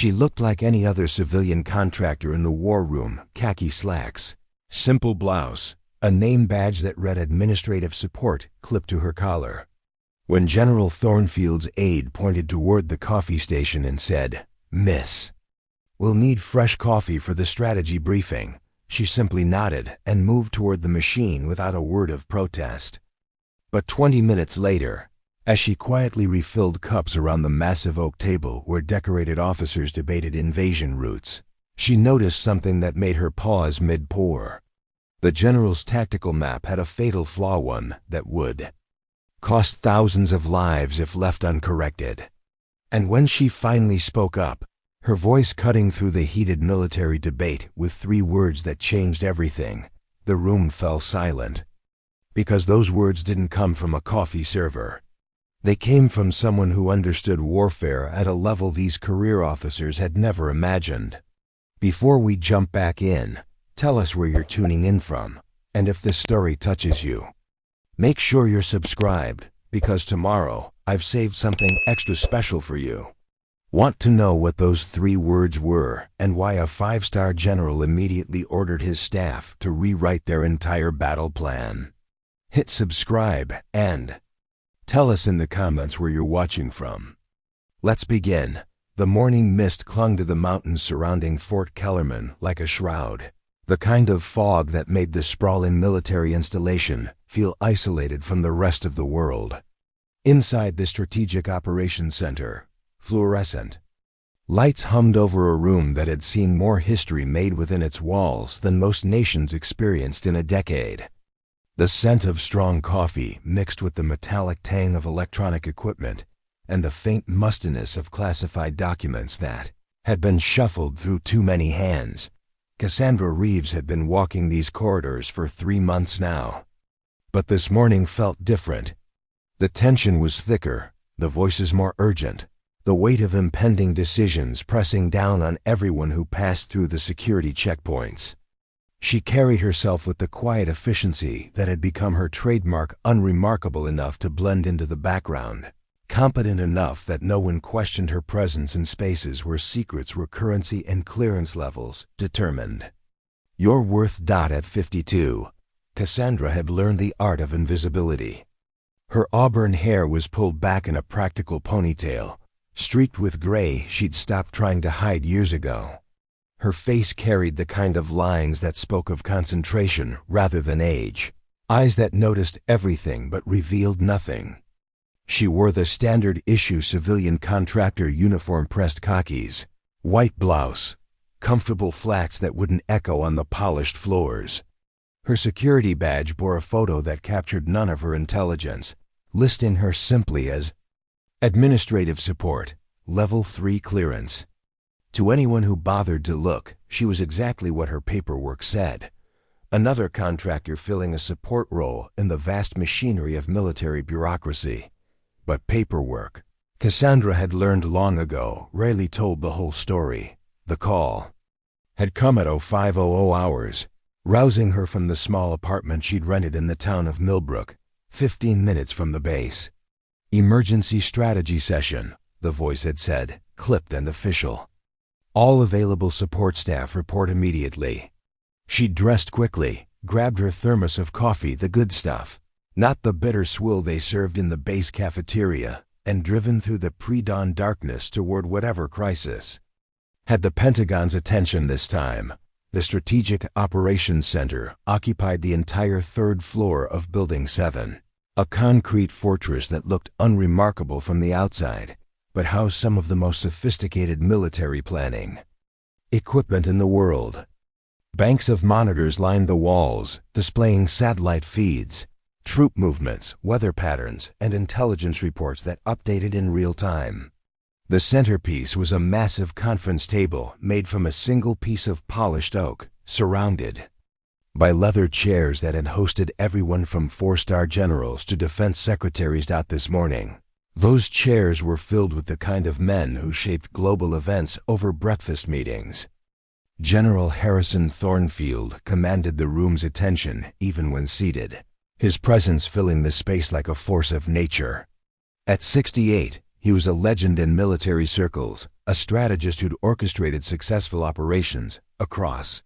She looked like any other civilian contractor in the war room: khaki slacks, simple blouse, a name badge that read administrative support clipped to her collar. When General Thornfield's aide pointed toward the coffee station and said, "Miss, we'll need fresh coffee for the strategy briefing," she simply nodded and moved toward the machine without a word of protest. But 20 minutes later, as she quietly refilled cups around the massive oak table where decorated officers debated invasion routes, she noticed something that made her pause mid-pour. The general's tactical map had a fatal flaw, one that would cost thousands of lives if left uncorrected. And when she finally spoke up, her voice cutting through the heated military debate with 3 words that changed everything, the room fell silent. Because those words didn't come from a coffee server. They came from someone who understood warfare at a level these career officers had never imagined. Before we jump back in, tell us where you're tuning in from, and if this story touches you. Make sure you're subscribed, because tomorrow I've saved something extra special for you. Want to know what those 3 words were and why a 5-star general immediately ordered his staff to rewrite their entire battle plan? Hit subscribe and tell us in the comments where you're watching from. Let's begin. The morning mist clung to the mountains surrounding Fort Kellerman like a shroud, the kind of fog that made the sprawling military installation feel isolated from the rest of the world. Inside the Strategic Operations Center, fluorescent lights hummed over a room that had seen more history made within its walls than most nations experienced in a decade. The scent of strong coffee mixed with the metallic tang of electronic equipment and the faint mustiness of classified documents that had been shuffled through too many hands. Cassandra Reeves had been walking these corridors for 3 months now. But this morning felt different. The tension was thicker, the voices more urgent, the weight of impending decisions pressing down on everyone who passed through the security checkpoints. She carried herself with the quiet efficiency that had become her trademark, unremarkable enough to blend into the background, competent enough that no one questioned her presence in spaces where secrets were currency and clearance levels determined. Your worth. At 52, Cassandra had learned the art of invisibility. Her auburn hair was pulled back in a practical ponytail, streaked with gray she'd stopped trying to hide years ago. Her face carried the kind of lines that spoke of concentration rather than age, eyes that noticed everything but revealed nothing. She wore the standard-issue civilian contractor uniform, pressed khakis, white blouse, comfortable flats that wouldn't echo on the polished floors. Her security badge bore a photo that captured none of her intelligence, listing her simply as Administrative Support, Level 3 Clearance. To anyone who bothered to look, she was exactly what her paperwork said. Another contractor filling a support role in the vast machinery of military bureaucracy. But paperwork, Cassandra had learned long ago, rarely told the whole story. The call had come at 05:00 hours, rousing her from the small apartment she'd rented in the town of Millbrook, 15 minutes from the base. Emergency strategy session, the voice had said, clipped and official. All available support staff report immediately. She dressed quickly, grabbed her thermos of coffee, the good stuff, not the bitter swill they served in the base cafeteria, and driven through the pre-dawn darkness toward whatever crisis had the Pentagon's attention this time. The Strategic Operations Center occupied the entire 3rd floor of Building 7, a concrete fortress that looked unremarkable from the outside, but housed some of the most sophisticated military planning equipment in the world. Banks of monitors lined the walls, displaying satellite feeds, troop movements, weather patterns, and intelligence reports that updated in real time. The centerpiece was a massive conference table made from a single piece of polished oak, surrounded by leather chairs that had hosted everyone from 4-star generals to defense secretaries. This morning, those chairs were filled with the kind of men who shaped global events over breakfast meetings. General Harrison Thornfield commanded the room's attention even when seated, his presence filling the space like a force of nature. At 68, he was a legend in military circles, a strategist who'd orchestrated successful operations across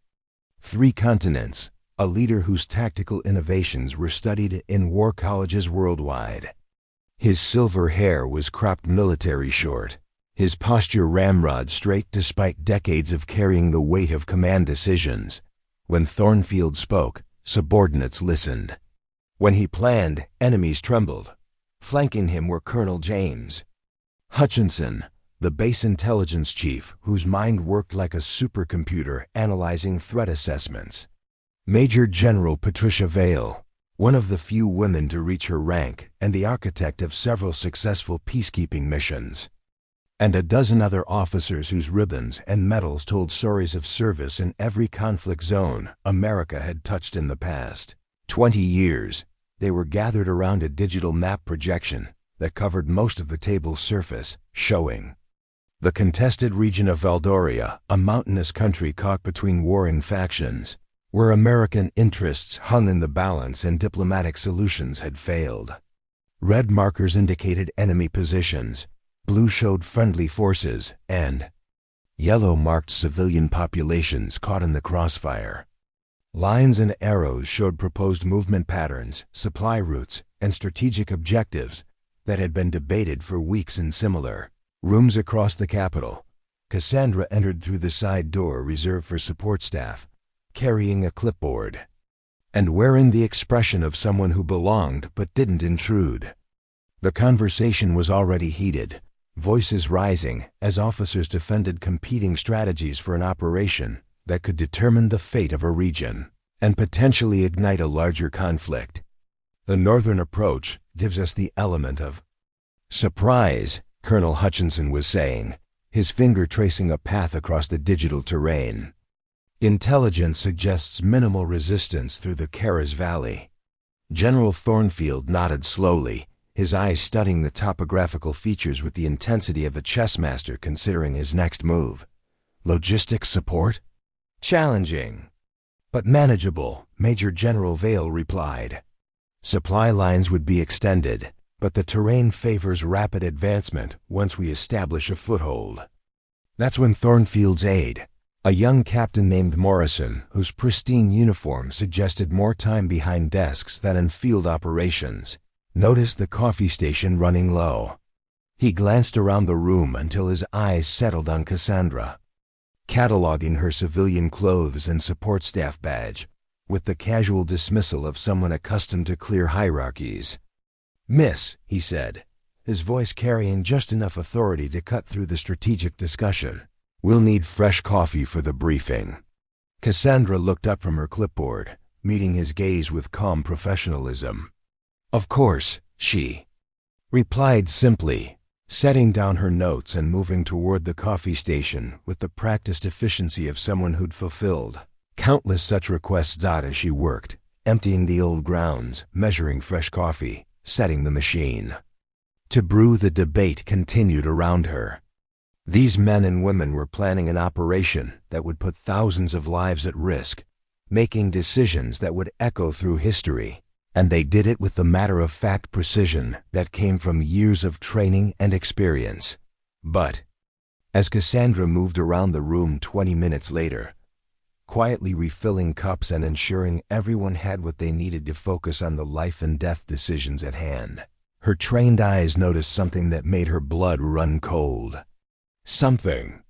3 continents, a leader whose tactical innovations were studied in war colleges worldwide. His silver hair was cropped military short, his posture ramrod straight despite decades of carrying the weight of command decisions. When Thornfield spoke, subordinates listened. When he planned, enemies trembled. Flanking him were Colonel James Hutchinson, the base intelligence chief whose mind worked like a supercomputer analyzing threat assessments. Major General Patricia Vale, one of the few women to reach her rank and the architect of several successful peacekeeping missions. And a dozen other officers whose ribbons and medals told stories of service in every conflict zone America had touched in the past 20 years. They were gathered around a digital map projection that covered most of the table's surface, showing the contested region of Valdoria, a mountainous country caught between warring factions, where American interests hung in the balance and diplomatic solutions had failed. Red markers indicated enemy positions, blue showed friendly forces, and yellow marked civilian populations caught in the crossfire. Lines and arrows showed proposed movement patterns, supply routes, and strategic objectives that had been debated for weeks in similar rooms across the capital. Cassandra entered through the side door reserved for support staff, carrying a clipboard, and wearing the expression of someone who belonged but didn't intrude. The conversation was already heated, voices rising as officers defended competing strategies for an operation that could determine the fate of a region and potentially ignite a larger conflict. The northern approach gives us the element of surprise, Colonel Hutchinson was saying, his finger tracing a path across the digital terrain. Intelligence suggests minimal resistance through the Karas Valley. General Thornfield nodded slowly, his eyes studying the topographical features with the intensity of a chess master considering his next move. Logistics support? Challenging, but manageable, Major General Vale replied. Supply lines would be extended, but the terrain favors rapid advancement once we establish a foothold. That's when Thornfield's aide, a young captain named Morrison, whose pristine uniform suggested more time behind desks than in field operations, noticed the coffee station running low. He glanced around the room until his eyes settled on Cassandra, cataloging her civilian clothes and support staff badge, with the casual dismissal of someone accustomed to clear hierarchies. "Miss," he said, his voice carrying just enough authority to cut through the strategic discussion, "we'll need fresh coffee for the briefing." Cassandra looked up from her clipboard, meeting his gaze with calm professionalism. "Of course," she replied simply, setting down her notes and moving toward the coffee station with the practiced efficiency of someone who'd fulfilled countless such requests as she worked, emptying the old grounds, measuring fresh coffee, setting the machine. To brew, the debate continued around her. These men and women were planning an operation that would put thousands of lives at risk, making decisions that would echo through history, and they did it with the matter-of-fact precision that came from years of training and experience. But as Cassandra moved around the room 20 minutes later, quietly refilling cups and ensuring everyone had what they needed to focus on the life and death decisions at hand, her trained eyes noticed something that made her blood run cold. Something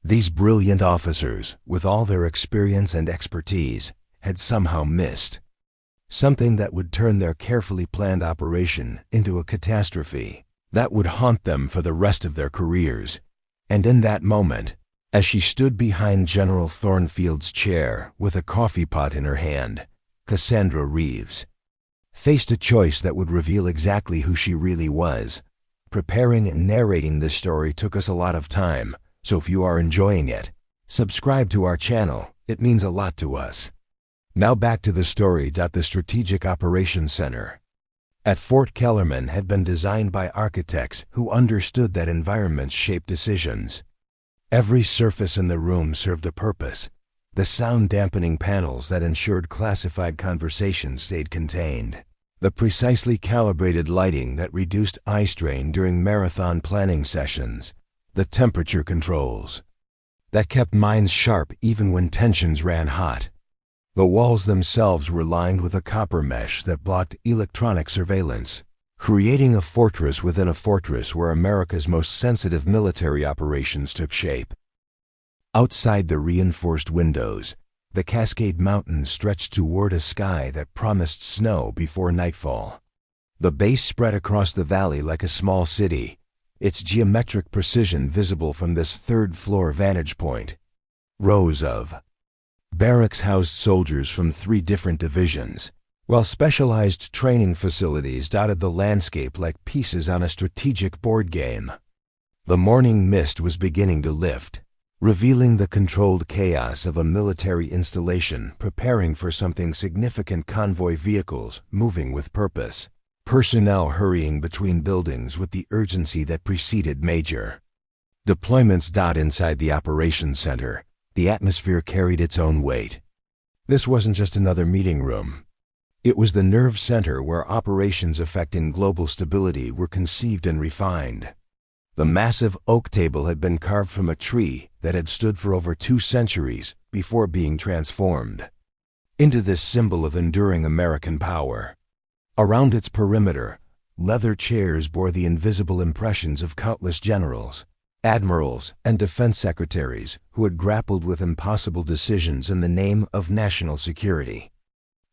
these brilliant officers, with all their experience and expertise, had somehow missed. Something that would turn their carefully planned operation into a catastrophe that would haunt them for the rest of their careers. And in that moment, as she stood behind General Thornfield's chair with a coffee pot in her hand, Cassandra Reeves faced a choice that would reveal exactly who she really was. Preparing and narrating this story took us a lot of time, so if you are enjoying it, subscribe to our channel. It means a lot to us. Now back to the story. The Strategic Operations Center at Fort Kellerman had been designed by architects who understood that environments shape decisions. Every surface in the room served a purpose. The sound-dampening panels that ensured classified conversations stayed contained. The precisely calibrated lighting that reduced eye strain during marathon planning sessions. the temperature controls that kept minds sharp even when tensions ran hot. The walls themselves were lined with a copper mesh that blocked electronic surveillance, creating a fortress within a fortress where America's most sensitive military operations took shape. Outside the reinforced windows, the Cascade Mountains stretched toward a sky that promised snow before nightfall. The base spread across the valley like a small city, its geometric precision visible from this third-floor vantage point. Rows of barracks housed soldiers from 3 different divisions, while specialized training facilities dotted the landscape like pieces on a strategic board game. The morning mist was beginning to lift, revealing the controlled chaos of a military installation preparing for something significant. Convoy vehicles moving with purpose, personnel hurrying between buildings with the urgency that preceded major deployments. Inside the operations center, the atmosphere carried its own weight. This wasn't just another meeting room. It was the nerve center where operations affecting global stability were conceived and refined. The massive oak table had been carved from a tree that had stood for over 2 centuries before being transformed into this symbol of enduring American power. Around its perimeter, leather chairs bore the invisible impressions of countless generals, admirals, and defense secretaries who had grappled with impossible decisions in the name of national security.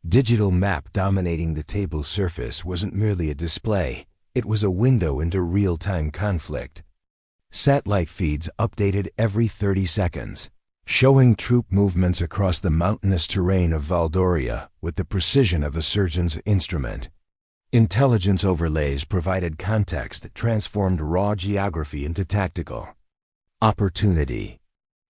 Digital map dominating the table's surface wasn't merely a display, it was a window into real-time conflict. Satellite feeds updated every 30 seconds, showing troop movements across the mountainous terrain of Valdoria with the precision of a surgeon's instrument. Intelligence overlays provided context that transformed raw geography into tactical opportunity.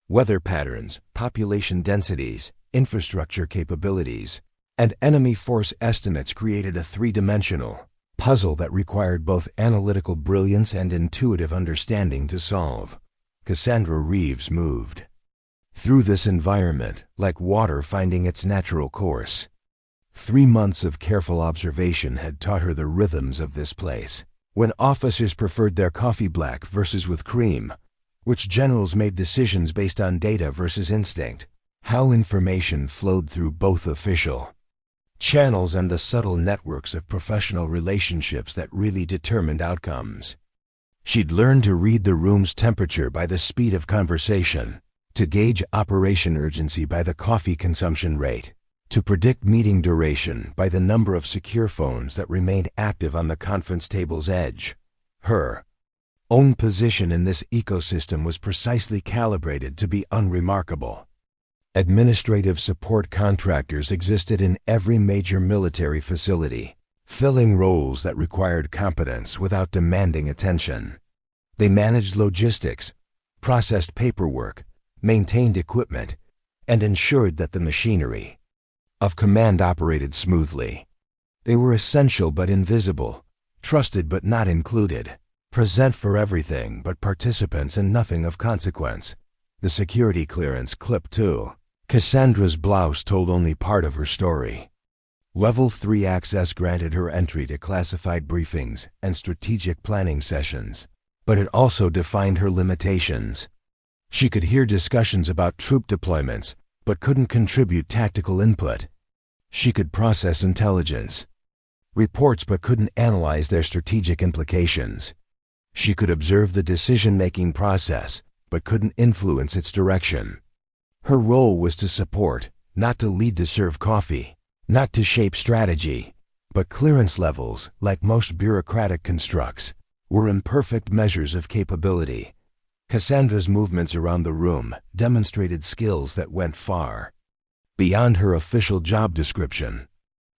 Weather patterns, population densities, infrastructure capabilities, and enemy force estimates created a 3-dimensional puzzle that required both analytical brilliance and intuitive understanding to solve. Cassandra Reeves moved through this environment like water finding its natural course. 3 months of careful observation had taught her the rhythms of this place. When officers preferred their coffee black versus with cream, which generals made decisions based on data versus instinct, how information flowed through both official channels and the subtle networks of professional relationships that really determined outcomes. She'd learned to read the room's temperature by the speed of conversation, to gauge operation urgency by the coffee consumption rate, to predict meeting duration by the number of secure phones that remained active on the conference table's edge. Her own position in this ecosystem was precisely calibrated to be unremarkable. Administrative support contractors existed in every major military facility, filling roles that required competence without demanding attention. They managed logistics, processed paperwork, maintained equipment, and ensured that the machinery of command operated smoothly. They were essential but invisible, trusted but not included, present for everything but participants and nothing of consequence. The security clearance clip too. Cassandra's blouse told only part of her story. Level 3 access granted her entry to classified briefings and strategic planning sessions, but it also defined her limitations. She could hear discussions about troop deployments, but couldn't contribute tactical input. She could process intelligence reports but couldn't analyze their strategic implications. She could observe the decision-making process, but couldn't influence its direction. Her role was to support, not to lead. To serve coffee, not to shape strategy. But clearance levels, like most bureaucratic constructs, were imperfect measures of capability. Cassandra's movements around the room demonstrated skills that went far beyond her official job description.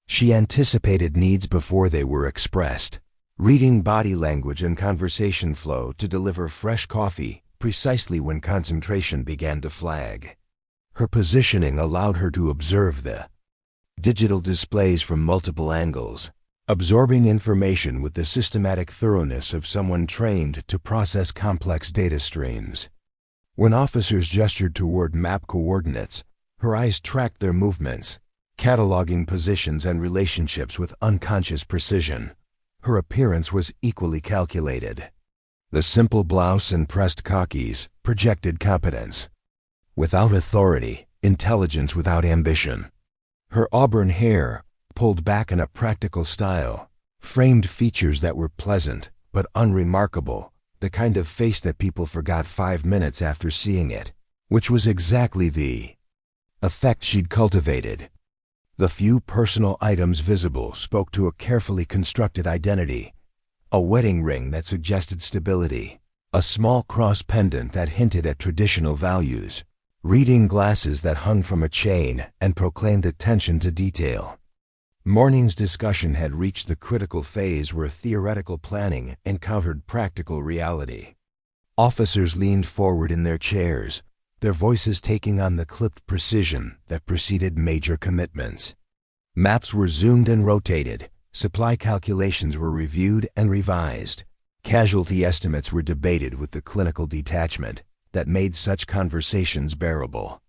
She anticipated needs before they were expressed, reading body language and conversation flow to deliver fresh coffee precisely when concentration began to flag. Her positioning allowed her to observe the digital displays from multiple angles, absorbing information with the systematic thoroughness of someone trained to process complex data streams. When officers gestured toward map coordinates, her eyes tracked their movements, cataloging positions and relationships with unconscious precision. Her appearance was equally calculated. The simple blouse and pressed khakis projected competence. Without authority, intelligence without ambition. Her auburn hair, pulled back in a practical style, framed features that were pleasant but unremarkable, the kind of face that people forgot 5 minutes after seeing it, which was exactly the effect she'd cultivated. The few personal items visible spoke to a carefully constructed identity. A wedding ring that suggested stability, a small cross pendant that hinted at traditional values, reading glasses that hung from a chain and proclaimed attention to detail. Morning's discussion had reached the critical phase where theoretical planning encountered practical reality. Officers leaned forward in their chairs, their voices taking on the clipped precision that preceded major commitments. Maps were zoomed and rotated. Supply calculations were reviewed and revised. Casualty estimates were debated with the clinical detachment that made such conversations bearable.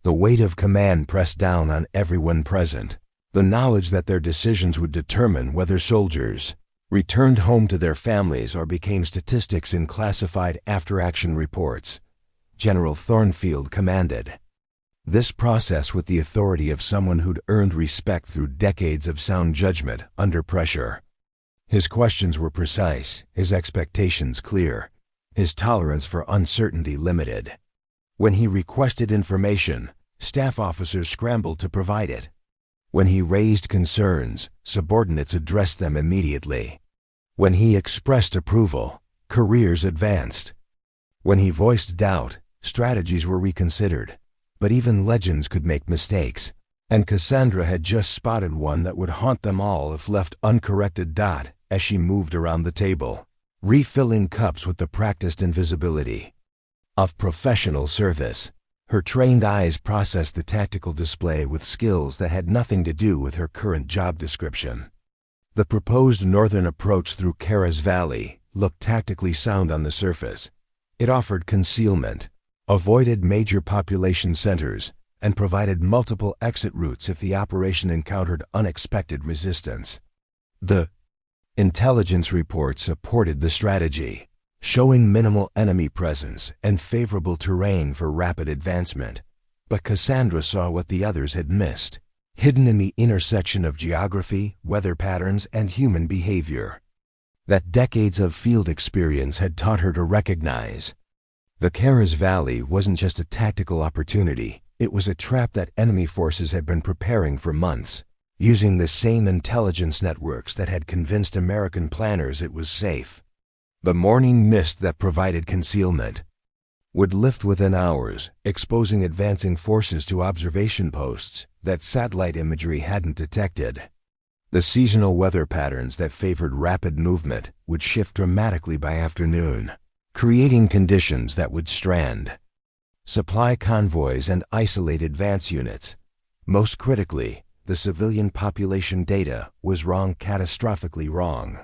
The weight of command pressed down on everyone present, the knowledge that their decisions would determine whether soldiers returned home to their families or became statistics in classified after-action reports. General Thornfield commanded. This process with the authority of someone who'd earned respect through decades of sound judgment under pressure. His questions were precise, his expectations clear, his tolerance for uncertainty limited. When he requested information, staff officers scrambled to provide it. When he raised concerns, subordinates addressed them immediately. When he expressed approval, careers advanced. When he voiced doubt, strategies were reconsidered. But even legends could make mistakes, and Cassandra had just spotted one that would haunt them all if left uncorrected. As she moved around the table, refilling cups with the practiced invisibility of professional service, her trained eyes processed the tactical display with skills that had nothing to do with her current job description. The proposed northern approach through Kara's Valley looked tactically sound on the surface. It offered concealment, avoided major population centers, and provided multiple exit routes if the operation encountered unexpected resistance. The intelligence report supported the strategy, showing minimal enemy presence and favorable terrain for rapid advancement. But Cassandra saw what the others had missed, hidden in the intersection of geography, weather patterns, and human behavior, that decades of field experience had taught her to recognize. The Kara's Valley wasn't just a tactical opportunity, it was a trap that enemy forces had been preparing for months, using the same intelligence networks that had convinced American planners it was safe. The morning mist that provided concealment would lift within hours, exposing advancing forces to observation posts that satellite imagery hadn't detected. The seasonal weather patterns that favored rapid movement would shift dramatically by afternoon, creating conditions that would strand supply convoys and isolate advance units. Most critically, the civilian population data was wrong, catastrophically wrong.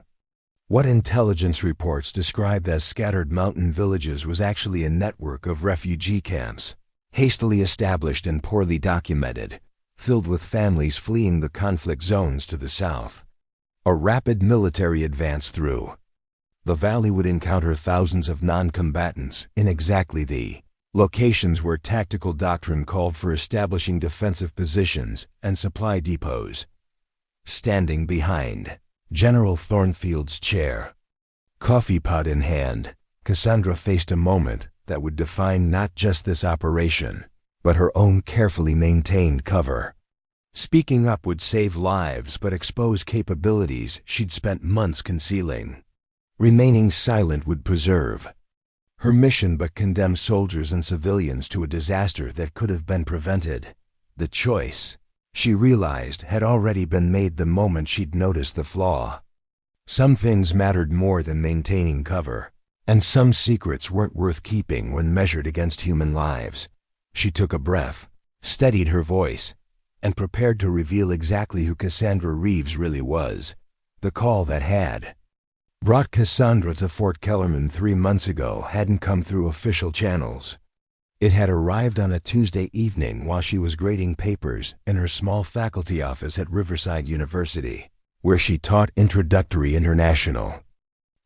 What intelligence reports described as scattered mountain villages was actually a network of refugee camps, hastily established and poorly documented, filled with families fleeing the conflict zones to the south. A rapid military advance through the valley would encounter thousands of non-combatants in exactly the locations where tactical doctrine called for establishing defensive positions and supply depots. Standing behind General Thornfield's chair, coffee pot in hand, Cassandra faced a moment that would define not just this operation, but her own carefully maintained cover. Speaking up would save lives but expose capabilities she'd spent months concealing. Remaining silent would preserve her mission but condemn soldiers and civilians to a disaster that could have been prevented. The choice, she realized, had already been made the moment she'd noticed the flaw. Some things mattered more than maintaining cover, and some secrets weren't worth keeping when measured against human lives. She took a breath, steadied her voice, and prepared to reveal exactly who Cassandra Reeves really was. The call that had brought Cassandra to Fort Kellerman 3 months ago hadn't come through official channels. It had arrived on a Tuesday evening while she was grading papers in her small faculty office at Riverside University, where she taught Introductory International.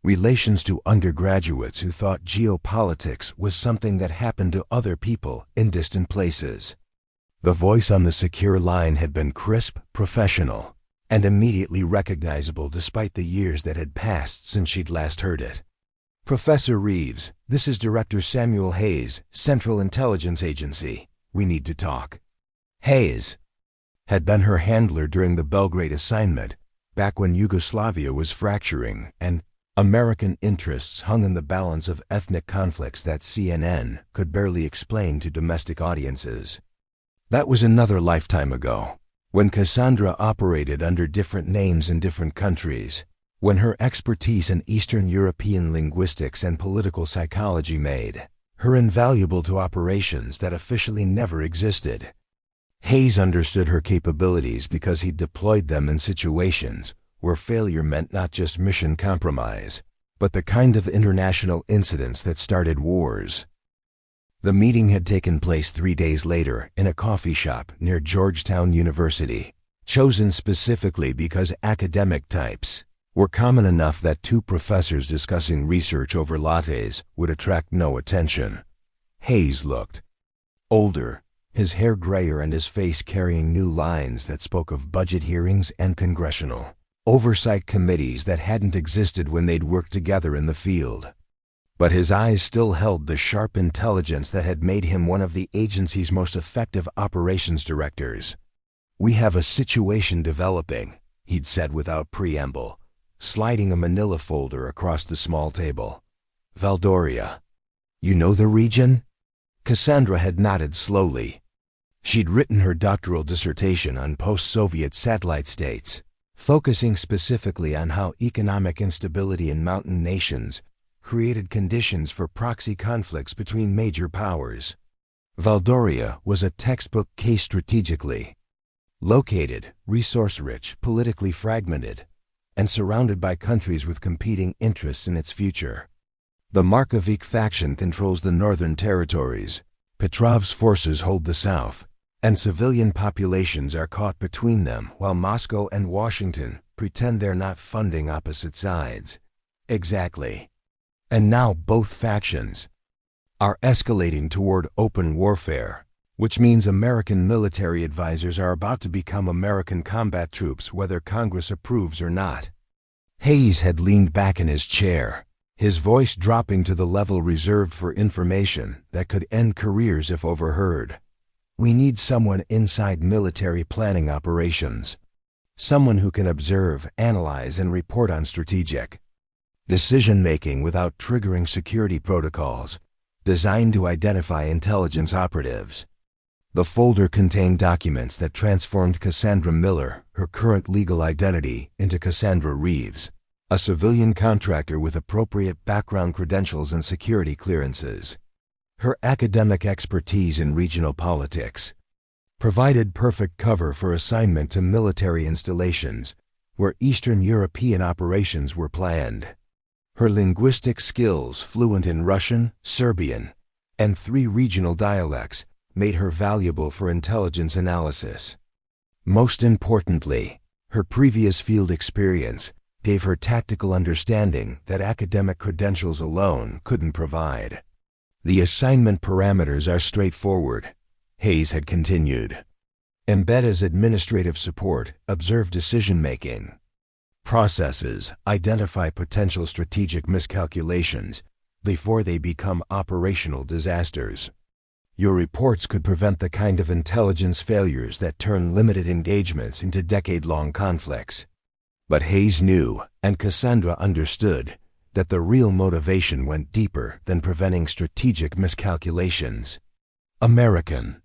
Relations to undergraduates who thought geopolitics was something that happened to other people in distant places. The voice on the secure line had been crisp, professional, and immediately recognizable despite the years that had passed since she'd last heard it. "Professor Reeves, this is Director Samuel Hayes, Central Intelligence Agency. We need to talk." Hayes had been her handler during the Belgrade assignment, back when Yugoslavia was fracturing and American interests hung in the balance of ethnic conflicts that CNN could barely explain to domestic audiences. That was another lifetime ago, when Cassandra operated under different names in different countries, when her expertise in Eastern European linguistics and political psychology made her invaluable to operations that officially never existed. Hayes understood her capabilities because he deployed them in situations where failure meant not just mission compromise, but the kind of international incidents that started wars. The meeting had taken place 3 days later in a coffee shop near Georgetown University, chosen specifically because academic types were common enough that two professors discussing research over lattes would attract no attention. Hayes looked older, his hair grayer and his face carrying new lines that spoke of budget hearings and congressional oversight committees that hadn't existed when they'd worked together in the field. But his eyes still held the sharp intelligence that had made him one of the agency's most effective operations directors. "We have a situation developing," he'd said without preamble, sliding a manila folder across the small table. "Valdoria. You know the region?" Cassandra had nodded slowly. She'd written her doctoral dissertation on post-Soviet satellite states, focusing specifically on how economic instability in mountain nations created conditions for proxy conflicts between major powers. Valdoria was a textbook case strategically. Located, resource-rich, politically fragmented, and surrounded by countries with competing interests in its future. The Markovic faction controls the northern territories, Petrov's forces hold the south, and civilian populations are caught between them while Moscow and Washington pretend they're not funding opposite sides. Exactly. And now both factions are escalating toward open warfare, which means American military advisors are about to become American combat troops whether Congress approves or not. Hayes had leaned back in his chair, his voice dropping to the level reserved for information that could end careers if overheard. "We need someone inside military planning operations. Someone who can observe, analyze, and report on strategic decision-making without triggering security protocols designed to identify intelligence operatives." The folder contained documents that transformed Cassandra Miller, her current legal identity, into Cassandra Reeves, a civilian contractor with appropriate background credentials and security clearances. Her academic expertise in regional politics provided perfect cover for assignment to military installations where Eastern European operations were planned. Her linguistic skills, fluent in Russian, Serbian, and 3 regional dialects, made her valuable for intelligence analysis. Most importantly, her previous field experience gave her tactical understanding that academic credentials alone couldn't provide. "The assignment parameters are straightforward," Hayes had continued. "Embed as administrative support, observe decision-making processes, identify potential strategic miscalculations before they become operational disasters. Your reports could prevent the kind of intelligence failures that turn limited engagements into decade-long conflicts." But Hayes knew, and Cassandra understood, that the real motivation went deeper than preventing strategic miscalculations. American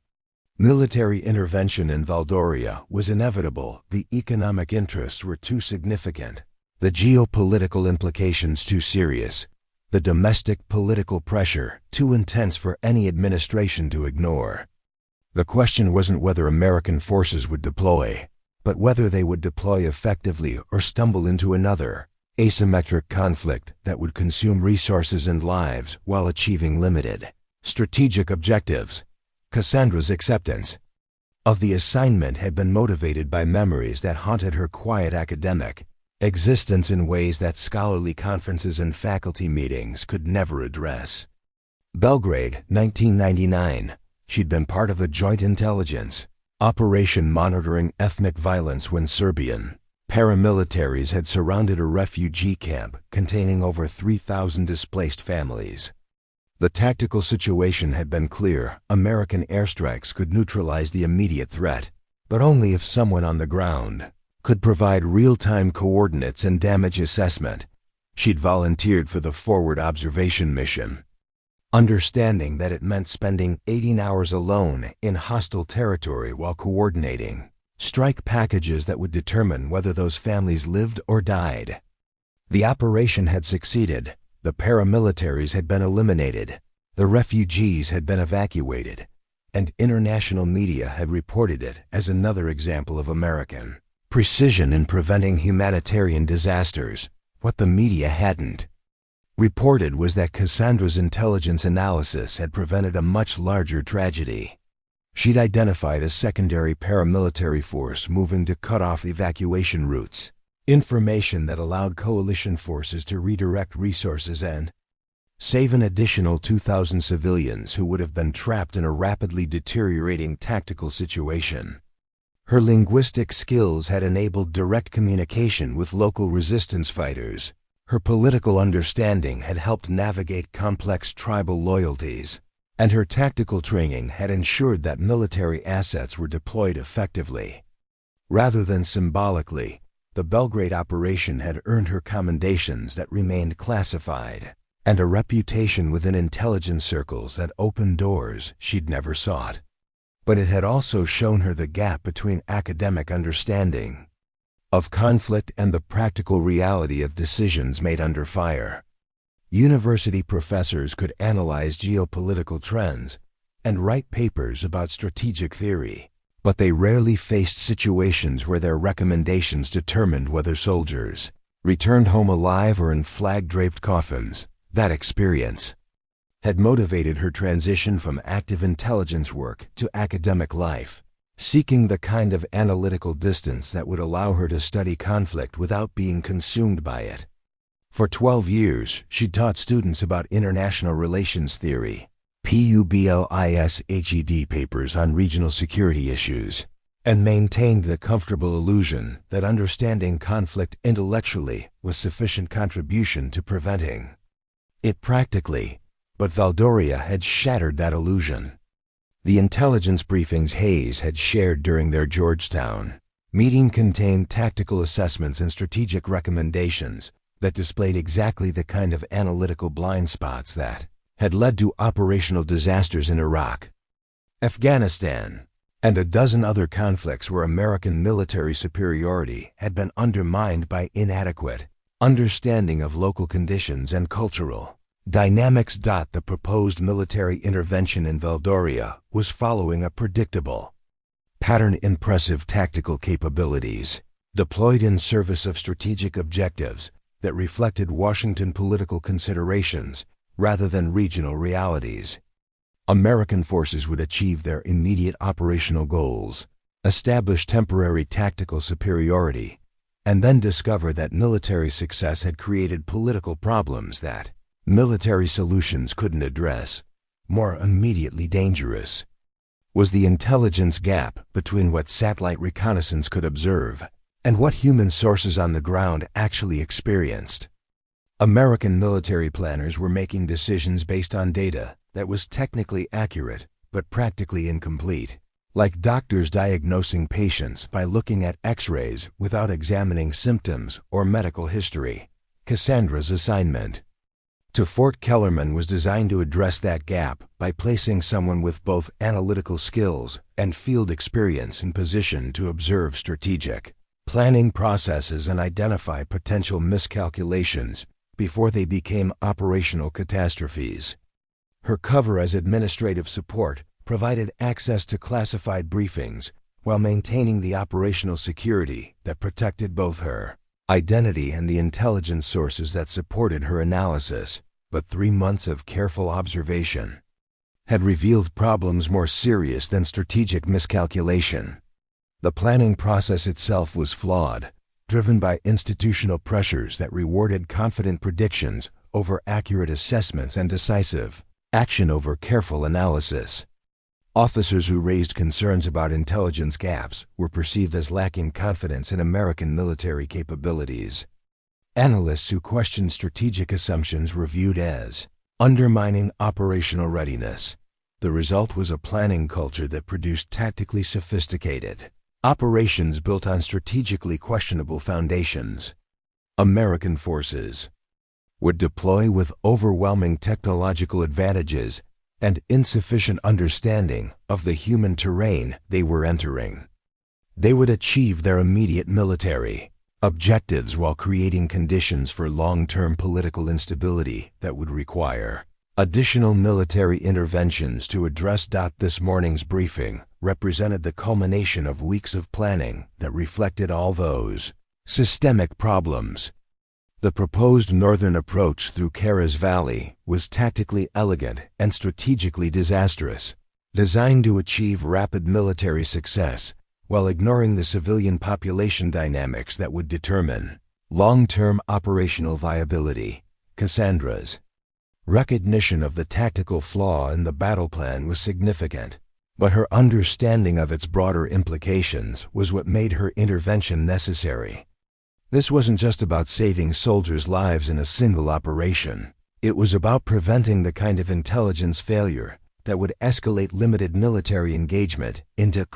military intervention in Valdoria was inevitable. The economic interests were too significant, the geopolitical implications too serious, the domestic political pressure too intense for any administration to ignore. The question wasn't whether American forces would deploy, but whether they would deploy effectively or stumble into another asymmetric conflict that would consume resources and lives while achieving limited strategic objectives. Cassandra's acceptance of the assignment had been motivated by memories that haunted her quiet academic existence in ways that scholarly conferences and faculty meetings could never address. Belgrade, 1999. She'd been part of a joint intelligence operation monitoring ethnic violence when Serbian paramilitaries had surrounded a refugee camp containing over 3,000 displaced families. The tactical situation had been clear: American airstrikes could neutralize the immediate threat, but only if someone on the ground could provide real-time coordinates and damage assessment. She'd volunteered for the forward observation mission, understanding that it meant spending 18 hours alone in hostile territory while coordinating strike packages that would determine whether those families lived or died. The operation had succeeded. The paramilitaries had been eliminated. The refugees had been evacuated, and international media had reported it as another example of American precision in preventing humanitarian disasters. What the media hadn't reported was that Cassandra's intelligence analysis had prevented a much larger tragedy. She'd identified a secondary paramilitary force moving to cut off evacuation routes, information that allowed coalition forces to redirect resources and save an additional 2,000 civilians who would have been trapped in a rapidly deteriorating tactical situation. Her linguistic skills had enabled direct communication with local resistance fighters. Her political understanding had helped navigate complex tribal loyalties, and her tactical training had ensured that military assets were deployed effectively. Rather than symbolically, the Belgrade operation had earned her commendations that remained classified, and a reputation within intelligence circles that opened doors she'd never sought. But it had also shown her the gap between academic understanding of conflict and the practical reality of decisions made under fire. University professors could analyze geopolitical trends and write papers about strategic theory, but they rarely faced situations where their recommendations determined whether soldiers returned home alive or in flag-draped coffins. That experience had motivated her transition from active intelligence work to academic life, seeking the kind of analytical distance that would allow her to study conflict without being consumed by it. For 12 years, she taught students about international relations theory, PUBLISHED papers on regional security issues, and maintained the comfortable illusion that understanding conflict intellectually was sufficient contribution to preventing it practically. But Valdoria had shattered that illusion. The intelligence briefings Hayes had shared during their Georgetown meeting contained tactical assessments and strategic recommendations that displayed exactly the kind of analytical blind spots that had led to operational disasters in Iraq, Afghanistan, and a dozen other conflicts where American military superiority had been undermined by inadequate understanding of local conditions and cultural dynamics. The proposed military intervention in Valdoria was following a predictable pattern: impressive tactical capabilities deployed in service of strategic objectives that reflected Washington political considerations rather than regional realities. American forces would achieve their immediate operational goals, establish temporary tactical superiority, and then discover that military success had created political problems that military solutions couldn't address. More immediately dangerous was the intelligence gap between what satellite reconnaissance could observe and what human sources on the ground actually experienced. American military planners were making decisions based on data that was technically accurate but practically incomplete, like doctors diagnosing patients by looking at X-rays without examining symptoms or medical history. Cassandra's assignment to Fort Kellerman was designed to address that gap by placing someone with both analytical skills and field experience in position to observe strategic planning processes and identify potential miscalculations before they became operational catastrophes. Her cover as administrative support provided access to classified briefings while maintaining the operational security that protected both her identity and the intelligence sources that supported her analysis. But 3 months of careful observation had revealed problems more serious than strategic miscalculation. The planning process itself was flawed. driven by institutional pressures that rewarded confident predictions over accurate assessments and decisive action over careful analysis. Officers who raised concerns about intelligence gaps were perceived as lacking confidence in American military capabilities. Analysts who questioned strategic assumptions were viewed as undermining operational readiness. The result was a planning culture that produced tactically sophisticated operations built on strategically questionable foundations. American forces would deploy with overwhelming technological advantages and insufficient understanding of the human terrain they were entering. They would achieve their immediate military objectives while creating conditions for long-term political instability that would require additional military interventions to address. This morning's briefing represented the culmination of weeks of planning that reflected all those systemic problems. The proposed northern approach through Kara's Valley was tactically elegant and strategically disastrous, designed to achieve rapid military success while ignoring the civilian population dynamics that would determine long-term operational viability. Cassandra's recognition of the tactical flaw in the battle plan was significant, but her understanding of its broader implications was what made her intervention necessary. This wasn't just about saving soldiers' lives in a single operation. It was about preventing the kind of intelligence failure that would escalate limited military engagement into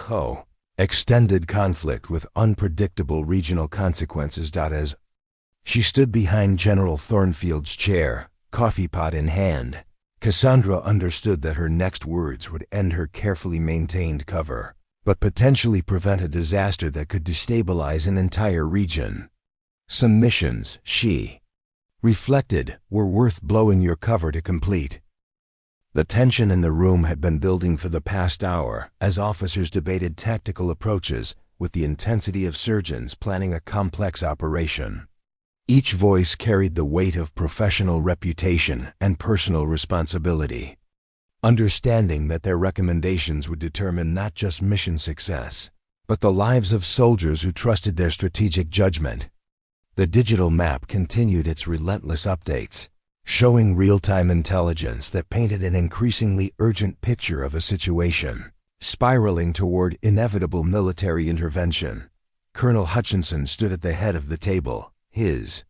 extended conflict with unpredictable regional consequences. As she stood behind General Thornfield's chair, coffee pot in hand, Cassandra understood that her next words would end her carefully maintained cover, but potentially prevent a disaster that could destabilize an entire region. Some missions, she reflected, were worth blowing your cover to complete. The tension in the room had been building for the past hour as officers debated tactical approaches with the intensity of surgeons planning a complex operation. Each voice carried the weight of professional reputation and personal responsibility, understanding that their recommendations would determine not just mission success, but the lives of soldiers who trusted their strategic judgment. The digital map continued its relentless updates, showing real-time intelligence that painted an increasingly urgent picture of a situation spiraling toward inevitable military intervention. Colonel Hutchinson stood at the head of the table, his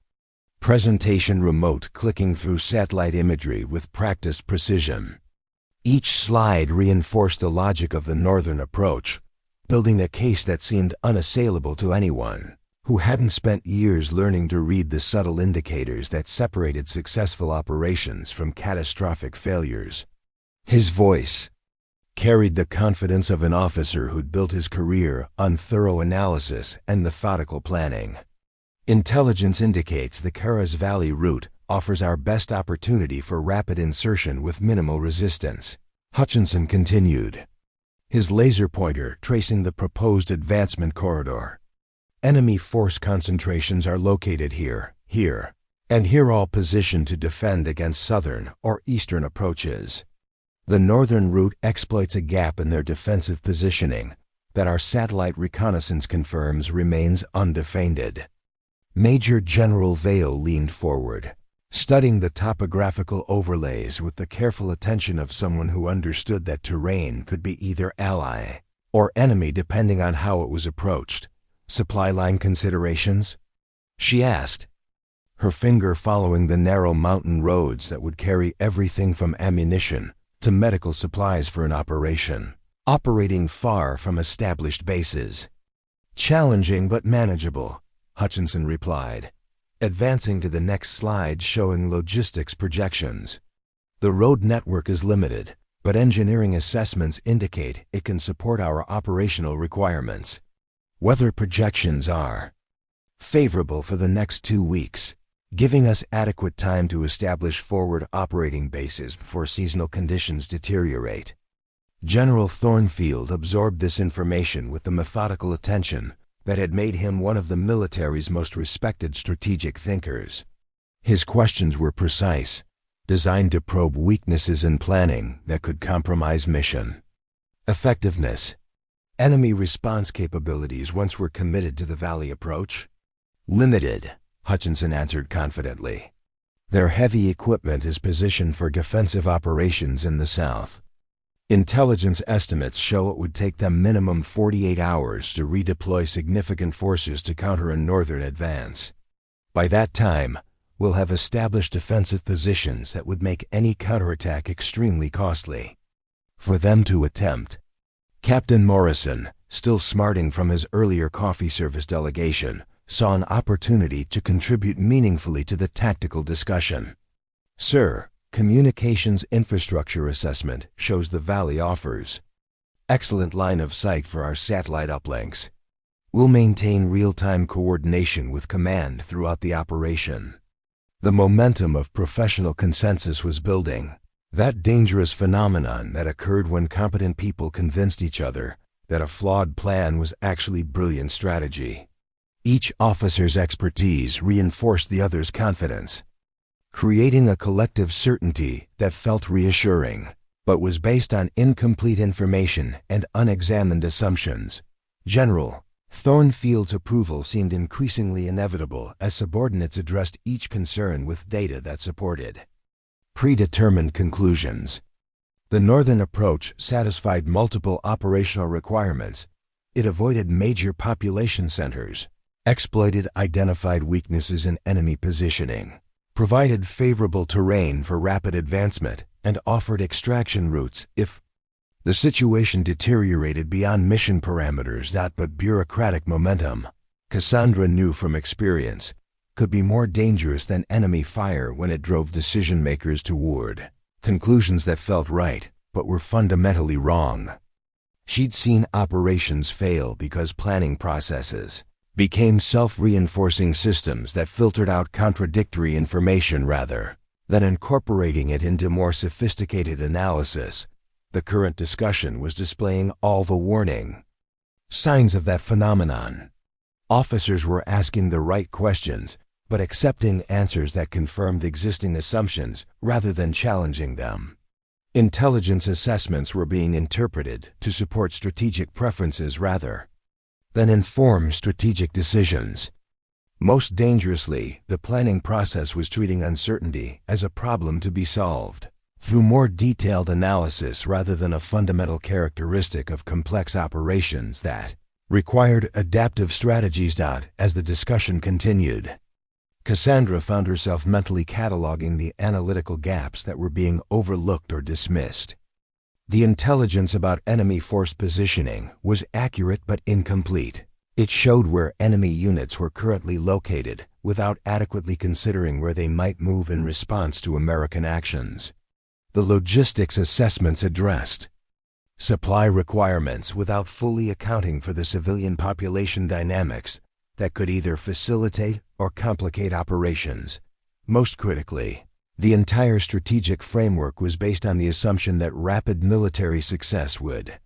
presentation remote clicking through satellite imagery with practiced precision. Each slide reinforced the logic of the northern approach, building a case that seemed unassailable to anyone who hadn't spent years learning to read the subtle indicators that separated successful operations from catastrophic failures. His voice carried the confidence of an officer who'd built his career on thorough analysis and methodical planning. Intelligence indicates the Kara's Valley route offers our best opportunity for rapid insertion with minimal resistance, Hutchinson continued, his laser pointer tracing the proposed advancement corridor. Enemy force concentrations are located here, and here, all positioned to defend against southern or eastern approaches. The northern route exploits a gap in their defensive positioning that our satellite reconnaissance confirms remains undefended. Major General Vale leaned forward, studying the topographical overlays with the careful attention of someone who understood that terrain could be either ally or enemy depending on how it was approached. Supply line considerations? She asked, her finger following the narrow mountain roads that would carry everything from ammunition to medical supplies for an operation operating far from established bases. Challenging but manageable, Hutchinson replied, advancing to the next slide showing logistics projections. The road network is limited, but engineering assessments indicate it can support our operational requirements. Weather projections are favorable for the next 2 weeks, giving us adequate time to establish forward operating bases before seasonal conditions deteriorate. General Thornfield absorbed this information with the methodical attention that had made him one of the military's most respected strategic thinkers. His questions were precise, designed to probe weaknesses in planning that could compromise mission effectiveness. Enemy response capabilities once were committed to the Valley approach. Limited, Hutchinson answered confidently. Their heavy equipment is positioned for defensive operations in the South. Intelligence estimates show it would take them minimum 48 hours to redeploy significant forces to counter a northern advance. By that time, we'll have established defensive positions that would make any counterattack extremely costly for them to attempt. Captain Morrison, still smarting from his earlier coffee service delegation, saw an opportunity to contribute meaningfully to the tactical discussion. Sir, communications infrastructure assessment shows the Valley offers excellent line of sight for our satellite uplinks. We'll maintain real-time coordination with command throughout the operation. The momentum of professional consensus was building. That dangerous phenomenon that occurred when competent people convinced each other that a flawed plan was actually brilliant strategy. Each officer's expertise reinforced the other's confidence, creating a collective certainty that felt reassuring, but was based on incomplete information and unexamined assumptions. General Thornfield's approval seemed increasingly inevitable as subordinates addressed each concern with data that supported predetermined conclusions. The Northern approach satisfied multiple operational requirements. It avoided major population centers, exploited identified weaknesses in enemy positioning, provided favorable terrain for rapid advancement, and offered extraction routes if the situation deteriorated beyond mission parameters that but bureaucratic momentum, Cassandra knew from experience, could be more dangerous than enemy fire when it drove decision-makers toward conclusions that felt right but were fundamentally wrong. She'd seen operations fail because planning processes became self-reinforcing systems that filtered out contradictory information rather than incorporating it into more sophisticated analysis. The current discussion was displaying all the warning signs of that phenomenon. Officers were asking the right questions, but accepting answers that confirmed existing assumptions rather than challenging them. Intelligence assessments were being interpreted to support strategic preferences rather than inform strategic decisions. Most dangerously, the planning process was treating uncertainty as a problem to be solved through more detailed analysis rather than a fundamental characteristic of complex operations that required adaptive strategies. As the discussion continued, Cassandra found herself mentally cataloging the analytical gaps that were being overlooked or dismissed. The intelligence about enemy force positioning was accurate but incomplete. It showed where enemy units were currently located without adequately considering where they might move in response to American actions. The logistics assessments addressed supply requirements without fully accounting for the civilian population dynamics that could either facilitate or complicate operations. Most critically, the entire strategic framework was based on the assumption that rapid military success would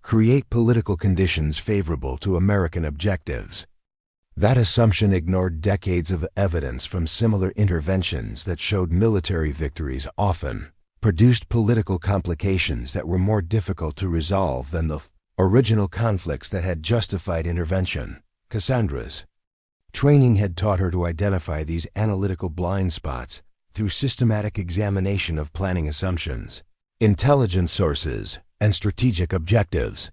create political conditions favorable to American objectives. That assumption ignored decades of evidence from similar interventions that showed military victories often produced political complications that were more difficult to resolve than the original conflicts that had justified intervention. Cassandra's training had taught her to identify these analytical blind spots through systematic examination of planning assumptions, intelligence sources, and strategic objectives.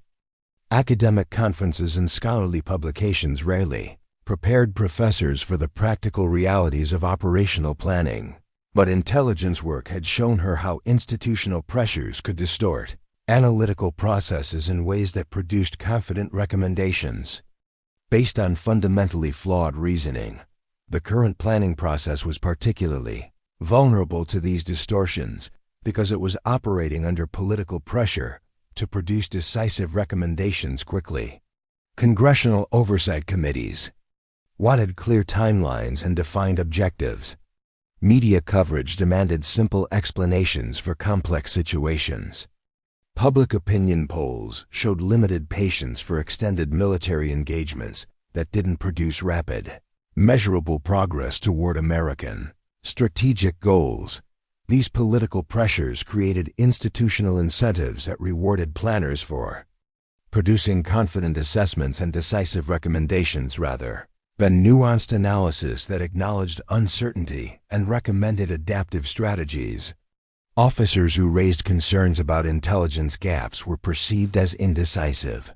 Academic conferences and scholarly publications rarely prepared professors for the practical realities of operational planning. But intelligence work had shown her how institutional pressures could distort analytical processes in ways that produced confident recommendations. Based on fundamentally flawed reasoning, the current planning process was particularly vulnerable to these distortions because it was operating under political pressure to produce decisive recommendations quickly. Congressional oversight committees wanted clear timelines and defined objectives. Media coverage demanded simple explanations for complex situations. Public opinion polls showed limited patience for extended military engagements that didn't produce rapid, measurable progress toward American strategic goals. These political pressures created institutional incentives that rewarded planners for producing confident assessments and decisive recommendations rather then nuanced analysis that acknowledged uncertainty and recommended adaptive strategies. Officers who raised concerns about intelligence gaps were perceived as indecisive.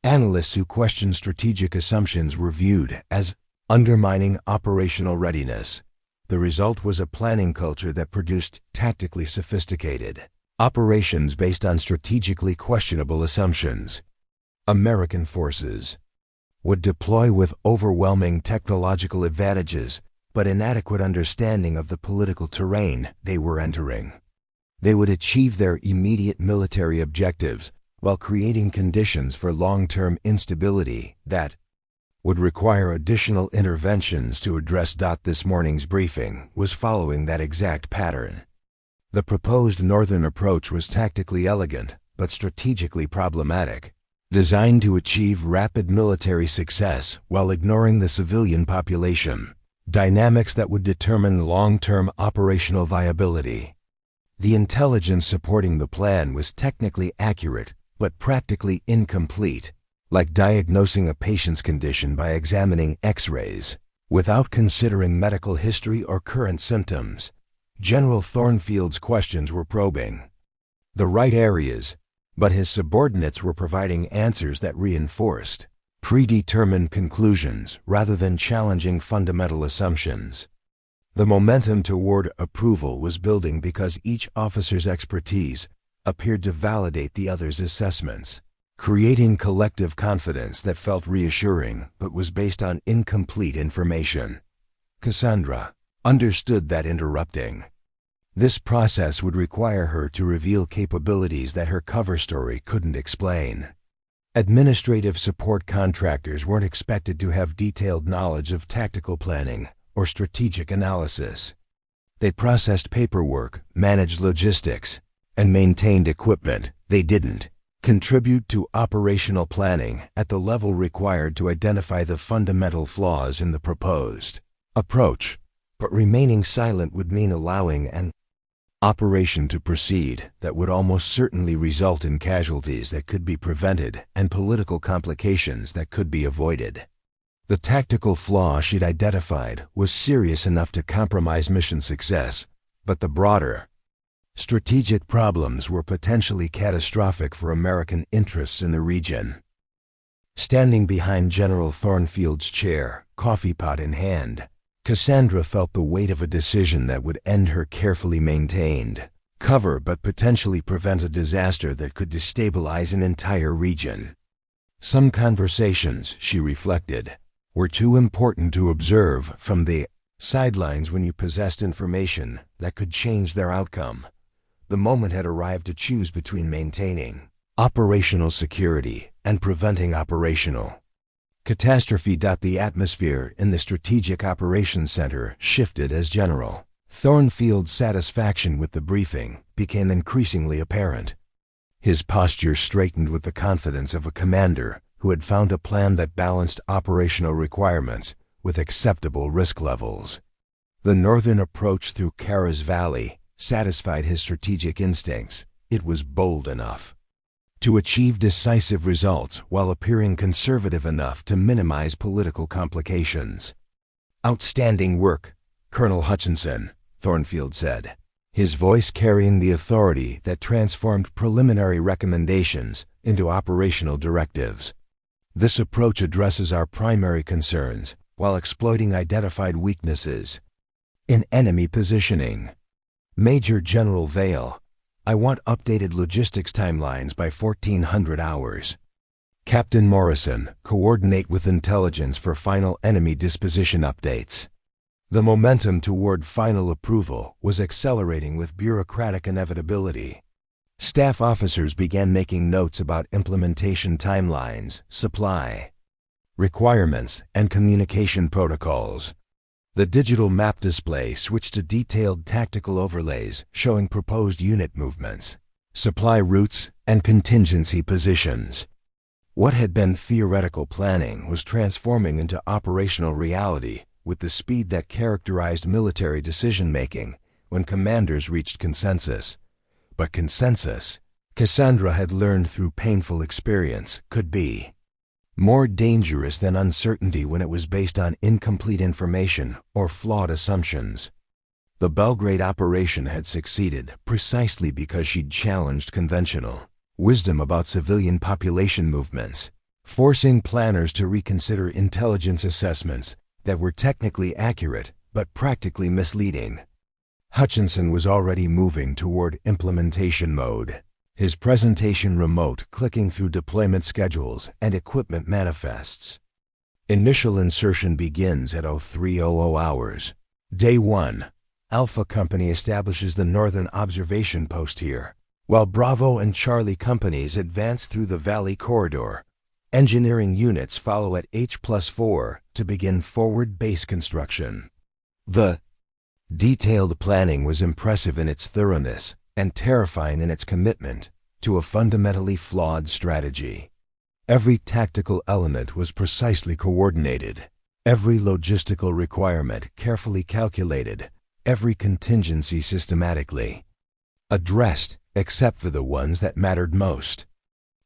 Analysts who questioned strategic assumptions were viewed as undermining operational readiness. The result was a planning culture that produced tactically sophisticated operations based on strategically questionable assumptions. American forces would deploy with overwhelming technological advantages, but inadequate understanding of the political terrain they were entering. They would achieve their immediate military objectives while creating conditions for long-term instability that would require additional interventions to address. This morning's briefing was following that exact pattern. The proposed Northern approach was tactically elegant, but strategically problematic, designed to achieve rapid military success while ignoring the civilian population, dynamics that would determine long-term operational viability. The intelligence supporting the plan was technically accurate, but practically incomplete, like diagnosing a patient's condition by examining X-rays, without considering medical history or current symptoms. General Thornfield's questions were probing the right areas, but his subordinates were providing answers that reinforced predetermined conclusions rather than challenging fundamental assumptions. The momentum toward approval was building because each officer's expertise appeared to validate the other's assessments, creating collective confidence that felt reassuring but was based on incomplete information. Cassandra understood that interrupting this process would require her to reveal capabilities that her cover story couldn't explain. Administrative support contractors weren't expected to have detailed knowledge of tactical planning or strategic analysis. They processed paperwork, managed logistics, and maintained equipment. They didn't contribute to operational planning at the level required to identify the fundamental flaws in the proposed approach. But remaining silent would mean allowing an operation to proceed that would almost certainly result in casualties that could be prevented and political complications that could be avoided. The tactical flaw she'd identified was serious enough to compromise mission success, but the broader strategic problems were potentially catastrophic for American interests in the region. Standing behind General Thornfield's chair, coffee pot in hand, Cassandra felt the weight of a decision that would end her carefully maintained cover but potentially prevent a disaster that could destabilize an entire region. Some conversations, she reflected, were too important to observe from the sidelines when you possessed information that could change their outcome. The moment had arrived to choose between maintaining operational security and preventing operational catastrophe. The atmosphere in the Strategic Operations Center shifted as General Thornfield's satisfaction with the briefing became increasingly apparent. His posture straightened with the confidence of a commander who had found a plan that balanced operational requirements with acceptable risk levels. The Northern approach through Kara's Valley satisfied his strategic instincts. It was bold enough to achieve decisive results while appearing conservative enough to minimize political complications. "Outstanding work, Colonel Hutchinson," Thornfield said, his voice carrying the authority that transformed preliminary recommendations into operational directives. "This approach addresses our primary concerns while exploiting identified weaknesses in enemy positioning. Major General Vale, I want updated logistics timelines by 1400 hours. Captain Morrison, coordinate with intelligence for final enemy disposition updates." The momentum toward final approval was accelerating with bureaucratic inevitability. Staff officers began making notes about implementation timelines, supply requirements, and communication protocols. The digital map display switched to detailed tactical overlays showing proposed unit movements, supply routes, and contingency positions. What had been theoretical planning was transforming into operational reality with the speed that characterized military decision-making when commanders reached consensus. But consensus, Cassandra had learned through painful experience, could be more dangerous than uncertainty when it was based on incomplete information or flawed assumptions. The Belgrade operation had succeeded precisely because she'd challenged conventional wisdom about civilian population movements, forcing planners to reconsider intelligence assessments that were technically accurate but practically misleading. Hutchinson was already moving toward implementation mode, his presentation remote clicking through deployment schedules and equipment manifests. Initial insertion begins at 0300 hours. Day 1. Alpha Company establishes the Northern Observation Post here, while Bravo and Charlie Companies advance through the Valley Corridor. Engineering units follow at H+4 to begin forward base construction. The detailed planning was impressive in its thoroughness and terrifying in its commitment to a fundamentally flawed strategy. Every tactical element was precisely coordinated, every logistical requirement carefully calculated, every contingency systematically addressed except for the ones that mattered most.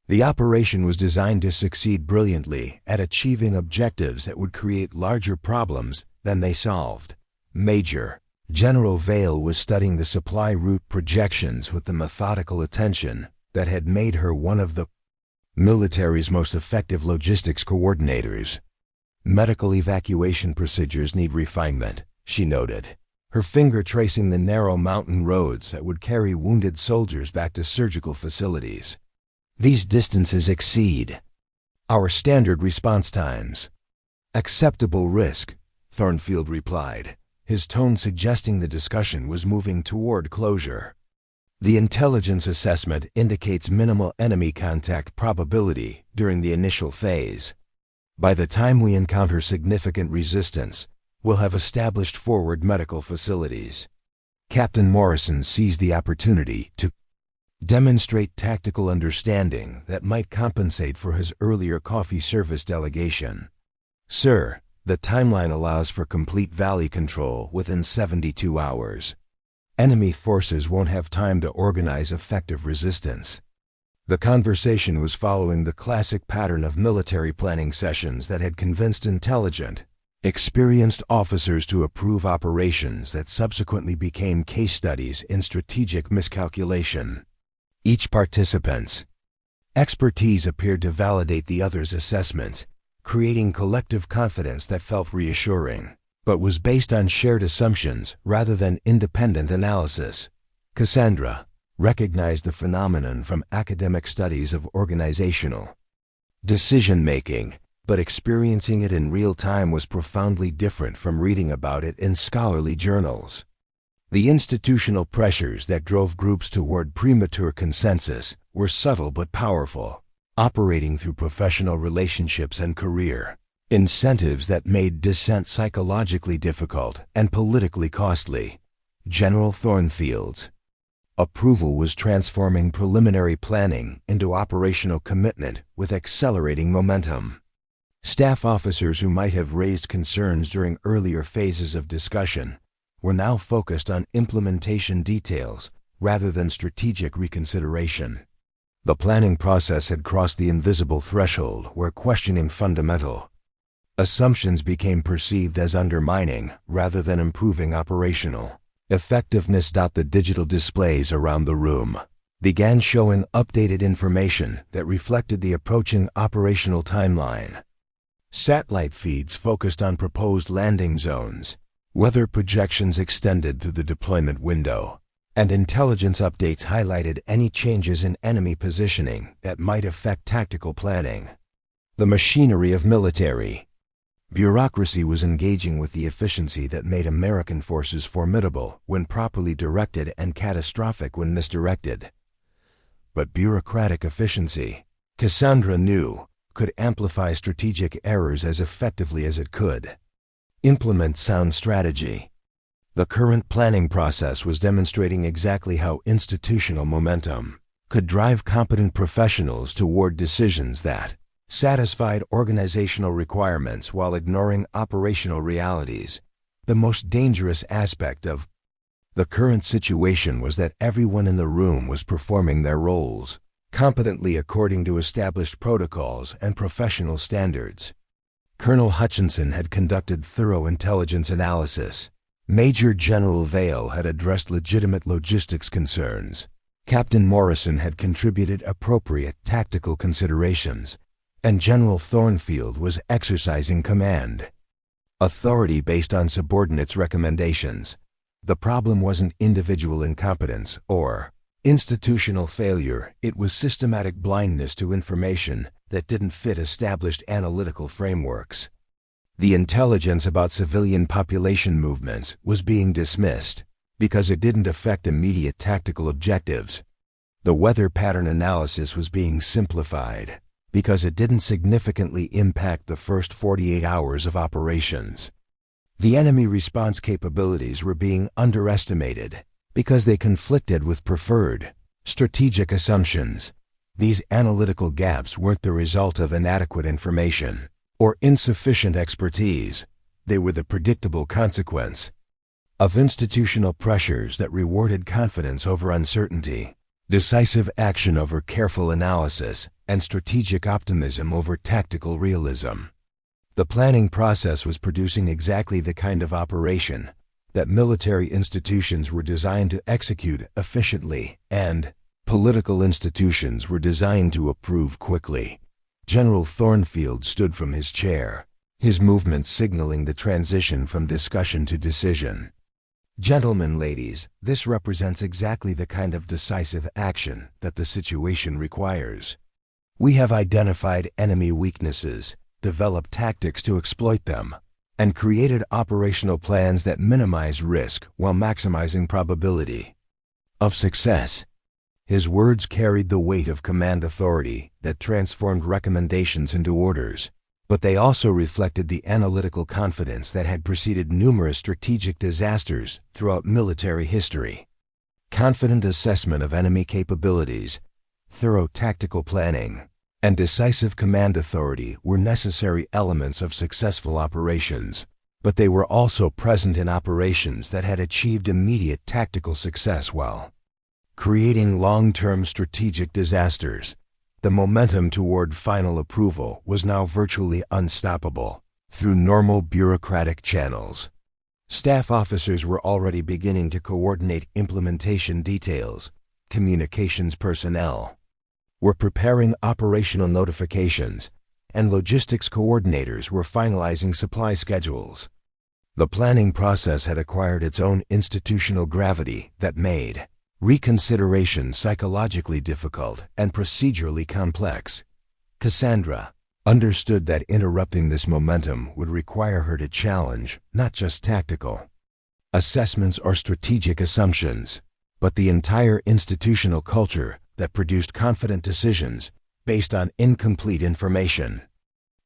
The operation was designed to succeed brilliantly at achieving objectives that would create larger problems than they solved. Major General Vale was studying the supply route projections with the methodical attention that had made her one of the military's most effective logistics coordinators. Medical evacuation procedures need refinement, she noted, her finger tracing the narrow mountain roads that would carry wounded soldiers back to surgical facilities. These distances exceed our standard response times. Acceptable risk, Thornfield replied, his tone suggesting the discussion was moving toward closure. The intelligence assessment indicates minimal enemy contact probability during the initial phase. By the time we encounter significant resistance, we'll have established forward medical facilities. Captain Morrison seized the opportunity to demonstrate tactical understanding that might compensate for his earlier coffee service delegation. Sir, the timeline allows for complete valley control within 72 hours. Enemy forces won't have time to organize effective resistance. The conversation was following the classic pattern of military planning sessions that had convinced intelligent, experienced officers to approve operations that subsequently became case studies in strategic miscalculation. Each participant's expertise appeared to validate the other's assessments, creating collective confidence that felt reassuring, but was based on shared assumptions rather than independent analysis. Cassandra recognized the phenomenon from academic studies of organizational decision-making, but experiencing it in real time was profoundly different from reading about it in scholarly journals. The institutional pressures that drove groups toward premature consensus were subtle but powerful, operating through professional relationships and career incentives that made dissent psychologically difficult and politically costly. General Thornfield's approval was transforming preliminary planning into operational commitment with accelerating momentum. Staff officers who might have raised concerns during earlier phases of discussion were now focused on implementation details rather than strategic reconsideration. The planning process had crossed the invisible threshold where questioning fundamental assumptions became perceived as undermining rather than improving operational effectiveness. The digital displays around the room began showing updated information that reflected the approaching operational timeline. Satellite feeds focused on proposed landing zones, weather projections extended through the deployment window, and intelligence updates highlighted any changes in enemy positioning that might affect tactical planning. The machinery of military bureaucracy was engaging with the efficiency that made American forces formidable when properly directed and catastrophic when misdirected. But bureaucratic efficiency, Cassandra knew, could amplify strategic errors as effectively as it could implement sound strategy. The current planning process was demonstrating exactly how institutional momentum could drive competent professionals toward decisions that satisfied organizational requirements while ignoring operational realities. The most dangerous aspect of the current situation was that everyone in the room was performing their roles competently according to established protocols and professional standards. Colonel Hutchinson had conducted thorough intelligence analysis. Major General Vale had addressed legitimate logistics concerns. Captain Morrison had contributed appropriate tactical considerations, and General Thornfield was exercising command. Authority based on subordinates' recommendations. The problem wasn't individual incompetence or institutional failure, it was systematic blindness to information that didn't fit established analytical frameworks. The intelligence about civilian population movements was being dismissed because it didn't affect immediate tactical objectives. The weather pattern analysis was being simplified because it didn't significantly impact the first 48 hours of operations. The enemy response capabilities were being underestimated because they conflicted with preferred strategic assumptions. These analytical gaps weren't the result of inadequate information or insufficient expertise. They were the predictable consequence of institutional pressures that rewarded confidence over uncertainty, decisive action over careful analysis, and strategic optimism over tactical realism. The planning process was producing exactly the kind of operation that military institutions were designed to execute efficiently and political institutions were designed to approve quickly. General Thornfield stood from his chair, his movements signaling the transition from discussion to decision. Gentlemen, ladies, this represents exactly the kind of decisive action that the situation requires. We have identified enemy weaknesses, developed tactics to exploit them, and created operational plans that minimize risk while maximizing probability of success. His words carried the weight of command authority that transformed recommendations into orders, but they also reflected the analytical confidence that had preceded numerous strategic disasters throughout military history. Confident assessment of enemy capabilities, thorough tactical planning, and decisive command authority were necessary elements of successful operations, but they were also present in operations that had achieved immediate tactical success while creating long-term strategic disasters. The momentum toward final approval was now virtually unstoppable through normal bureaucratic channels. Staff officers were already beginning to coordinate implementation details. Communications personnel were preparing operational notifications, and logistics coordinators were finalizing supply schedules. The planning process had acquired its own institutional gravity that made reconsideration psychologically difficult and procedurally complex. Cassandra understood that interrupting this momentum would require her to challenge not just tactical assessments or strategic assumptions, but the entire institutional culture that produced confident decisions based on incomplete information.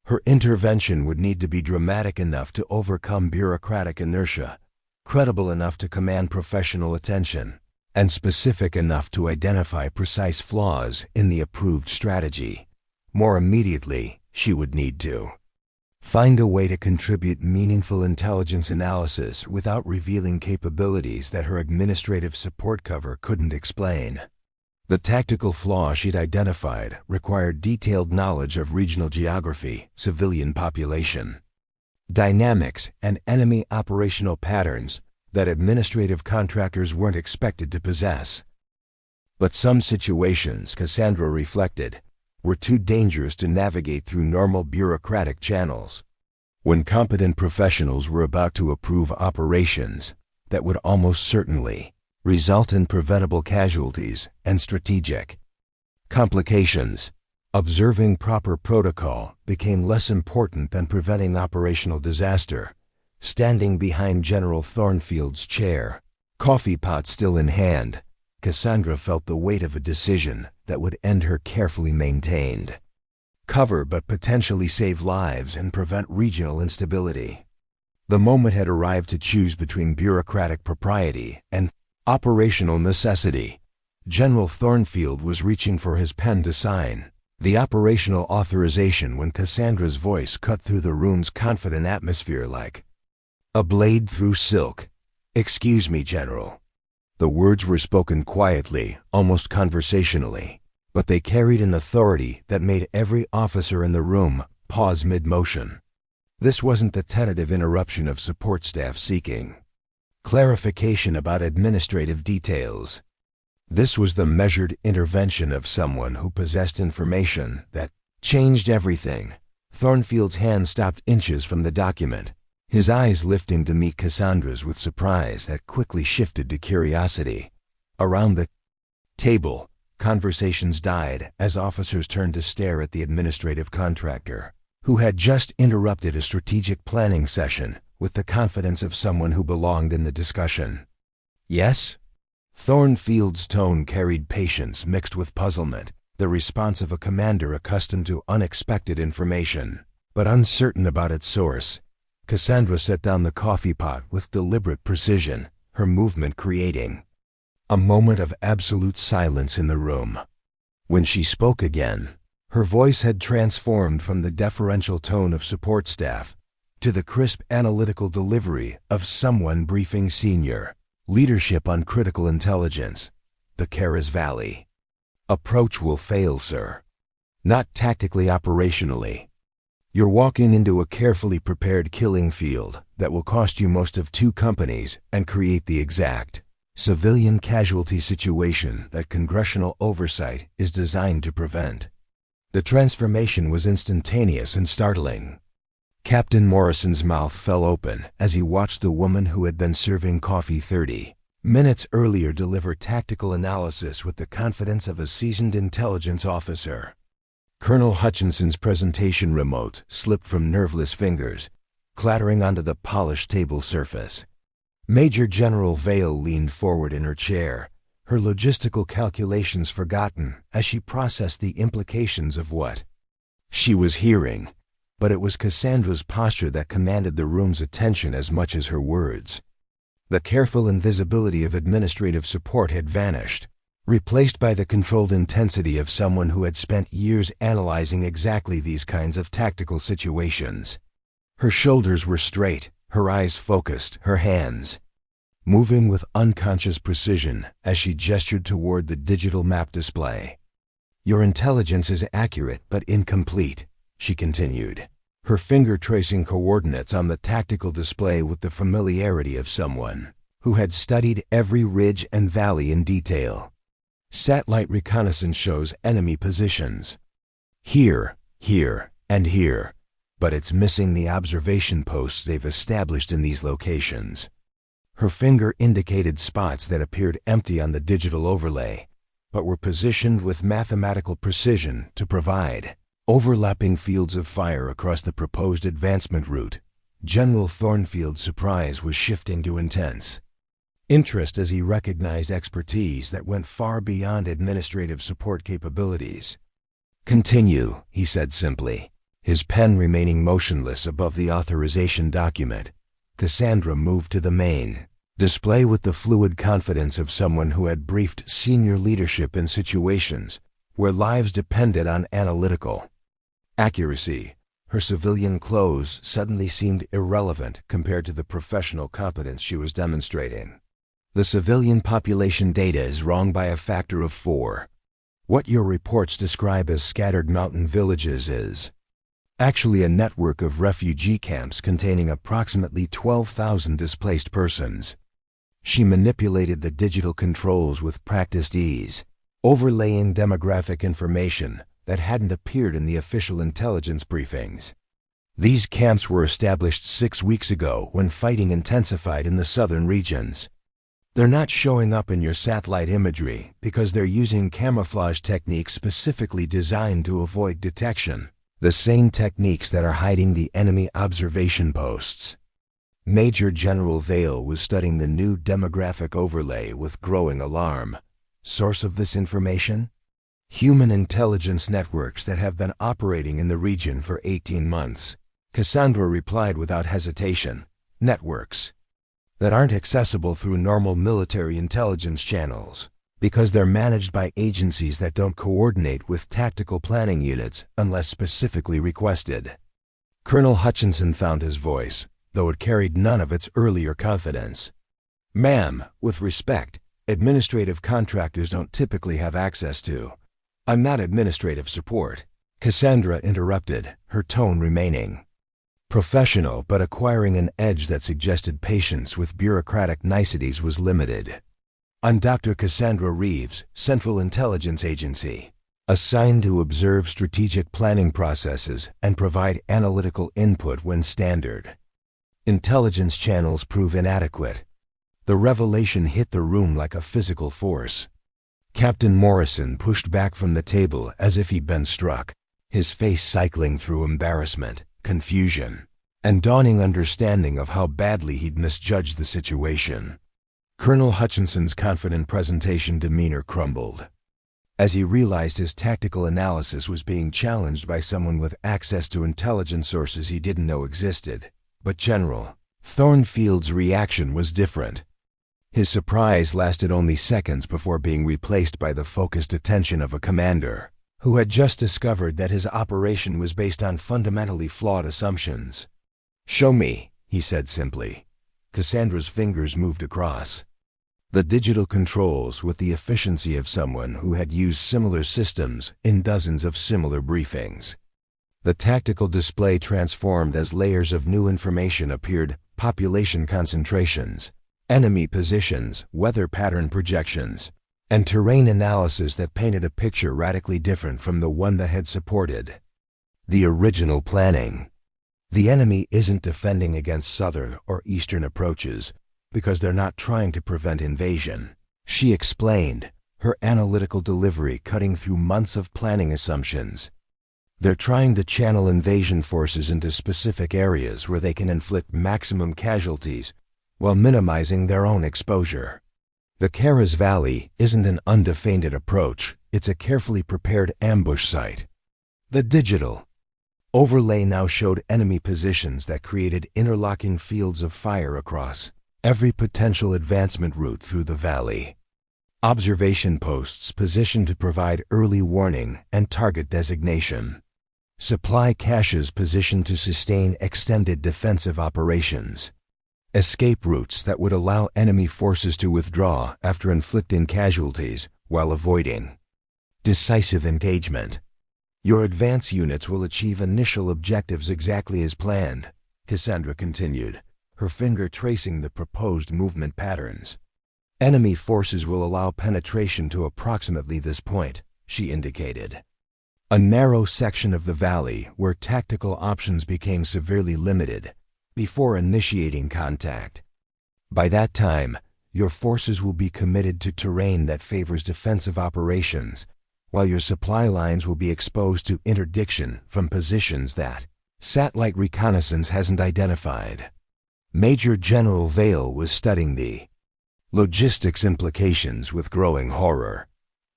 Her intervention would need to be dramatic enough to overcome bureaucratic inertia, credible enough to command professional attention, and specific enough to identify precise flaws in the approved strategy. More immediately, she would need to find a way to contribute meaningful intelligence analysis without revealing capabilities that her administrative support cover couldn't explain. The tactical flaw she'd identified required detailed knowledge of regional geography, civilian population dynamics, and enemy operational patterns that administrative contractors weren't expected to possess. But some situations, Cassandra reflected, were too dangerous to navigate through normal bureaucratic channels. When competent professionals were about to approve operations that would almost certainly result in preventable casualties and strategic complications, observing proper protocol became less important than preventing operational disaster. Standing behind General Thornfield's chair, coffee pot still in hand, Cassandra felt the weight of a decision that would end her carefully maintained cover but potentially save lives and prevent regional instability. The moment had arrived to choose between bureaucratic propriety and operational necessity. General Thornfield was reaching for his pen to sign the operational authorization when Cassandra's voice cut through the room's confident atmosphere like a blade through silk. "Excuse me, General." The words were spoken quietly, almost conversationally, but they carried an authority that made every officer in the room pause mid-motion. This wasn't the tentative interruption of support staff seeking clarification about administrative details. This was the measured intervention of someone who possessed information that changed everything. Thornfield's hand stopped inches from the document, his eyes lifting to meet Cassandra's with surprise that quickly shifted to curiosity. Around the table, conversations died as officers turned to stare at the administrative contractor, who had just interrupted a strategic planning session with the confidence of someone who belonged in the discussion. Yes? Thornfield's tone carried patience mixed with puzzlement, the response of a commander accustomed to unexpected information, but uncertain about its source. Cassandra set down the coffee pot with deliberate precision, her movement creating a moment of absolute silence in the room. When she spoke again, her voice had transformed from the deferential tone of support staff to the crisp analytical delivery of someone briefing senior leadership on critical intelligence. The Karas Valley approach will fail, sir. Not tactically, operationally. You're walking into a carefully prepared killing field that will cost you most of 2 companies and create the exact civilian casualty situation that congressional oversight is designed to prevent. The transformation was instantaneous and startling. Captain Morrison's mouth fell open as he watched the woman who had been serving coffee 30 minutes earlier deliver tactical analysis with the confidence of a seasoned intelligence officer. Colonel Hutchinson's presentation remote slipped from nerveless fingers, clattering onto the polished table surface. Major General Vale leaned forward in her chair, her logistical calculations forgotten as she processed the implications of what she was hearing. But it was Cassandra's posture that commanded the room's attention as much as her words. The careful invisibility of administrative support had vanished, replaced by the controlled intensity of someone who had spent years analyzing exactly these kinds of tactical situations. Her shoulders were straight, her eyes focused, her hands moving with unconscious precision as she gestured toward the digital map display. Your intelligence is accurate but incomplete, she continued, her finger tracing coordinates on the tactical display with the familiarity of someone who had studied every ridge and valley in detail. Satellite reconnaissance shows enemy positions here, here, and here, but it's missing the observation posts they've established in these locations. Her finger indicated spots that appeared empty on the digital overlay, but were positioned with mathematical precision to provide overlapping fields of fire across the proposed advancement route. General Thornfield's surprise was shifting to intense interest as he recognized expertise that went far beyond administrative support capabilities. Continue, he said simply, his pen remaining motionless above the authorization document. Cassandra moved to the main display with the fluid confidence of someone who had briefed senior leadership in situations where lives depended on analytical accuracy. Her civilian clothes suddenly seemed irrelevant compared to the professional competence she was demonstrating. The civilian population data is wrong by a factor of 4. What your reports describe as scattered mountain villages is actually a network of refugee camps containing approximately 12,000 displaced persons. She manipulated the digital controls with practiced ease, overlaying demographic information that hadn't appeared in the official intelligence briefings. These camps were established 6 weeks ago when fighting intensified in the southern regions. They're not showing up in your satellite imagery because they're using camouflage techniques specifically designed to avoid detection, the same techniques that are hiding the enemy observation posts. Major General Vale was studying the new demographic overlay with growing alarm. Source of this information? Human intelligence networks that have been operating in the region for 18 months. Cassandra replied without hesitation. Networks that aren't accessible through normal military intelligence channels because they're managed by agencies that don't coordinate with tactical planning units unless specifically requested. Colonel Hutchinson found his voice, though it carried none of its earlier confidence. Ma'am, with respect, administrative contractors don't typically have access to "I'm not administrative support," Cassandra interrupted, her tone remaining professional but acquiring an edge that suggested patience with bureaucratic niceties was limited. "I'm Dr. Cassandra Reeves, Central Intelligence Agency, assigned to observe strategic planning processes and provide analytical input when standard intelligence channels prove inadequate." The revelation hit the room like a physical force. Captain Morrison pushed back from the table as if he'd been struck, his face cycling through embarrassment, confusion, and dawning understanding of how badly he'd misjudged the situation. Colonel Hutchinson's confident presentation demeanor crumbled as he realized his tactical analysis was being challenged by someone with access to intelligence sources he didn't know existed. But General Thornfield's reaction was different. His surprise lasted only seconds before being replaced by the focused attention of a commander who had just discovered that his operation was based on fundamentally flawed assumptions. "Show me," he said simply. Cassandra's fingers moved across the digital controls with the efficiency of someone who had used similar systems in dozens of similar briefings. The tactical display transformed as layers of new information appeared: population concentrations, enemy positions, weather pattern projections, and terrain analysis that painted a picture radically different from the one that had supported the original planning. "The enemy isn't defending against southern or eastern approaches because they're not trying to prevent invasion," she explained, her analytical delivery cutting through months of planning assumptions. "They're trying to channel invasion forces into specific areas where they can inflict maximum casualties while minimizing their own exposure. The Karas Valley isn't an undefended approach, it's a carefully prepared ambush site." The digital overlay now showed enemy positions that created interlocking fields of fire across every potential advancement route through the valley. Observation posts positioned to provide early warning and target designation. Supply caches positioned to sustain extended defensive operations. Escape routes that would allow enemy forces to withdraw after inflicting casualties while avoiding decisive engagement. "Your advance units will achieve initial objectives exactly as planned," Cassandra continued, her finger tracing the proposed movement patterns. "Enemy forces will allow penetration to approximately this point," she indicated. A narrow section of the valley where tactical options became severely limited before initiating contact. "By that time, your forces will be committed to terrain that favors defensive operations, while your supply lines will be exposed to interdiction from positions that satellite reconnaissance hasn't identified." Major General Vale was studying the logistics implications with growing horror.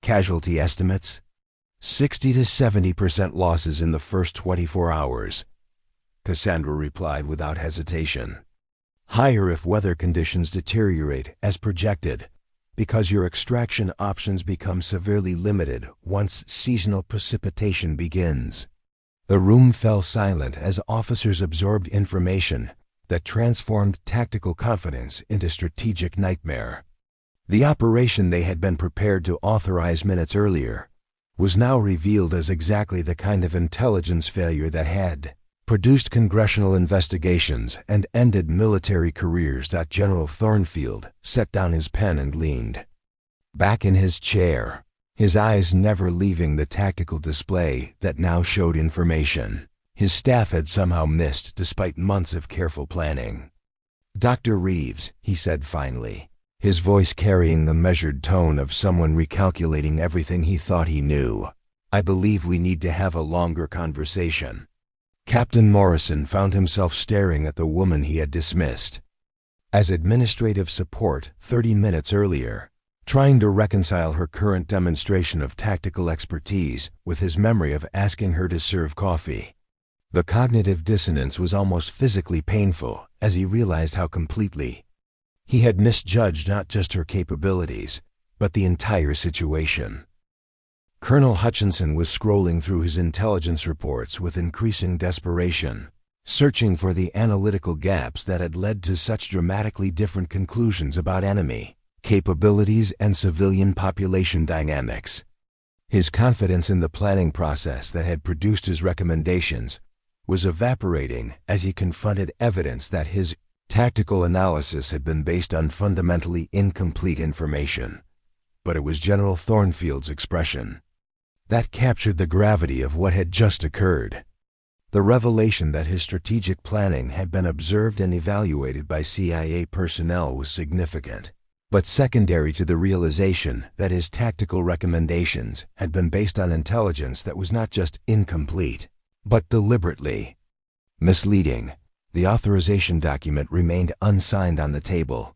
"Casualty estimates? 60 to 70% losses in the first 24 hours, Cassandra replied without hesitation. "Higher if weather conditions deteriorate as projected, because your extraction options become severely limited once seasonal precipitation begins." The room fell silent as officers absorbed information that transformed tactical confidence into strategic nightmare. The operation they had been prepared to authorize minutes earlier was now revealed as exactly the kind of intelligence failure that had produced congressional investigations and ended military careers. General Thornfield set down his pen and leaned back in his chair, his eyes never leaving the tactical display that now showed information his staff had somehow missed despite months of careful planning. "Dr. Reeves," he said finally, his voice carrying the measured tone of someone recalculating everything he thought he knew, "I believe we need to have a longer conversation." Captain Morrison found himself staring at the woman he had dismissed as administrative support 30 minutes earlier, trying to reconcile her current demonstration of tactical expertise with his memory of asking her to serve coffee. The cognitive dissonance was almost physically painful as he realized how completely he had misjudged not just her capabilities, but the entire situation. Colonel Hutchinson was scrolling through his intelligence reports with increasing desperation, searching for the analytical gaps that had led to such dramatically different conclusions about enemy capabilities and civilian population dynamics. His confidence in the planning process that had produced his recommendations was evaporating as he confronted evidence that his tactical analysis had been based on fundamentally incomplete information. But it was General Thornfield's expression that captured the gravity of what had just occurred. The revelation that his strategic planning had been observed and evaluated by CIA personnel was significant, but secondary to the realization that his tactical recommendations had been based on intelligence that was not just incomplete, but deliberately misleading. The authorization document remained unsigned on the table,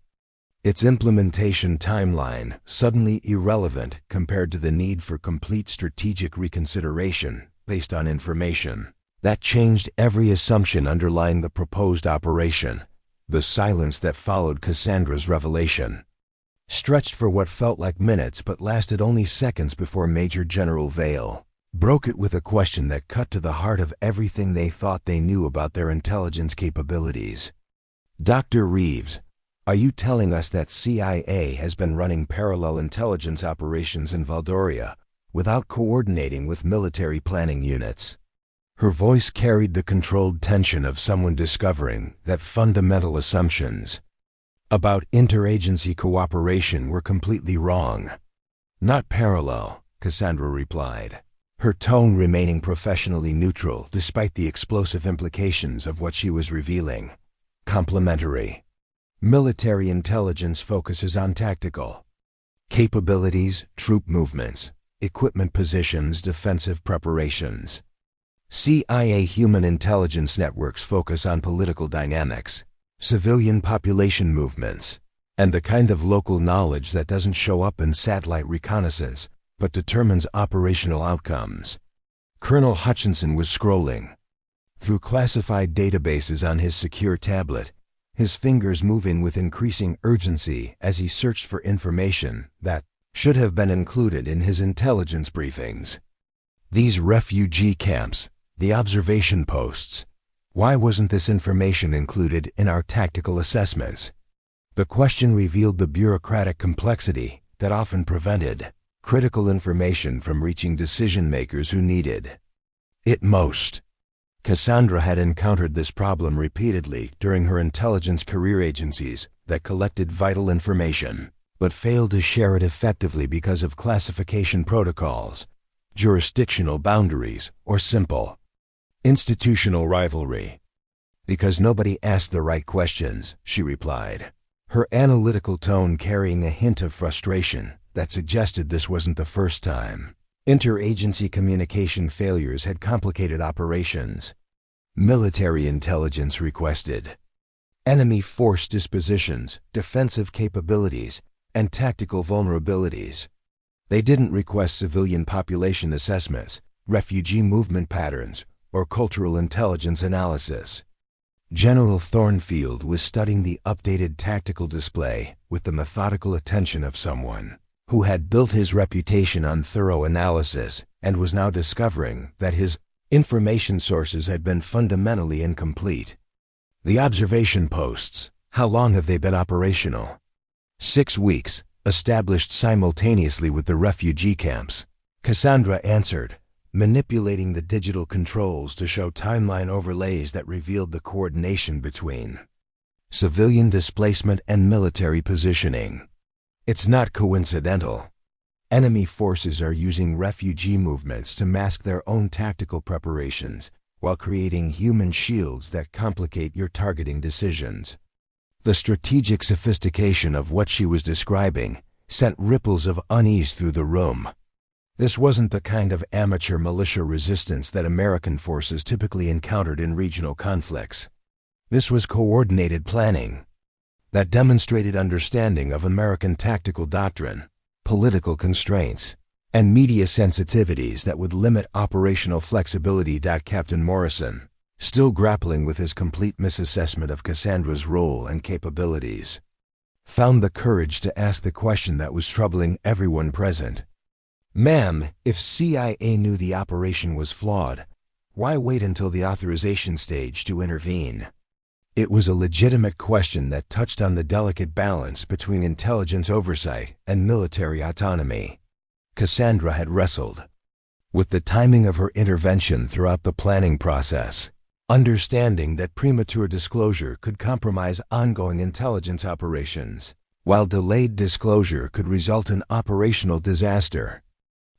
its implementation timeline suddenly irrelevant compared to the need for complete strategic reconsideration based on information that changed every assumption underlying the proposed operation. The silence that followed Cassandra's revelation stretched for what felt like minutes but lasted only seconds before Major General Vale broke it with a question that cut to the heart of everything they thought they knew about their intelligence capabilities. Dr. Reeves, are you telling us that CIA has been running parallel intelligence operations in Valdoria without coordinating with military planning units? Her voice carried the controlled tension of someone discovering that fundamental assumptions about interagency cooperation were completely wrong. Not parallel, Cassandra replied, her tone remaining professionally neutral despite the explosive implications of what she was revealing. Complementary. Military intelligence focuses on tactical capabilities, troop movements, equipment positions, defensive preparations. CIA human intelligence networks focus on political dynamics, civilian population movements, and the kind of local knowledge that doesn't show up in satellite reconnaissance but determines operational outcomes. Colonel Hutchinson was scrolling through classified databases on his secure tablet, his fingers moving with increasing urgency as he searched for information that should have been included in his intelligence briefings. These refugee camps, the observation posts, why wasn't this information included in our tactical assessments? The question revealed the bureaucratic complexity that often prevented critical information from reaching decision-makers who needed it most. Cassandra had encountered this problem repeatedly during her intelligence career agencies that collected vital information, but failed to share it effectively because of classification protocols, jurisdictional boundaries, or simple institutional rivalry. Because nobody asked the right questions, she replied, her analytical tone carrying a hint of frustration that suggested this wasn't the first time. Interagency communication failures had complicated operations. Military intelligence requested enemy force dispositions, defensive capabilities, and tactical vulnerabilities. They didn't request civilian population assessments, refugee movement patterns, or cultural intelligence analysis. General Thornfield was studying the updated tactical display with the methodical attention of someone who had built his reputation on thorough analysis and was now discovering that his information sources had been fundamentally incomplete. The observation posts, how long have they been operational? 6 weeks, established simultaneously with the refugee camps. Cassandra answered, manipulating the digital controls to show timeline overlays that revealed the coordination between civilian displacement and military positioning. It's not coincidental. Enemy forces are using refugee movements to mask their own tactical preparations while creating human shields that complicate your targeting decisions. The strategic sophistication of what she was describing sent ripples of unease through the room. This wasn't the kind of amateur militia resistance that American forces typically encountered in regional conflicts. This was coordinated planning that demonstrated understanding of American tactical doctrine, political constraints, and media sensitivities that would limit operational flexibility. Captain Morrison, still grappling with his complete misassessment of Cassandra's role and capabilities, found the courage to ask the question that was troubling everyone present. Ma'am, if CIA knew the operation was flawed, why wait until the authorization stage to intervene? It was a legitimate question that touched on the delicate balance between intelligence oversight and military autonomy. Cassandra had wrestled with the timing of her intervention throughout the planning process, understanding that premature disclosure could compromise ongoing intelligence operations, while delayed disclosure could result in operational disaster.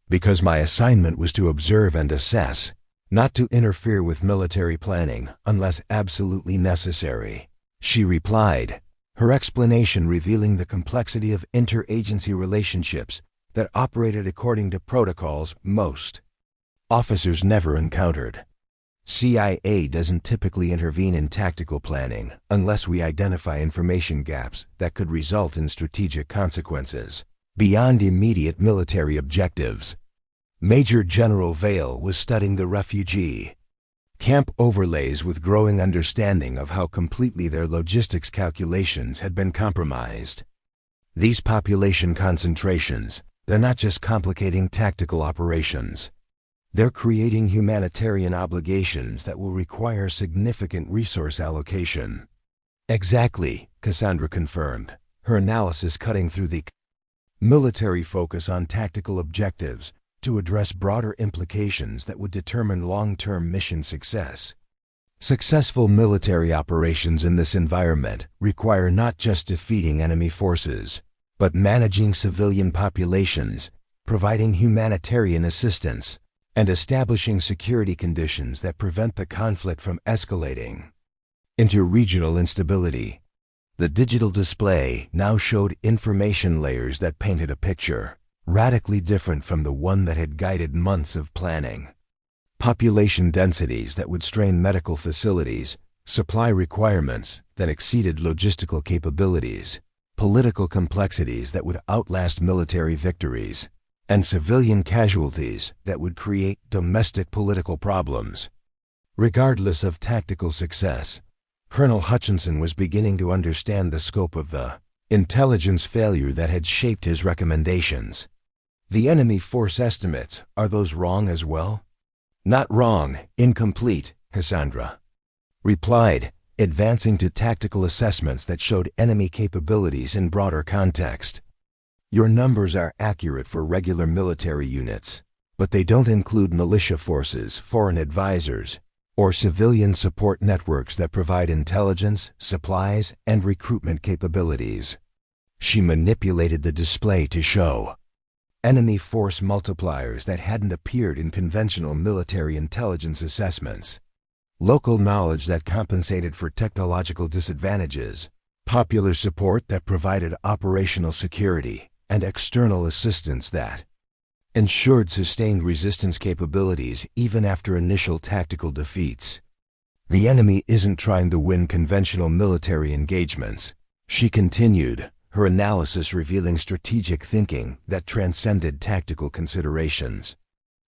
Because my assignment was to observe and assess, not to interfere with military planning unless absolutely necessary, she replied, her explanation revealing the complexity of interagency relationships that operated according to protocols most officers never encountered. CIA doesn't typically intervene in tactical planning unless we identify information gaps that could result in strategic consequences beyond immediate military objectives. Major General Vale was studying the refugee camp overlays with growing understanding of how completely their logistics calculations had been compromised. These population concentrations, they're not just complicating tactical operations. They're creating humanitarian obligations that will require significant resource allocation. Exactly, Cassandra confirmed, her analysis cutting through the military focus on tactical objectives to address broader implications that would determine long-term mission success. Successful military operations in this environment require not just defeating enemy forces, but managing civilian populations, providing humanitarian assistance, and establishing security conditions that prevent the conflict from escalating into regional instability. The digital display now showed information layers that painted a picture radically different from the one that had guided months of planning. Population densities that would strain medical facilities, supply requirements that exceeded logistical capabilities, political complexities that would outlast military victories, and civilian casualties that would create domestic political problems. Regardless of tactical success, Colonel Hutchinson was beginning to understand the scope of the intelligence failure that had shaped his recommendations. The enemy force estimates, are those wrong as well? Not wrong, incomplete, Cassandra replied, advancing to tactical assessments that showed enemy capabilities in broader context. Your numbers are accurate for regular military units, but they don't include militia forces, foreign advisors, or civilian support networks that provide intelligence, supplies, and recruitment capabilities. She manipulated the display to show enemy force multipliers that hadn't appeared in conventional military intelligence assessments, local knowledge that compensated for technological disadvantages, popular support that provided operational security, and external assistance that ensured sustained resistance capabilities even after initial tactical defeats. The enemy isn't trying to win conventional military engagements, she continued, her analysis revealing strategic thinking that transcended tactical considerations.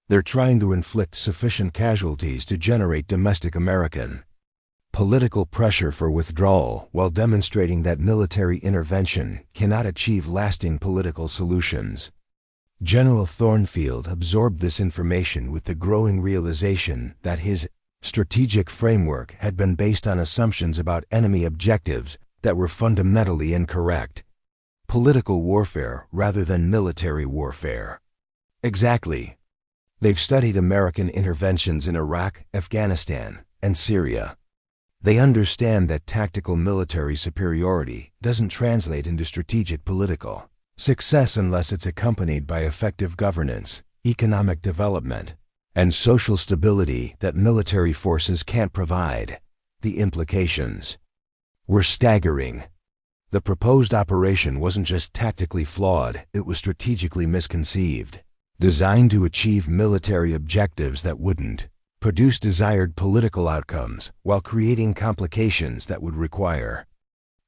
They're trying to inflict sufficient casualties to generate domestic American political pressure for withdrawal while demonstrating that military intervention cannot achieve lasting political solutions. General Thornfield absorbed this information with the growing realization that his strategic framework had been based on assumptions about enemy objectives that were fundamentally incorrect. Political warfare rather than military warfare. Exactly. They've studied American interventions in Iraq, Afghanistan, and Syria. They understand that tactical military superiority doesn't translate into strategic political success unless it's accompanied by effective governance, economic development, and social stability that military forces can't provide. The implications were staggering. The proposed operation wasn't just tactically flawed, it was strategically misconceived, designed to achieve military objectives that wouldn't produce desired political outcomes while creating complications that would require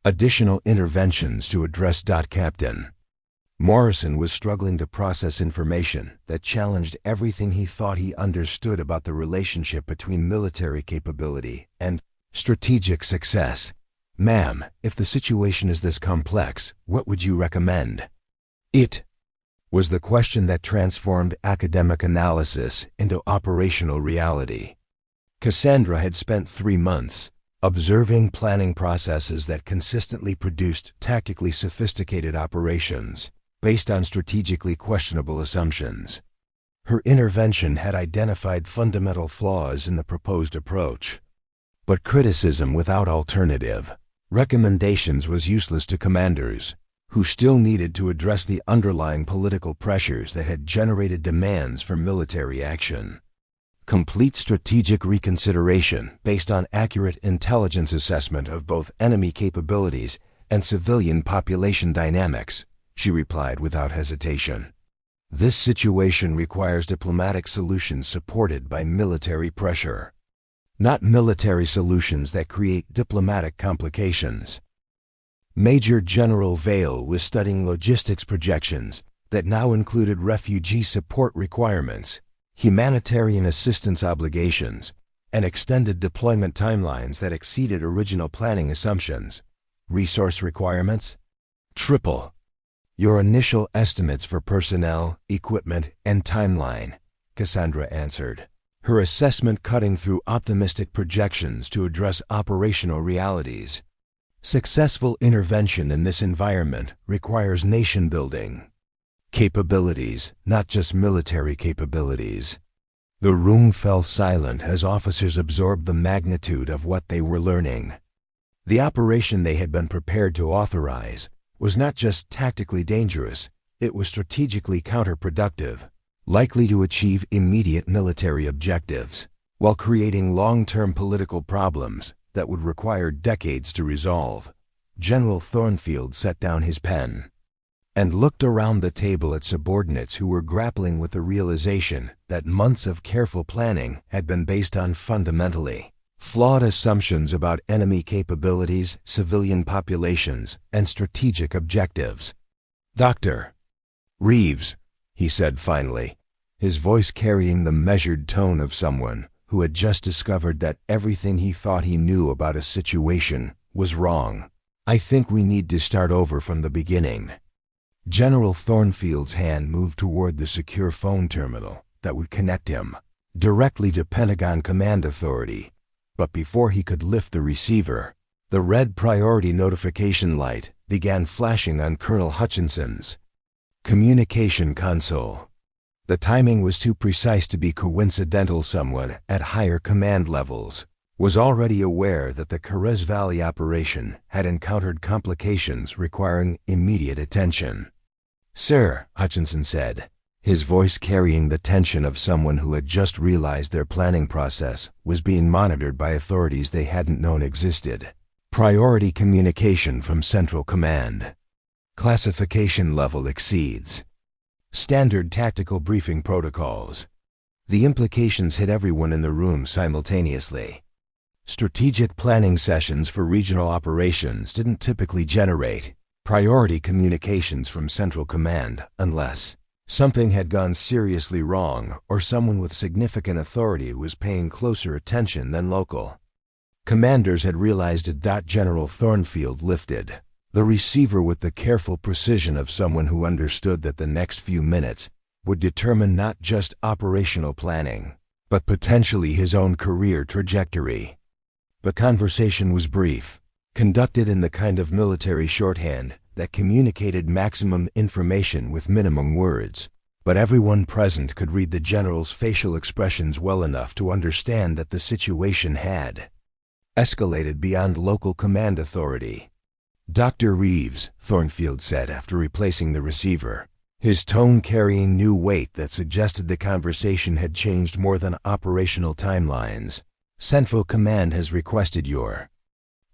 additional interventions to address. Captain Morrison was struggling to process information that challenged everything he thought he understood about the relationship between military capability and strategic success. Ma'am, if the situation is this complex, what would you recommend? It was the question that transformed academic analysis into operational reality. Cassandra had spent 3 months observing planning processes that consistently produced tactically sophisticated operations. based on strategically questionable assumptions. Her intervention had identified fundamental flaws in the proposed approach. But criticism without alternative recommendations was useless to commanders, who still needed to address the underlying political pressures that had generated demands for military action. Complete strategic reconsideration based on accurate intelligence assessment of both enemy capabilities and civilian population dynamics, she replied without hesitation. This situation requires diplomatic solutions supported by military pressure, not military solutions that create diplomatic complications. Major General Vale was studying logistics projections that now included refugee support requirements, humanitarian assistance obligations, and extended deployment timelines that exceeded original planning assumptions. Resource requirements? Triple your initial estimates for personnel, equipment, and timeline, Cassandra answered, her assessment cutting through optimistic projections to address operational realities. Successful intervention in this environment requires nation-building capabilities, not just military capabilities. The room fell silent as officers absorbed the magnitude of what they were learning. The operation they had been prepared to authorize was not just tactically dangerous, it was strategically counterproductive, likely to achieve immediate military objectives, while creating long-term political problems that would require decades to resolve. General Thornfield set down his pen and looked around the table at subordinates who were grappling with the realization that months of careful planning had been based on fundamentally flawed assumptions about enemy capabilities, civilian populations, and strategic objectives. "Dr. Reeves," he said finally, his voice carrying the measured tone of someone who had just discovered that everything he thought he knew about a situation was wrong. "I think we need to start over from the beginning." General Thornfield's hand moved toward the secure phone terminal that would connect him directly to Pentagon Command Authority. But before he could lift the receiver, the red priority notification light began flashing on Colonel Hutchinson's communication console. The timing was too precise to be coincidental. Someone at higher command levels was already aware that the Carez Valley operation had encountered complications requiring immediate attention. "Sir," Hutchinson said, his voice carrying the tension of someone who had just realized their planning process was being monitored by authorities they hadn't known existed. "Priority communication from Central Command. Classification level exceeds standard tactical briefing protocols." The implications hit everyone in the room simultaneously. Strategic planning sessions for regional operations didn't typically generate priority communications from Central Command unless something had gone seriously wrong or someone with significant authority was paying closer attention than local commanders had realized it. General Thornfield lifted the receiver with the careful precision of someone who understood that the next few minutes would determine not just operational planning, but potentially his own career trajectory. The conversation was brief, conducted in the kind of military shorthand that communicated maximum information with minimum words, but everyone present could read the general's facial expressions well enough to understand that the situation had escalated beyond local command authority. "Dr. Reeves," Thornfield said after replacing the receiver, his tone carrying new weight that suggested the conversation had changed more than operational timelines. "Central Command has requested your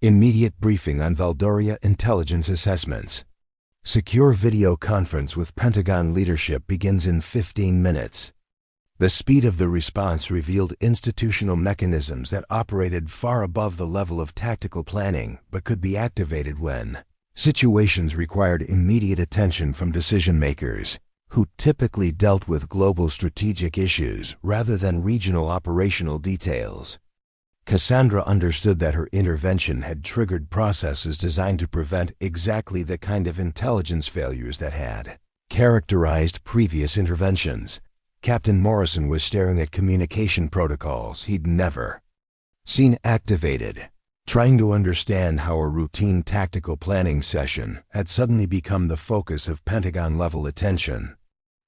immediate briefing on Valdoria intelligence assessments. Secure video conference with Pentagon leadership begins in 15 minutes. The speed of the response revealed institutional mechanisms that operated far above the level of tactical planning but could be activated when situations required immediate attention from decision-makers, who typically dealt with global strategic issues rather than regional operational details. Cassandra understood that her intervention had triggered processes designed to prevent exactly the kind of intelligence failures that had characterized previous interventions. Captain Morrison was staring at communication protocols he'd never seen activated. trying to understand how a routine tactical planning session had suddenly become the focus of Pentagon-level attention.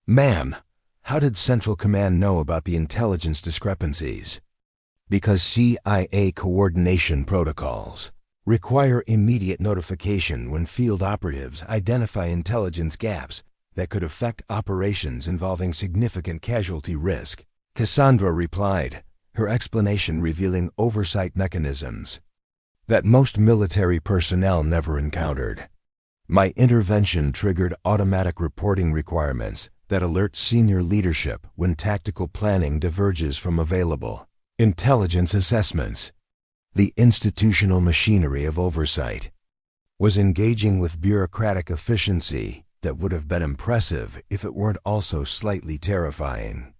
"Ma'am, how did Central Command know about the intelligence discrepancies?" "Because CIA coordination protocols require immediate notification when field operatives identify intelligence gaps that could affect operations involving significant casualty risk," Cassandra replied, her explanation revealing oversight mechanisms that most military personnel never encountered. "My intervention triggered automatic reporting requirements that alert senior leadership when tactical planning diverges from available intelligence assessments." The institutional machinery of oversight was engaging with bureaucratic efficiency that would have been impressive if it weren't also slightly terrifying.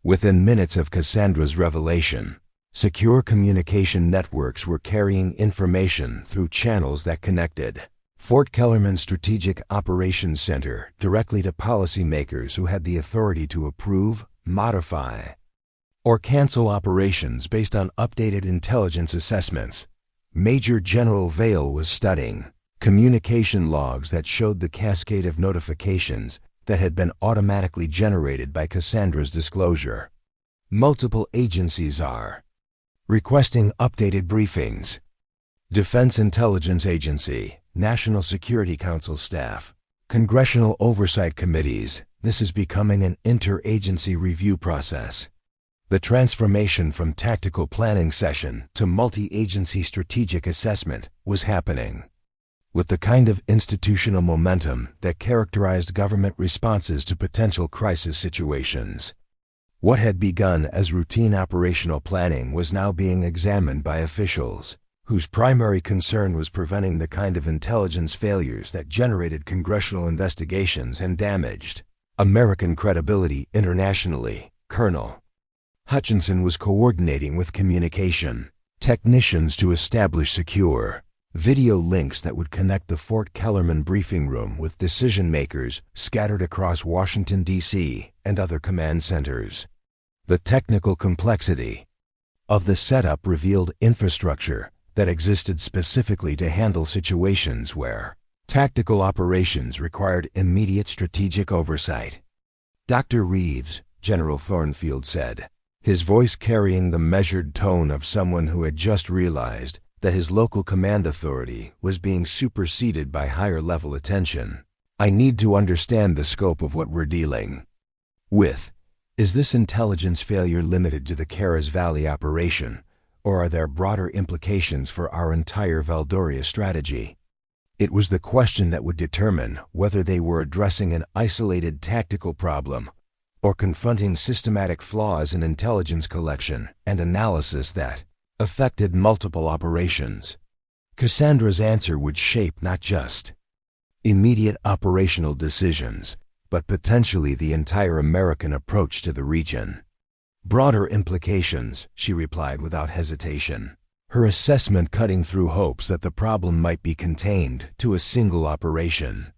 Within minutes of Cassandra's revelation, secure communication networks were carrying information through channels that connected Fort Kellerman's Strategic Operations Center directly to policymakers who had the authority to approve, modify, or cancel operations based on updated intelligence assessments. Major General Vail was studying communication logs that showed the cascade of notifications that had been automatically generated by Cassandra's disclosure. Multiple agencies are requesting updated briefings. Defense Intelligence Agency, National Security Council staff, congressional oversight committees. This is becoming an interagency review process. The transformation from tactical planning session to multi-agency strategic assessment was happening, with the kind of institutional momentum that characterized government responses to potential crisis situations. What had begun as routine operational planning was now being examined by officials whose primary concern was preventing the kind of intelligence failures that generated congressional investigations and damaged American credibility internationally. Colonel Hutchinson was coordinating with communication technicians to establish secure video links that would connect the Fort Kellerman briefing room with decision makers scattered across Washington, D.C. and other command centers. The technical complexity of the setup revealed infrastructure that existed specifically to handle situations where tactical operations required immediate strategic oversight. "Dr. Reeves," General Thornfield said, his voice carrying the measured tone of someone who had just realized that his local command authority was being superseded by higher-level attention. "I need to understand the scope of what we're dealing with. Is this intelligence failure limited to the Caras Valley operation, or are there broader implications for our entire Valdoria strategy?" It was the question that would determine whether they were addressing an isolated tactical problem or confronting systematic flaws in intelligence collection and analysis that affected multiple operations. Cassandra's answer would shape not just immediate operational decisions, but potentially the entire American approach to the region. "Broader implications," she replied without hesitation, her assessment cutting through hopes that the problem might be contained to a single operation.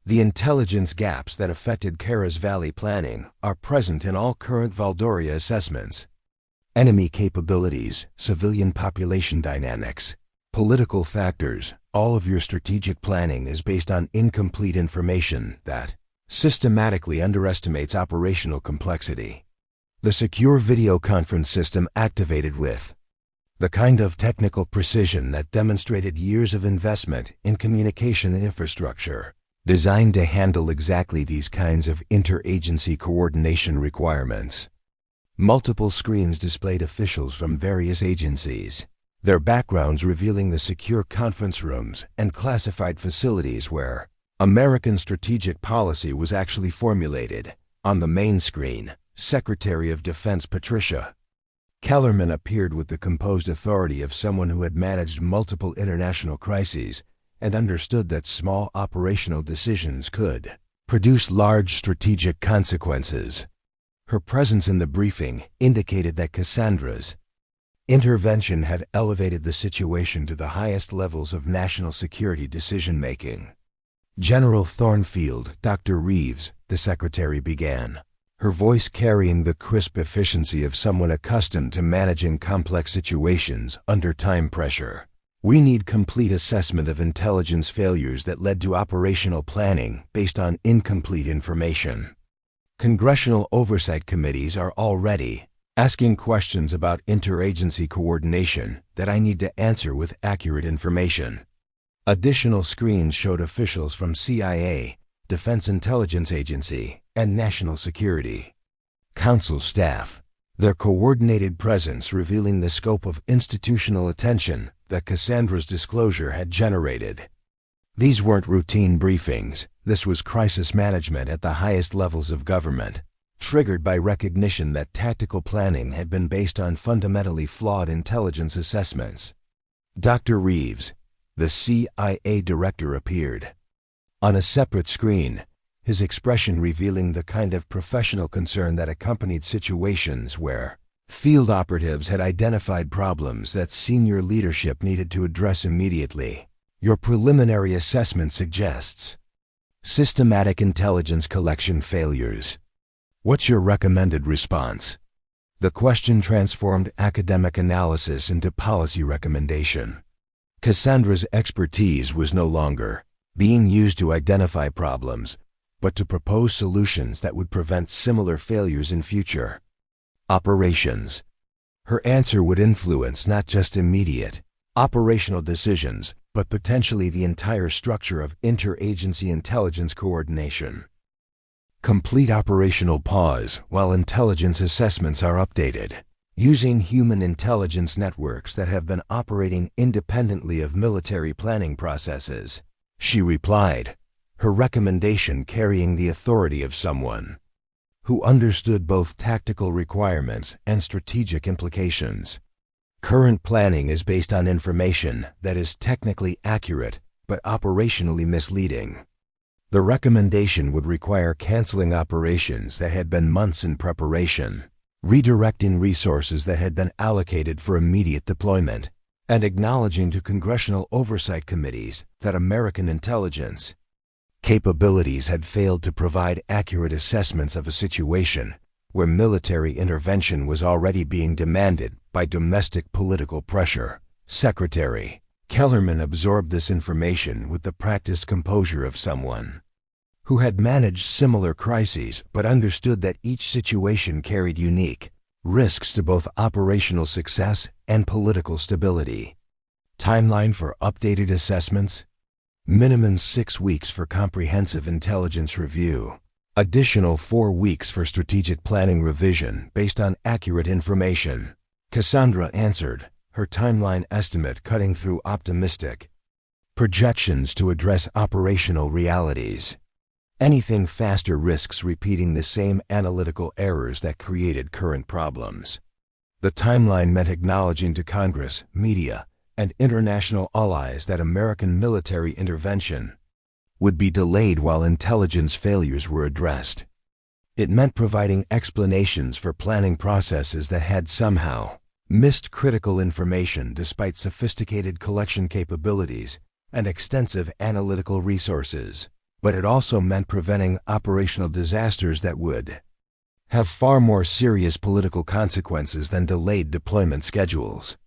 "The intelligence gaps that affected Caras Valley planning are present in all current Valdoria assessments. Enemy capabilities, civilian population dynamics, political factors, all of your strategic planning is based on incomplete information that systematically underestimates operational complexity." The secure video conference system activated with the kind of technical precision that demonstrated years of investment in communication infrastructure designed to handle exactly these kinds of interagency coordination requirements. Multiple screens displayed officials from various agencies, their backgrounds revealing the secure conference rooms and classified facilities where American strategic policy was actually formulated. On the main screen, Secretary of Defense Patricia Kellerman appeared with the composed authority of someone who had managed multiple international crises and understood that small operational decisions could produce large strategic consequences. Her presence in the briefing indicated that Cassandra's intervention had elevated the situation to the highest levels of national security decision-making. "General Thornfield, Dr. Reeves," the secretary began, her voice carrying the crisp efficiency of someone accustomed to managing complex situations under time pressure. We need complete assessment of intelligence failures that led to operational planning based on incomplete information. Congressional oversight committees are already asking questions about interagency coordination that I need to answer with accurate information. Additional screens showed officials from CIA, Defense Intelligence Agency, and National Security Council staff, their coordinated presence revealing the scope of institutional attention that Cassandra's disclosure had generated. These weren't routine briefings. This was crisis management at the highest levels of government, triggered by recognition that tactical planning had been based on fundamentally flawed intelligence assessments. Dr. Reeves, the CIA director, appeared on a separate screen, his expression revealing the kind of professional concern that accompanied situations where field operatives had identified problems that senior leadership needed to address immediately. Your preliminary assessment suggests systematic intelligence collection failures. What's your recommended response? The question transformed academic analysis into policy recommendation. Cassandra's expertise was no longer being used to identify problems, but to propose solutions that would prevent similar failures in future operations. Her answer would influence not just immediate operational decisions, but potentially the entire structure of interagency intelligence coordination. Complete operational pause while intelligence assessments are updated. Using human intelligence networks that have been operating independently of military planning processes, she replied, her recommendation carrying the authority of someone who understood both tactical requirements and strategic implications. Current planning is based on information that is technically accurate but operationally misleading. The recommendation would require canceling operations that had been months in preparation, redirecting resources that had been allocated for immediate deployment, and acknowledging to congressional oversight committees that American intelligence capabilities had failed to provide accurate assessments of a situation where military intervention was already being demanded by domestic political pressure. Secretary Kellerman absorbed this information with the practiced composure of someone who had managed similar crises but understood that each situation carried unique risks to both operational success and political stability. Timeline for updated assessments: minimum 6 weeks for comprehensive intelligence review. Additional 4 weeks for strategic planning revision based on accurate information. Cassandra answered, her timeline estimate cutting through optimistic projections to address operational realities. Anything faster risks repeating the same analytical errors that created current problems. The timeline meant acknowledging to Congress, media, and international allies that American military intervention would be delayed while intelligence failures were addressed. It meant providing explanations for planning processes that had somehow missed critical information despite sophisticated collection capabilities and extensive analytical resources. But it also meant preventing operational disasters that would have far more serious political consequences than delayed deployment schedules.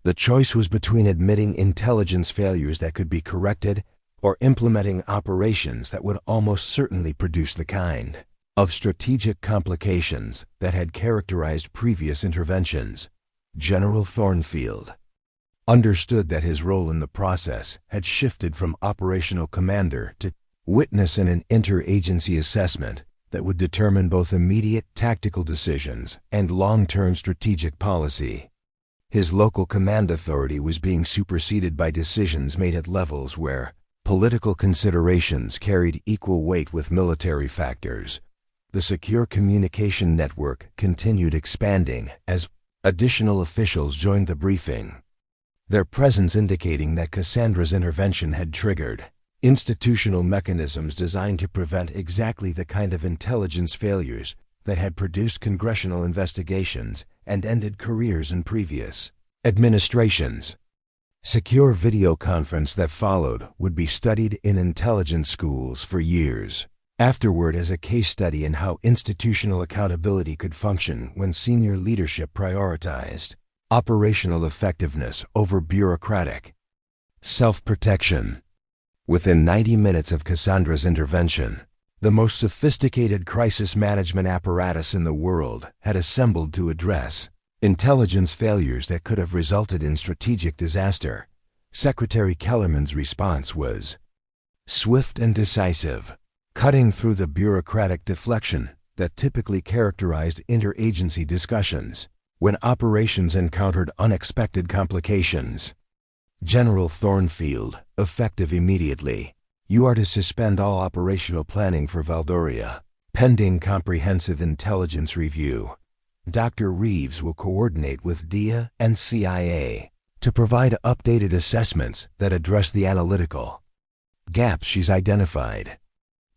The choice was between admitting intelligence failures that could be corrected or implementing operations that would almost certainly produce the kind of strategic complications that had characterized previous interventions. General Thornfield understood that his role in the process had shifted from operational commander to witness in an interagency assessment that would determine both immediate tactical decisions and long-term strategic policy. His local command authority was being superseded by decisions made at levels where political considerations carried equal weight with military factors. The secure communication network continued expanding as additional officials joined the briefing, their presence indicating that Cassandra's intervention had triggered institutional mechanisms designed to prevent exactly the kind of intelligence failures that had produced congressional investigations and ended careers in previous administrations. Secure video conference that followed would be studied in intelligence schools for years. Afterward, as a case study in how institutional accountability could function when senior leadership prioritized operational effectiveness over bureaucratic Self-protection. Within 90 minutes of Cassandra's intervention, the most sophisticated crisis management apparatus in the world had assembled to address intelligence failures that could have resulted in strategic disaster. Secretary Kellerman's response was swift and decisive, cutting through the bureaucratic deflection that typically characterized interagency discussions when operations encountered unexpected complications. General Thornfield, effective immediately. You are to suspend all operational planning for Valdoria, pending comprehensive intelligence review. Dr. Reeves will coordinate with DIA and CIA to provide updated assessments that address the analytical gaps she's identified.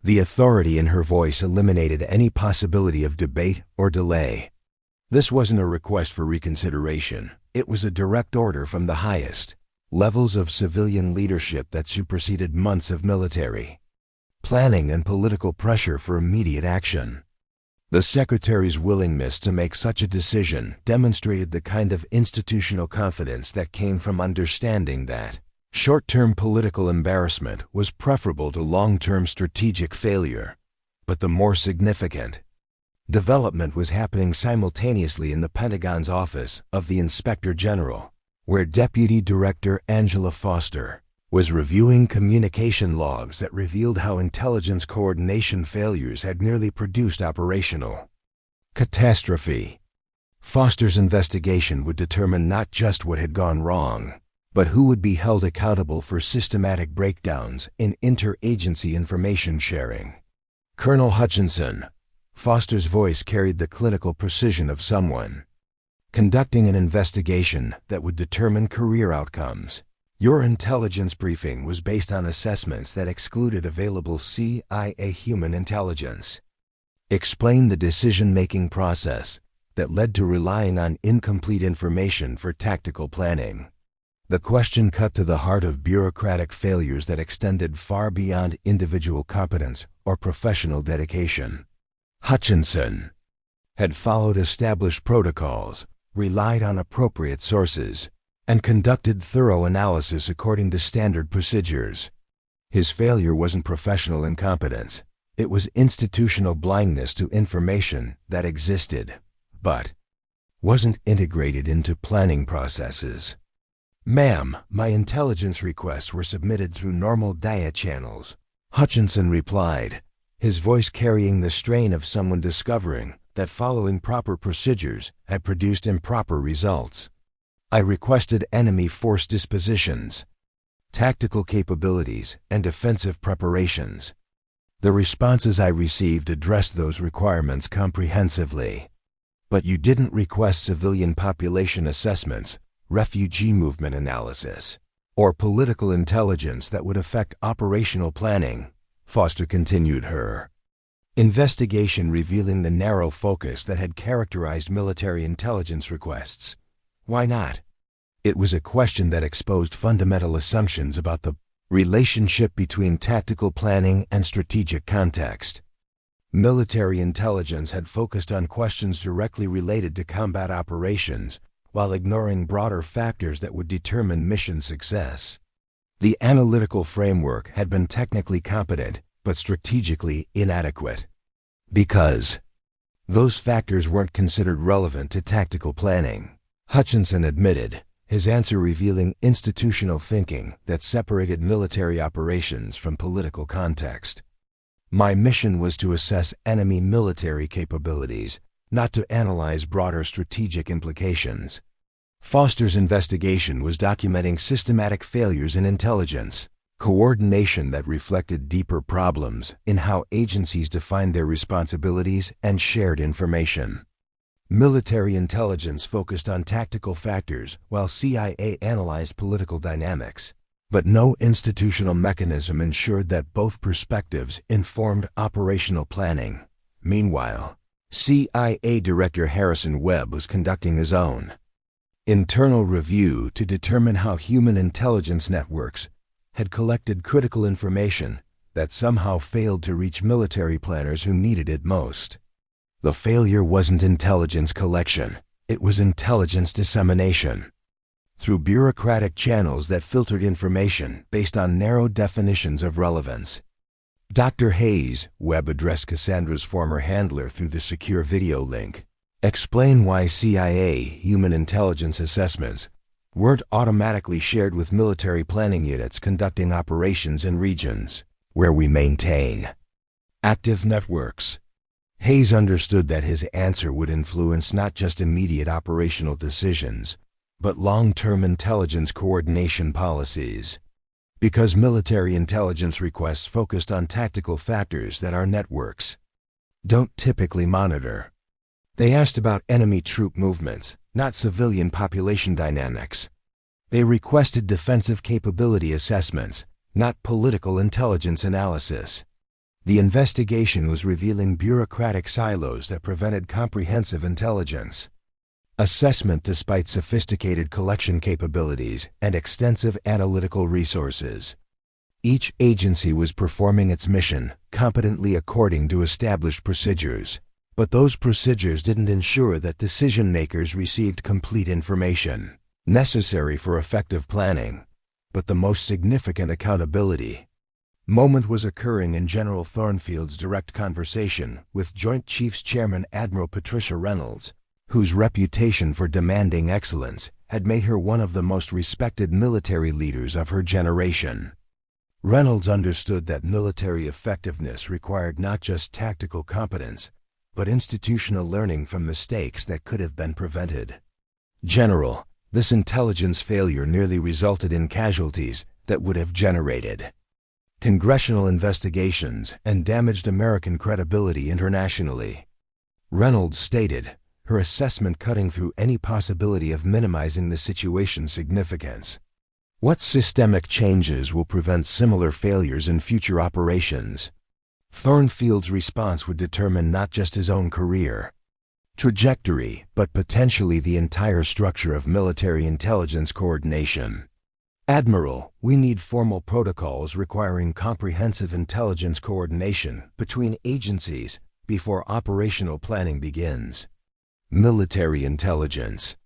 The authority in her voice eliminated any possibility of debate or delay. This wasn't a request for reconsideration. It was a direct order from the highest levels of civilian leadership that superseded months of military planning and political pressure for immediate action. The Secretary's willingness to make such a decision demonstrated the kind of institutional confidence that came from understanding that short-term political embarrassment was preferable to long-term strategic failure. But the more significant development was happening simultaneously in the Pentagon's office of the Inspector General, where Deputy Director Angela Foster was reviewing communication logs that revealed how intelligence coordination failures had nearly produced operational catastrophe. Foster's investigation would determine not just what had gone wrong, but who would be held accountable for systematic breakdowns in interagency information sharing. Colonel Hutchinson. Foster's voice carried the clinical precision of someone conducting an investigation that would determine career outcomes. Your intelligence briefing was based on assessments that excluded available CIA human intelligence. Explain the decision-making process that led to relying on incomplete information for tactical planning. The question cut to the heart of bureaucratic failures that extended far beyond individual competence or professional dedication. Hutchinson had followed established protocols, relied on appropriate sources, and conducted thorough analysis according to standard procedures. His failure wasn't professional incompetence. It was institutional blindness to information that existed, but wasn't integrated into planning processes. Ma'am, my intelligence requests were submitted through normal DIA channels, Hutchinson replied, his voice carrying the strain of someone discovering that following proper procedures had produced improper results. I requested enemy force dispositions, tactical capabilities, and defensive preparations. The responses I received addressed those requirements comprehensively. But you didn't request civilian population assessments, refugee movement analysis, or political intelligence that would affect operational planning, Foster continued her investigation revealing the narrow focus that had characterized military intelligence requests. Why not? It was a question that exposed fundamental assumptions about the relationship between tactical planning and strategic context. Military intelligence had focused on questions directly related to combat operations, while ignoring broader factors that would determine mission success. The analytical framework had been technically competent, but strategically inadequate. Because those factors weren't considered relevant to tactical planning, Hutchinson admitted, his answer revealing institutional thinking that separated military operations from political context. My mission was to assess enemy military capabilities, not to analyze broader strategic implications. Foster's investigation was documenting systematic failures in intelligence coordination that reflected deeper problems in how agencies defined their responsibilities and shared information. Military intelligence focused on tactical factors while CIA analyzed political dynamics, but no institutional mechanism ensured that both perspectives informed operational planning. Meanwhile, CIA Director Harrison Webb was conducting his own internal review to determine how human intelligence networks had collected critical information that somehow failed to reach military planners who needed it most. The failure wasn't intelligence collection, it was intelligence dissemination. through bureaucratic channels that filtered information based on narrow definitions of relevance. Dr. Hayes, Webb addressed Cassandra's former handler through the secure video link. Explain why CIA human intelligence assessments weren't automatically shared with military planning units conducting operations in regions where we maintain active networks. Hayes understood that his answer would influence not just immediate operational decisions, but long-term intelligence coordination policies. Because military intelligence requests focused on tactical factors that our networks don't typically monitor. They asked about enemy troop movements, not civilian population dynamics. They requested defensive capability assessments, not political intelligence analysis. The investigation was revealing bureaucratic silos that prevented comprehensive intelligence assessment despite sophisticated collection capabilities and extensive analytical resources. Each agency was performing its mission competently according to established procedures, but those procedures didn't ensure that decision-makers received complete information necessary for effective planning, but the most significant accountability moment was occurring in General Thornfield's direct conversation with Joint Chiefs Chairman Admiral Patricia Reynolds, whose reputation for demanding excellence had made her one of the most respected military leaders of her generation. Reynolds understood that military effectiveness required not just tactical competence, but institutional learning from mistakes that could have been prevented. General, this intelligence failure nearly resulted in casualties that would have generated congressional investigations and damaged American credibility internationally. Reynolds stated, her assessment cutting through any possibility of minimizing the situation's significance. What systemic changes will prevent similar failures in future operations? Thornfield's response would determine not just his own career trajectory, but potentially the entire structure of military intelligence coordination. Admiral, we need formal protocols requiring comprehensive intelligence coordination between agencies before operational planning begins. Military intelligence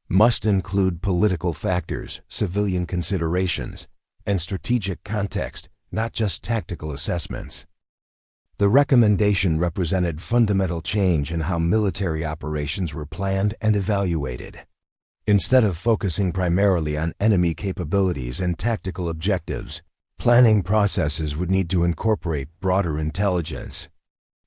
must include political factors, civilian considerations, and strategic context, not just tactical assessments. The recommendation represented fundamental change in how military operations were planned and evaluated. Instead of focusing primarily on enemy capabilities and tactical objectives, planning processes would need to incorporate broader intelligence.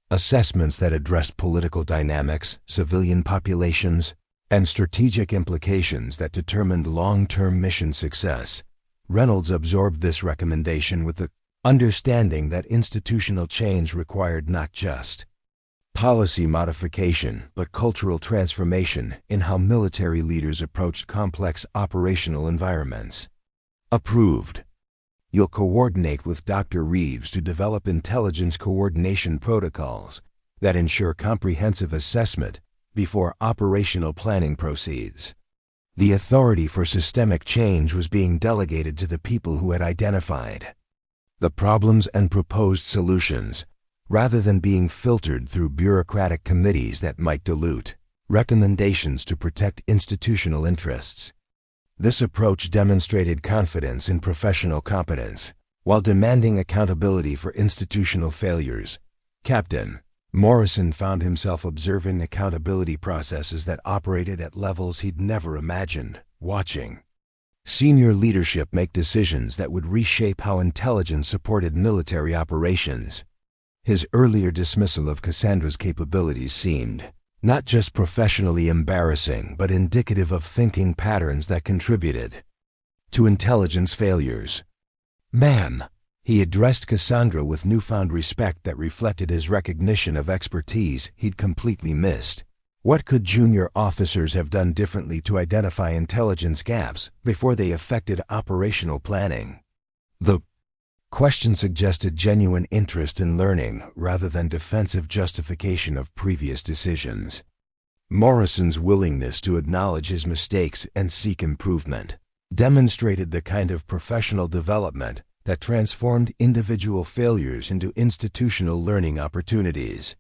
Assessments that addressed political dynamics, civilian populations, and strategic implications that determined long-term mission success. Reynolds absorbed this recommendation with the understanding that institutional change required not just policy modification, but cultural transformation in how military leaders approached complex operational environments. Approved. You'll coordinate with Dr. Reeves to develop intelligence coordination protocols that ensure comprehensive assessment before operational planning proceeds. The authority for systemic change was being delegated to the people who had identified the problems and proposed solutions, rather than being filtered through bureaucratic committees that might dilute recommendations to protect institutional interests. This approach demonstrated confidence in professional competence, while demanding accountability for institutional failures. Captain Morrison found himself observing accountability processes that operated at levels he'd never imagined, watching senior leadership make decisions that would reshape how intelligence supported military operations. His earlier dismissal of Cassandra's capabilities seemed not just professionally embarrassing, but indicative of thinking patterns that contributed to intelligence failures. "Ma'am," he addressed Cassandra with newfound respect that reflected his recognition of expertise he'd completely missed. What could junior officers have done differently to identify intelligence gaps before they affected operational planning? The question suggested genuine interest in learning rather than defensive justification of previous decisions. Morrison's willingness to acknowledge his mistakes and seek improvement demonstrated the kind of professional development that transformed individual failures into institutional learning opportunities.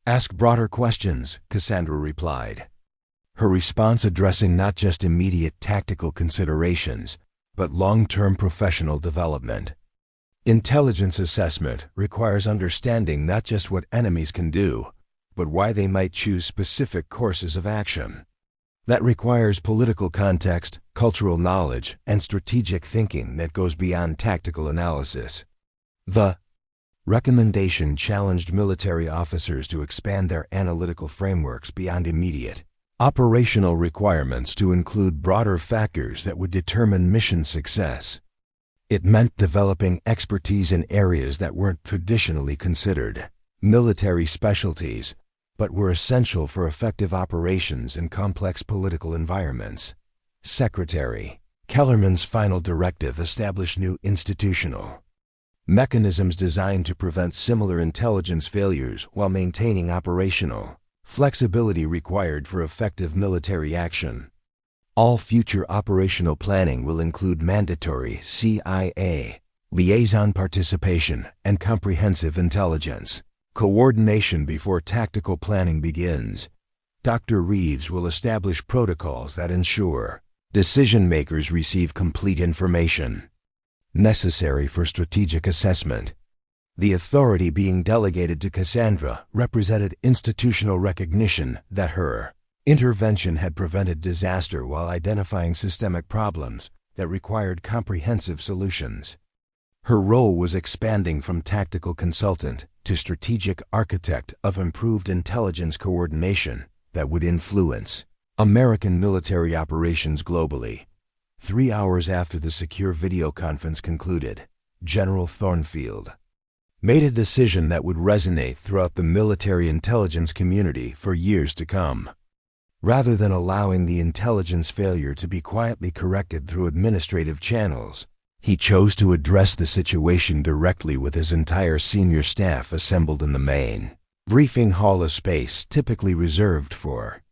"Ask broader questions," Cassandra replied. her response addressing not just immediate tactical considerations, but long-term professional development. Intelligence assessment requires understanding not just what enemies can do, but why they might choose specific courses of action. That requires political context, cultural knowledge, and strategic thinking that goes beyond tactical analysis. The recommendation challenged military officers to expand their analytical frameworks beyond immediate operational requirements to include broader factors that would determine mission success. It meant developing expertise in areas that weren't traditionally considered military specialties, but were essential for effective operations in complex political environments. Secretary Kellerman's final directive established new institutional mechanisms designed to prevent similar intelligence failures while maintaining operational flexibility required for effective military action. All future operational planning will include mandatory CIA liaison participation and comprehensive intelligence coordination before tactical planning begins. Dr. Reeves will establish protocols that ensure decision-makers receive complete information necessary for strategic assessment. The authority being delegated to Cassandra represented institutional recognition that her intervention had prevented disaster while identifying systemic problems that required comprehensive solutions. Her role was expanding from tactical consultant to strategic architect of improved intelligence coordination that would influence American military operations globally. 3 hours after the secure video conference concluded, General Thornfield made a decision that would resonate throughout the military intelligence community for years to come. Rather than allowing the intelligence failure to be quietly corrected through administrative channels, he chose to address the situation directly with his entire senior staff assembled in the main briefing hall, a space typically reserved for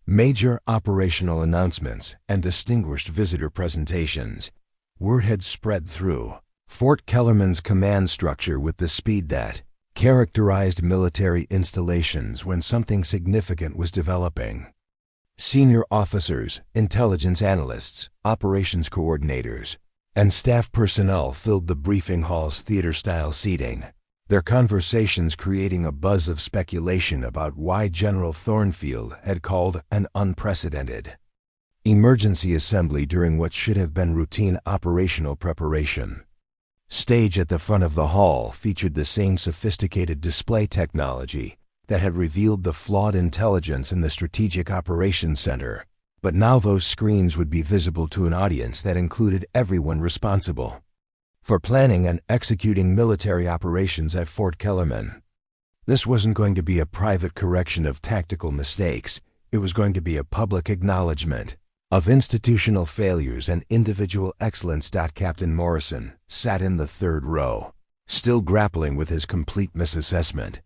major operational announcements and distinguished visitor presentations. Word had spread through Fort Kellerman's command structure with the speed that characterized military installations when something significant was developing. Senior officers, intelligence analysts, operations coordinators, and staff personnel filled the briefing hall's theater-style seating, their conversations creating a buzz of speculation about why General Thornfield had called an unprecedented emergency assembly during what should have been routine operational preparation. Stage at the front of the hall featured the same sophisticated display technology that had revealed the flawed intelligence in the Strategic Operations Center, but now those screens would be visible to an audience that included everyone responsible for planning and executing military operations at Fort Kellerman. This wasn't going to be a private correction of tactical mistakes. It was going to be a public acknowledgement of institutional failures and individual excellence. Captain Morrison sat in the third row, still grappling with his complete misassessment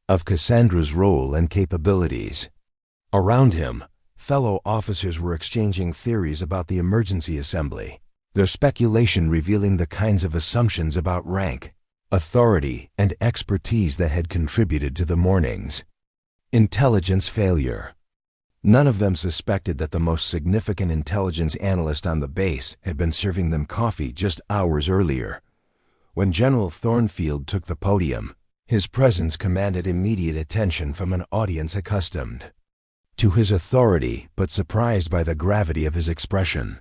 of Cassandra's role and capabilities. Around him, fellow officers were exchanging theories about the emergency assembly, their speculation revealing the kinds of assumptions about rank, authority, and expertise that had contributed to the morning's intelligence failure. None of them suspected that the most significant intelligence analyst on the base had been serving them coffee just hours earlier. When General Thornfield took the podium, his presence commanded immediate attention from an audience accustomed to his authority but surprised by the gravity of his expression.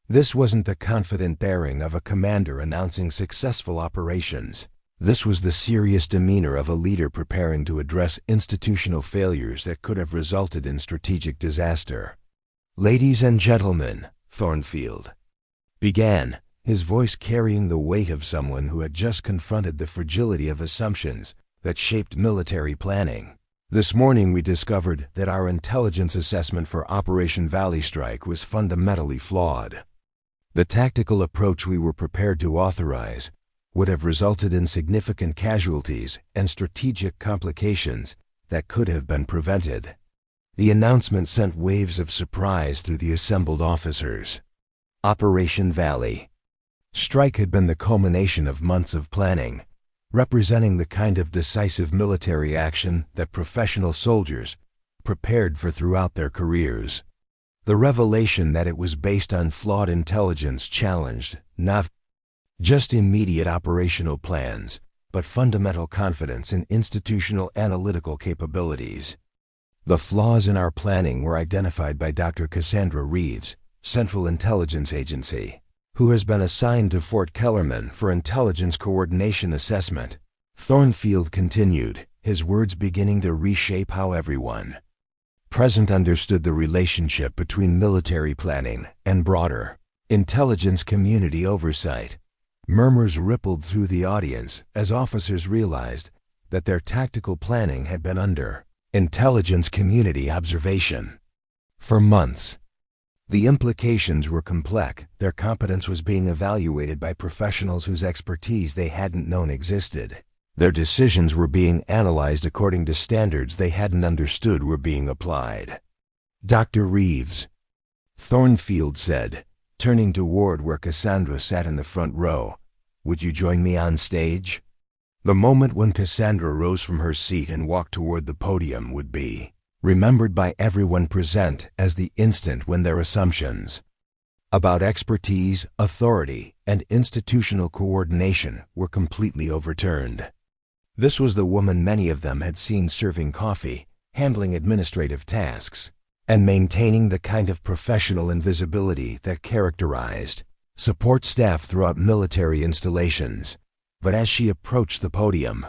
This wasn't the confident bearing of a commander announcing successful operations. This was the serious demeanor of a leader preparing to address institutional failures that could have resulted in strategic disaster. "Ladies and gentlemen," Thornfield began, his voice carrying the weight of someone who had just confronted the fragility of assumptions that shaped military planning. "This morning we discovered that our intelligence assessment for Operation Valley Strike was fundamentally flawed. The tactical approach we were prepared to authorize would have resulted in significant casualties and strategic complications that could have been prevented." The announcement sent waves of surprise through the assembled officers. Operation Valley Strike had been the culmination of months of planning, representing the kind of decisive military action that professional soldiers prepared for throughout their careers. The revelation that it was based on flawed intelligence challenged not just immediate operational plans, but fundamental confidence in institutional analytical capabilities. The flaws in our planning were identified by Dr. Cassandra Reeves, Central Intelligence Agency, who has been assigned to Fort Kellerman for intelligence coordination assessment. Thornfield continued, his words beginning to reshape how everyone present understood the relationship between military planning and broader intelligence community oversight. Murmurs rippled through the audience as officers realized that their tactical planning had been under intelligence community observation for months. The implications were complex. Their competence was being evaluated by professionals whose expertise they hadn't known existed. Their decisions were being analyzed according to standards they hadn't understood were being applied. Dr. Reeves, Thornfield said, turning toward where Cassandra sat in the front row, "Would you join me on stage?" The moment when Cassandra rose from her seat and walked toward the podium would be remembered by everyone present as the instant when their assumptions about expertise, authority, and institutional coordination were completely overturned. This was the woman many of them had seen serving coffee, handling administrative tasks, and maintaining the kind of professional invisibility that characterized support staff throughout military installations. But as she approached the podium,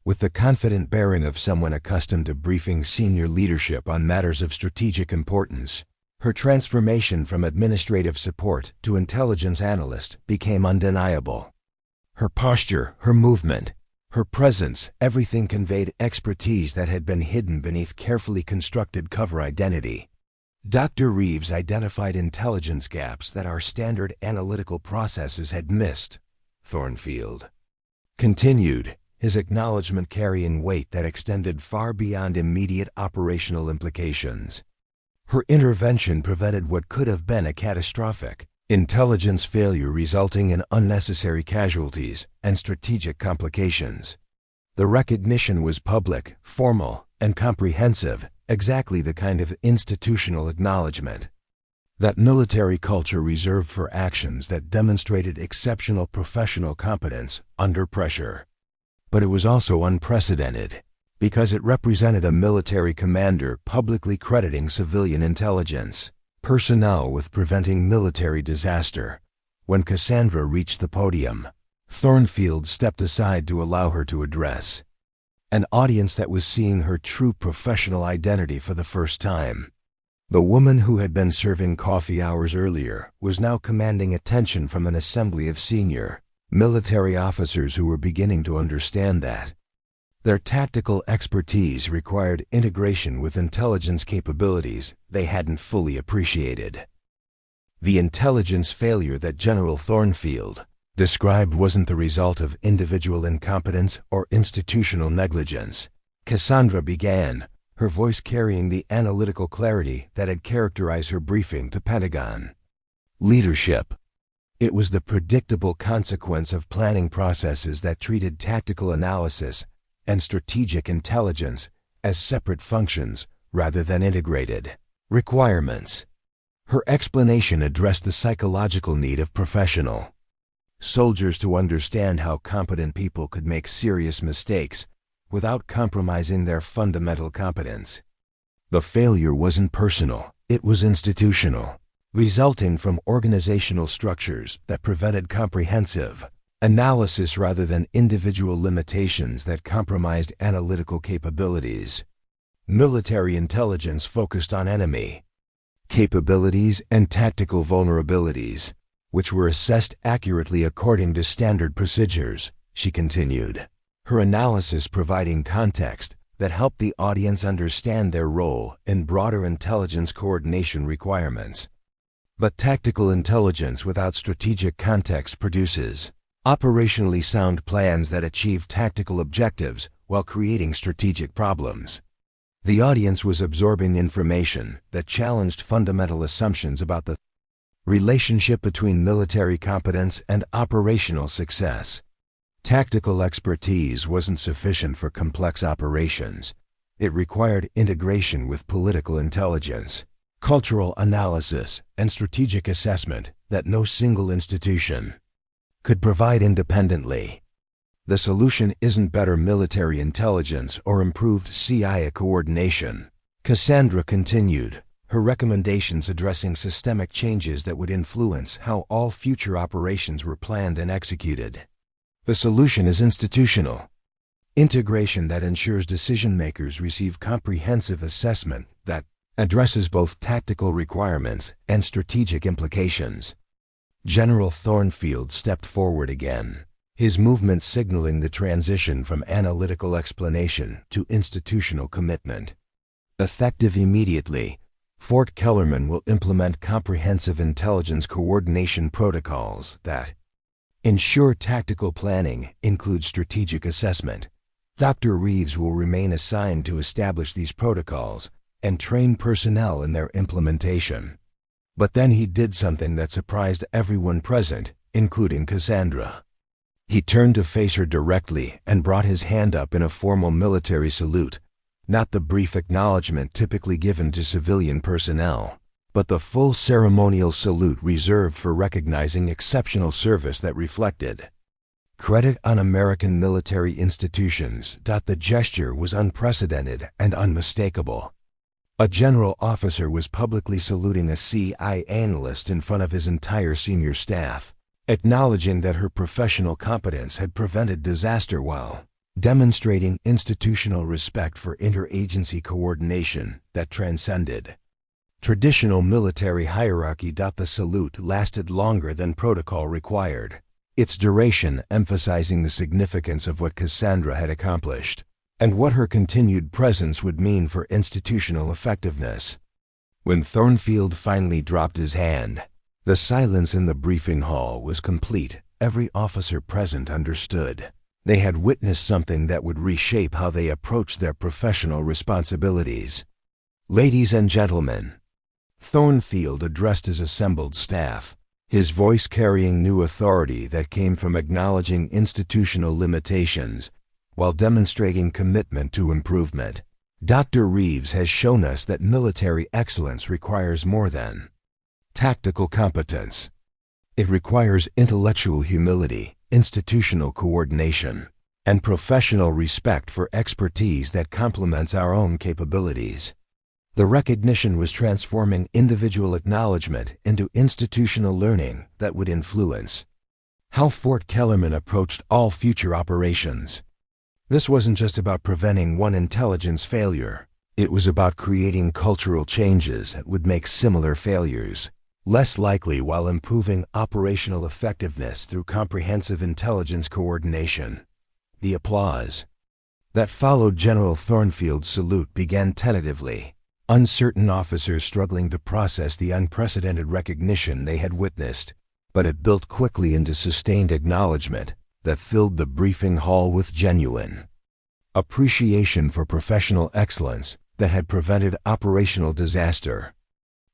with the confident bearing of someone accustomed to briefing senior leadership on matters of strategic importance, her transformation from administrative support to intelligence analyst became undeniable. Her posture, her movement, her presence, everything conveyed expertise that had been hidden beneath carefully constructed cover identity. Dr. Reeves identified intelligence gaps that our standard analytical processes had missed. Thornfield continued, his acknowledgement carrying weight that extended far beyond immediate operational implications. Her intervention prevented what could have been a catastrophic intelligence failure resulting in unnecessary casualties and strategic complications. The recognition was public, formal, and comprehensive, exactly the kind of institutional acknowledgement that military culture reserved for actions that demonstrated exceptional professional competence under pressure. But it was also unprecedented, because it represented a military commander publicly crediting civilian intelligence personnel with preventing military disaster. When Cassandra reached the podium, Thornfield stepped aside to allow her to address an audience that was seeing her true professional identity for the first time. The woman who had been serving coffee hours earlier was now commanding attention from an assembly of senior military officers who were beginning to understand that their tactical expertise required integration with intelligence capabilities they hadn't fully appreciated. The intelligence failure that General Thornfield described wasn't the result of individual incompetence or institutional negligence. Cassandra began, her voice carrying the analytical clarity that had characterized her briefing to Pentagon leadership. It was the predictable consequence of planning processes that treated tactical analysis and strategic intelligence as separate functions rather than integrated requirements. Her explanation addressed the psychological need of professional soldiers to understand how competent people could make serious mistakes without compromising their fundamental competence. The failure wasn't personal, it was institutional, resulting from organizational structures that prevented comprehensive analysis rather than individual limitations that compromised analytical capabilities. Military intelligence focused on enemy capabilities and tactical vulnerabilities, which were assessed accurately according to standard procedures, she continued, her analysis providing context that helped the audience understand their role in broader intelligence coordination requirements. But tactical intelligence without strategic context produces operationally sound plans that achieve tactical objectives while creating strategic problems. The audience was absorbing information that challenged fundamental assumptions about the relationship between military competence and operational success. Tactical expertise wasn't sufficient for complex operations. It required integration with political intelligence, cultural analysis, and strategic assessment that no single institution could provide independently. The solution isn't better military intelligence or improved CIA coordination, Cassandra continued, her recommendations addressing systemic changes that would influence how all future operations were planned and executed. The solution is institutional. Integration that ensures decision-makers receive comprehensive assessment that addresses both tactical requirements and strategic implications. General Thornfield stepped forward again, his movement signaling the transition from analytical explanation to institutional commitment. Effective immediately, Fort Kellerman will implement comprehensive intelligence coordination protocols that ensure tactical planning includes strategic assessment. Dr. Reeves will remain assigned to establish these protocols and train personnel in their implementation. But then he did something that surprised everyone present, including Cassandra. He turned to face her directly and brought his hand up in a formal military salute, not the brief acknowledgement typically given to civilian personnel, but the full ceremonial salute reserved for recognizing exceptional service that reflected credit on American military institutions. The gesture was unprecedented and unmistakable. A general officer was publicly saluting a CIA analyst in front of his entire senior staff, acknowledging that her professional competence had prevented disaster while demonstrating institutional respect for interagency coordination that transcended traditional military hierarchy. The salute lasted longer than protocol required, its duration emphasizing the significance of what Cassandra had accomplished and what her continued presence would mean for institutional effectiveness. When Thornfield finally dropped his hand, the silence in the briefing hall was complete. Every officer present understood. They had witnessed something that would reshape how they approached their professional responsibilities. Ladies and gentlemen, Thornfield addressed his assembled staff, his voice carrying new authority that came from acknowledging institutional limitations while demonstrating commitment to improvement. Dr. Reeves has shown us that military excellence requires more than tactical competence. It requires intellectual humility, institutional coordination, and professional respect for expertise that complements our own capabilities. The recognition was transforming individual acknowledgement into institutional learning that would influence how Fort Kellerman approached all future operations. This wasn't just about preventing one intelligence failure. It was about creating cultural changes that would make similar failures less likely while improving operational effectiveness through comprehensive intelligence coordination. The applause that followed General Thornfield's salute began tentatively, uncertain officers struggling to process the unprecedented recognition they had witnessed, but it built quickly into sustained acknowledgement that filled the briefing hall with genuine appreciation for professional excellence that had prevented operational disaster.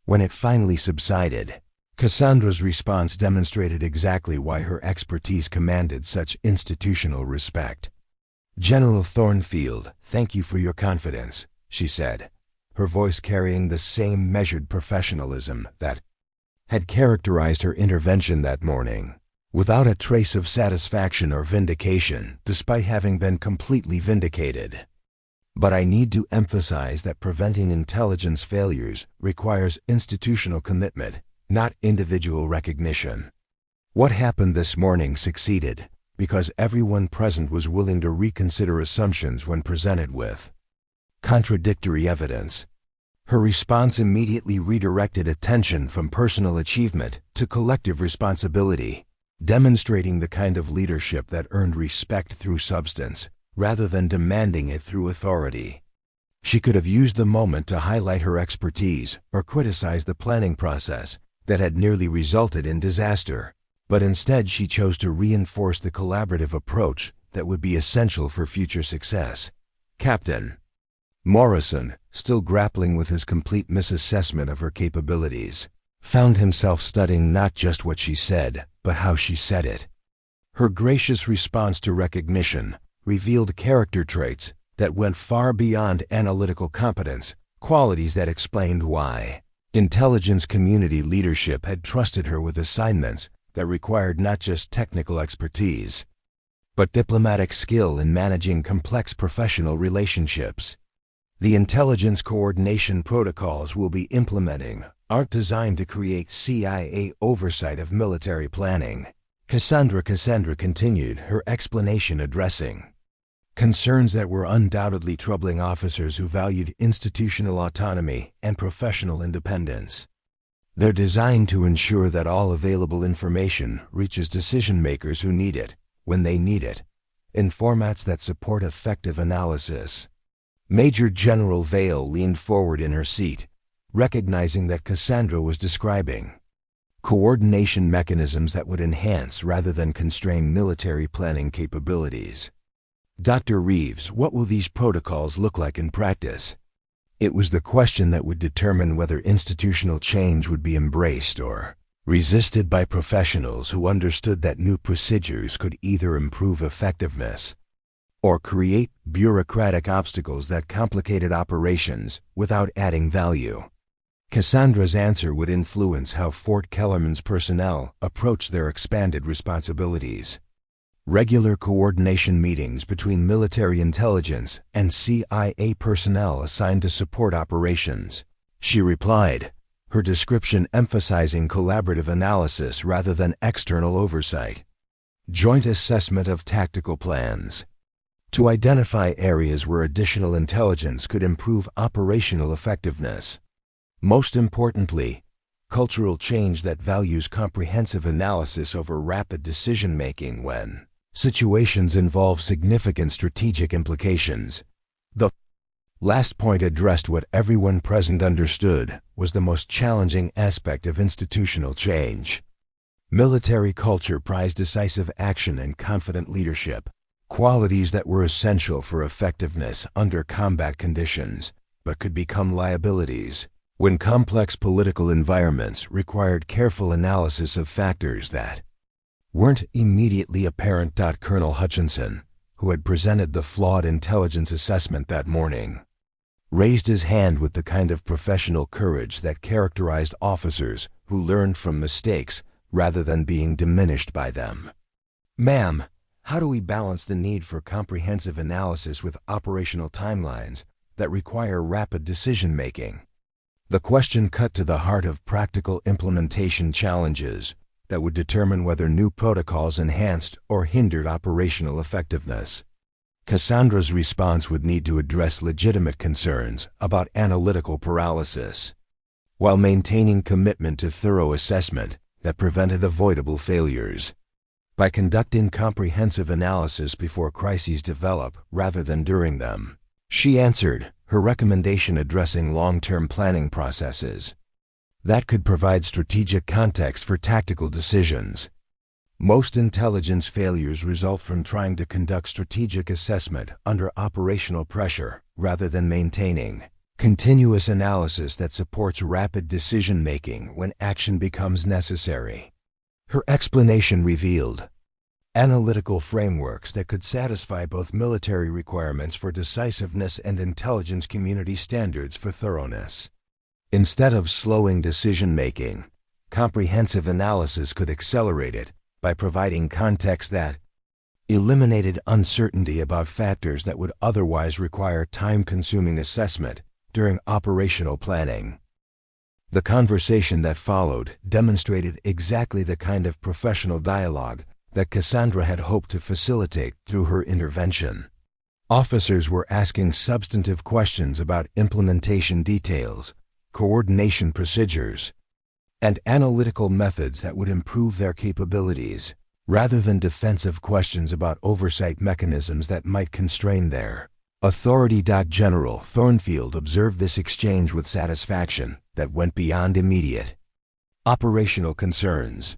When it finally subsided, Cassandra's response demonstrated exactly why her expertise commanded such institutional respect. "General Thornfield, thank you for your confidence," she said, her voice carrying the same measured professionalism that had characterized her intervention that morning, without a trace of satisfaction or vindication, despite having been completely vindicated. "But I need to emphasize that preventing intelligence failures requires institutional commitment, not individual recognition. What happened this morning succeeded because everyone present was willing to reconsider assumptions when presented with contradictory evidence." Her response immediately redirected attention from personal achievement to collective responsibility, demonstrating the kind of leadership that earned respect through substance, rather than demanding it through authority. She could have used the moment to highlight her expertise or criticize the planning process that had nearly resulted in disaster, but instead she chose to reinforce the collaborative approach that would be essential for future success. Captain Morrison, still grappling with his complete misassessment of her capabilities, found himself studying not just what she said, but how she said it. Her gracious response to recognition revealed character traits that went far beyond analytical competence, qualities that explained why intelligence community leadership had trusted her with assignments that required not just technical expertise, but diplomatic skill in managing complex professional relationships. The intelligence coordination protocols we'll be implementing aren't designed to create CIA oversight of military planning. Cassandra continued, her explanation addressing concerns that were undoubtedly troubling officers who valued institutional autonomy and professional independence. They're designed to ensure that all available information reaches decision-makers who need it, when they need it, in formats that support effective analysis. Major General Vale leaned forward in her seat, recognizing that Cassandra was describing coordination mechanisms that would enhance rather than constrain military planning capabilities. Dr. Reeves, what will these protocols look like in practice? It was the question that would determine whether institutional change would be embraced or resisted by professionals who understood that new procedures could either improve effectiveness or create bureaucratic obstacles that complicated operations without adding value. Cassandra's answer would influence how Fort Kellerman's personnel approached their expanded responsibilities. Regular coordination meetings between military intelligence and CIA personnel assigned to support operations, she replied, her description emphasizing collaborative analysis rather than external oversight. Joint assessment of tactical plans, to identify areas where additional intelligence could improve operational effectiveness. Most importantly, cultural change that values comprehensive analysis over rapid decision-making when situations involve significant strategic implications. The last point addressed what everyone present understood was the most challenging aspect of institutional change. Military culture prized decisive action and confident leadership, qualities that were essential for effectiveness under combat conditions, but could become liabilities when complex political environments required careful analysis of factors that weren't immediately apparent. Colonel Hutchinson, who had presented the flawed intelligence assessment that morning, raised his hand with the kind of professional courage that characterized officers who learned from mistakes rather than being diminished by them. "Ma'am, how do we balance the need for comprehensive analysis with operational timelines that require rapid decision-making?" The question cut to the heart of practical implementation challenges that would determine whether new protocols enhanced or hindered operational effectiveness. Cassandra's response would need to address legitimate concerns about analytical paralysis, while maintaining commitment to thorough assessment that prevented avoidable failures. By conducting comprehensive analysis before crises develop rather than during them, she answered, her recommendation addressing long-term planning processes that could provide strategic context for tactical decisions. Most intelligence failures result from trying to conduct strategic assessment under operational pressure rather than maintaining continuous analysis that supports rapid decision-making when action becomes necessary. Her explanation revealed analytical frameworks that could satisfy both military requirements for decisiveness and intelligence community standards for thoroughness. Instead of slowing decision-making, comprehensive analysis could accelerate it by providing context that eliminated uncertainty about factors that would otherwise require time-consuming assessment during operational planning. The conversation that followed demonstrated exactly the kind of professional dialogue that Cassandra had hoped to facilitate through her intervention. Officers were asking substantive questions about implementation details, coordination procedures, and analytical methods that would improve their capabilities, rather than defensive questions about oversight mechanisms that might constrain their authority. General Thornfield observed this exchange with satisfaction that went beyond immediate operational concerns.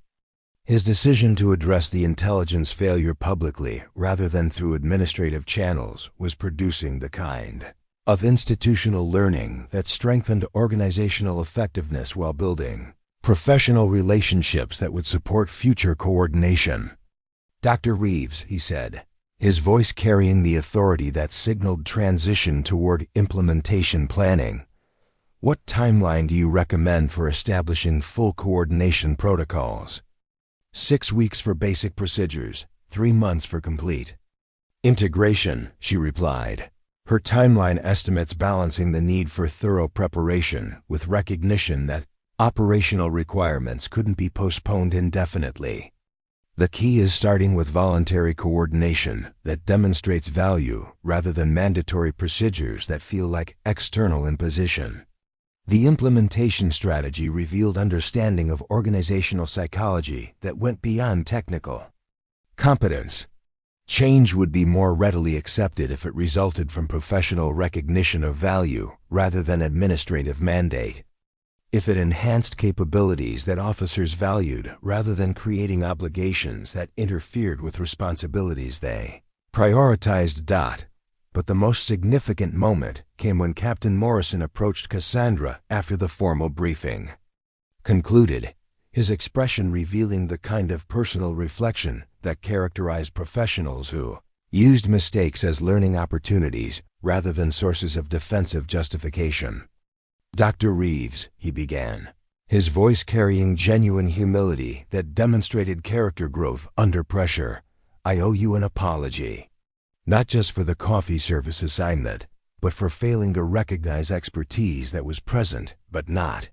His decision to address the intelligence failure publicly rather than through administrative channels was producing the kind of institutional learning that strengthened organizational effectiveness while building professional relationships that would support future coordination. "Dr. Reeves," he said, his voice carrying the authority that signaled transition toward implementation planning. What timeline do you recommend for establishing full coordination protocols? 6 weeks for basic procedures, 3 months for complete integration, she replied. Her timeline estimates balancing the need for thorough preparation with recognition that operational requirements couldn't be postponed indefinitely. The key is starting with voluntary coordination that demonstrates value rather than mandatory procedures that feel like external imposition. The implementation strategy revealed understanding of organizational psychology that went beyond technical competence. Change would be more readily accepted if it resulted from professional recognition of value rather than administrative mandate. If it enhanced capabilities that officers valued rather than creating obligations that interfered with responsibilities they prioritized. But the most significant moment came when Captain Morrison approached Cassandra after the formal briefing concluded, his expression revealing the kind of personal reflection that characterized professionals who used mistakes as learning opportunities rather than sources of defensive justification. "Dr. Reeves," he began, his voice carrying genuine humility that demonstrated character growth under pressure, "I owe you an apology. Not just for the coffee service assignment, but for failing to recognize expertise that was present but not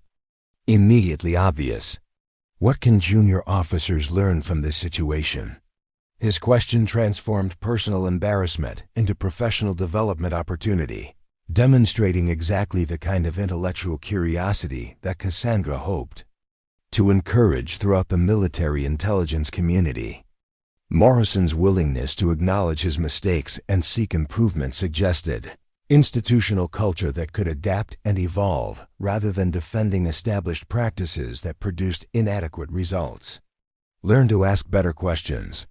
immediately obvious. What can junior officers learn from this situation?" His question transformed personal embarrassment into professional development opportunity, demonstrating exactly the kind of intellectual curiosity that Cassandra hoped to encourage throughout the military intelligence community. Morrison's willingness to acknowledge his mistakes and seek improvement suggested institutional culture that could adapt and evolve rather than defending established practices that produced inadequate results. "Learn to ask better questions,"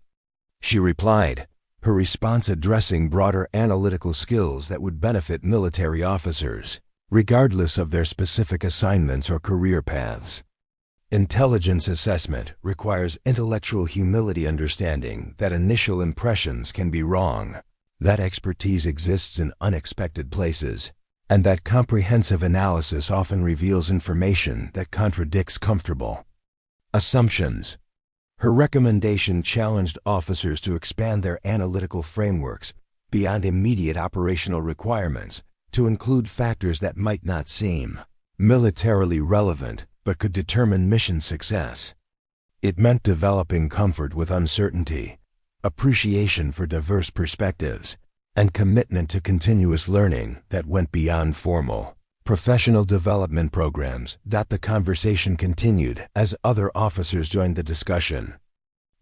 she replied, her response addressing broader analytical skills that would benefit military officers, regardless of their specific assignments or career paths. Intelligence assessment requires intellectual humility, understanding that initial impressions can be wrong, that expertise exists in unexpected places, and that comprehensive analysis often reveals information that contradicts comfortable assumptions. Her recommendation challenged officers to expand their analytical frameworks beyond immediate operational requirements to include factors that might not seem militarily relevant but could determine mission success. It meant developing comfort with uncertainty, appreciation for diverse perspectives, and commitment to continuous learning that went beyond formal professional development programs. The conversation continued as other officers joined the discussion,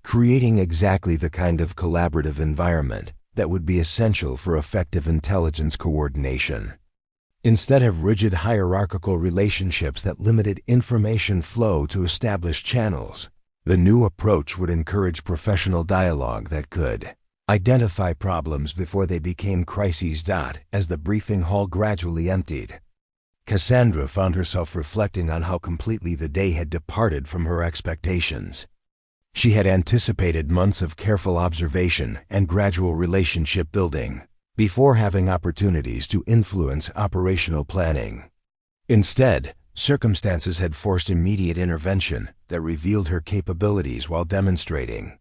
creating exactly the kind of collaborative environment that would be essential for effective intelligence coordination. Instead of rigid hierarchical relationships that limited information flow to established channels, the new approach would encourage professional dialogue that could identify problems before they became crises. As the briefing hall gradually emptied, Cassandra found herself reflecting on how completely the day had departed from her expectations. She had anticipated months of careful observation and gradual relationship building before having opportunities to influence operational planning. Instead, circumstances had forced immediate intervention that revealed her capabilities while demonstrating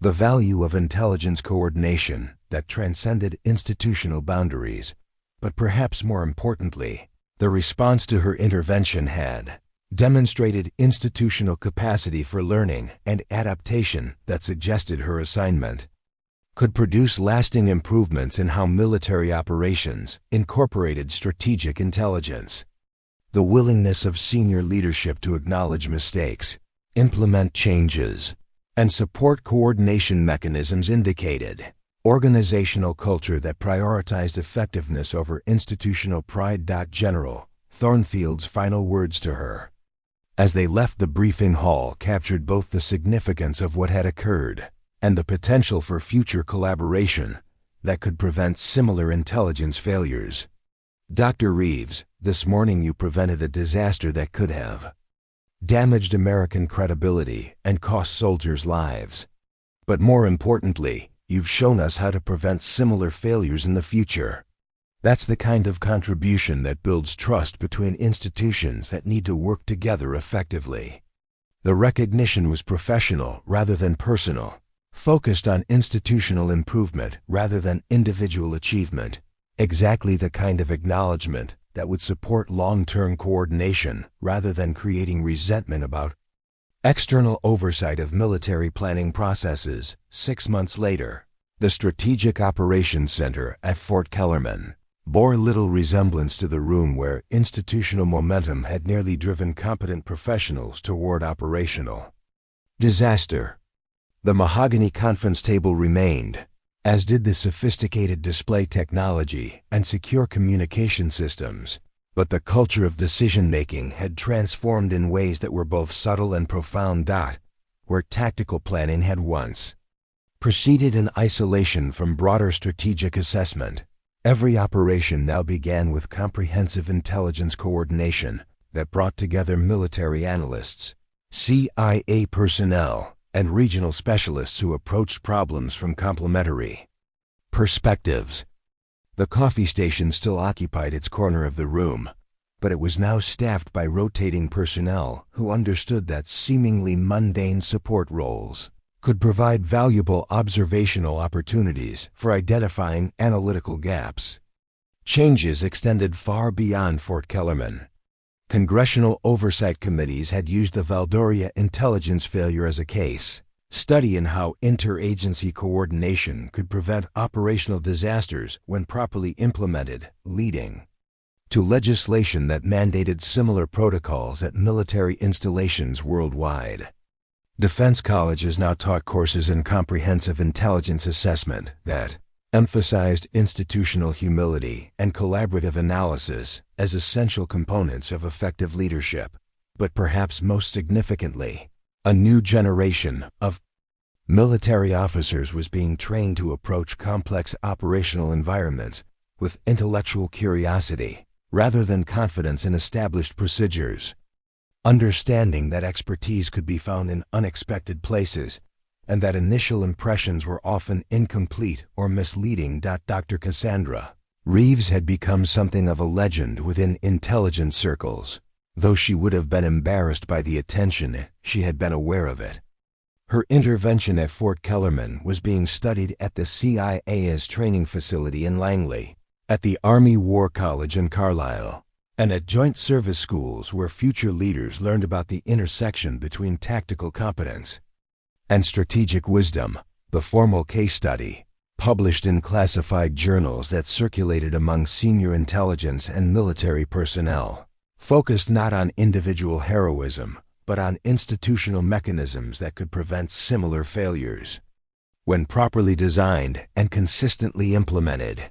the value of intelligence coordination that transcended institutional boundaries. But perhaps more importantly, the response to her intervention had demonstrated institutional capacity for learning and adaptation that suggested her assignment could produce lasting improvements in how military operations incorporated strategic intelligence. The willingness of senior leadership to acknowledge mistakes, implement changes, and support coordination mechanisms indicated organizational culture that prioritized effectiveness over institutional pride. General Thornfield's final words to her as they left the briefing hall captured both the significance of what had occurred and the potential for future collaboration that could prevent similar intelligence failures. "Dr. Reeves, this morning you prevented a disaster that could have damaged American credibility and cost soldiers lives. But more importantly, You've shown us how to prevent similar failures in the future. That's the kind of contribution that builds trust between institutions that need to work together effectively. The recognition was professional rather than personal, focused on institutional improvement rather than individual achievement. Exactly the kind of acknowledgement that would support long-term coordination rather than creating resentment about external oversight of military planning processes. 6 months later, the Strategic Operations Center at Fort Kellerman bore little resemblance to the room where institutional momentum had nearly driven competent professionals toward operational disaster. The mahogany conference table remained, as did the sophisticated display technology and secure communication systems, but the culture of decision-making had transformed in ways that were both subtle and profound. Where tactical planning had once proceeded in isolation from broader strategic assessment, every operation now began with comprehensive intelligence coordination that brought together military analysts, CIA personnel, and regional specialists who approached problems from complementary perspectives. The coffee station still occupied its corner of the room, but it was now staffed by rotating personnel who understood that seemingly mundane support roles could provide valuable observational opportunities for identifying analytical gaps. Changes extended far beyond Fort Kellerman. Congressional oversight committees had used the Valdoria intelligence failure as a case study in how interagency coordination could prevent operational disasters when properly implemented, leading to legislation that mandated similar protocols at military installations worldwide. Defense colleges now taught courses in comprehensive intelligence assessment that emphasized institutional humility and collaborative analysis as essential components of effective leadership. But perhaps most significantly, a new generation of military officers was being trained to approach complex operational environments with intellectual curiosity rather than confidence in established procedures. Understanding that expertise could be found in unexpected places and that initial impressions were often incomplete or misleading. Dr. Cassandra Reeves had become something of a legend within intelligence circles, though she would have been embarrassed by the attention if she had been aware of it. Her intervention at Fort Kellerman was being studied at the CIA's training facility in Langley, at the Army War College in Carlisle, and at joint service schools where future leaders learned about the intersection between tactical competence and strategic wisdom. The formal case study, published in classified journals that circulated among senior intelligence and military personnel, focused not on individual heroism, but on institutional mechanisms that could prevent similar failures. When properly designed and consistently implemented,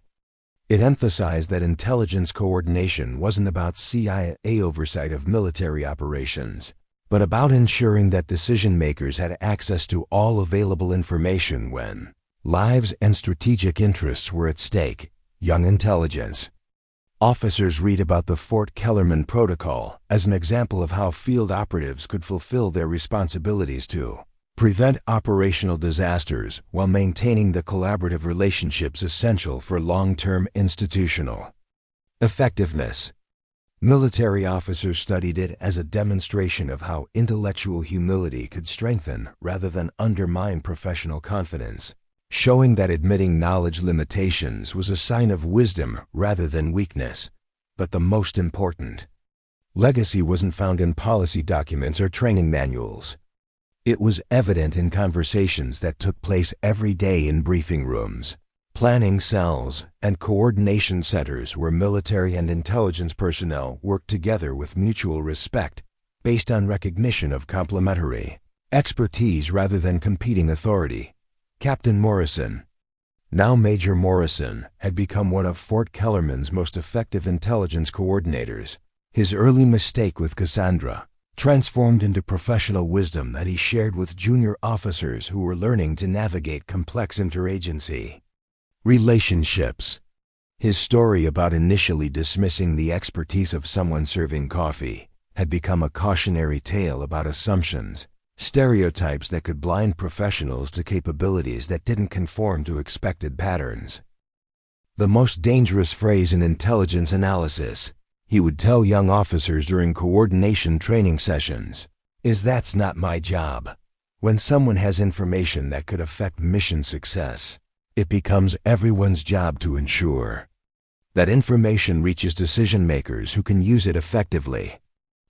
it emphasized that intelligence coordination wasn't about CIA oversight of military operations, but about ensuring that decision-makers had access to all available information when lives and strategic interests were at stake. Young intelligence officers read about the Fort Kellerman Protocol as an example of how field operatives could fulfill their responsibilities to prevent operational disasters while maintaining the collaborative relationships essential for long-term institutional effectiveness. Military officers studied it as a demonstration of how intellectual humility could strengthen rather than undermine professional confidence, showing that admitting knowledge limitations was a sign of wisdom rather than weakness. But the most important legacy wasn't found in policy documents or training manuals. It was evident in conversations that took place every day in briefing rooms, planning cells, and coordination centers where military and intelligence personnel worked together with mutual respect based on recognition of complementary expertise rather than competing authority. Captain Morrison, now Major Morrison, had become one of Fort Kellerman's most effective intelligence coordinators. His early mistake with Cassandra transformed into professional wisdom that he shared with junior officers who were learning to navigate complex interagency relationships. His story about initially dismissing the expertise of someone serving coffee had become a cautionary tale about assumptions, stereotypes that could blind professionals to capabilities that didn't conform to expected patterns. The most dangerous phrase in intelligence analysis, he would tell young officers during coordination training sessions, is "That's not my job." When someone has information that could affect mission success, it becomes everyone's job to ensure that information reaches decision makers who can use it effectively.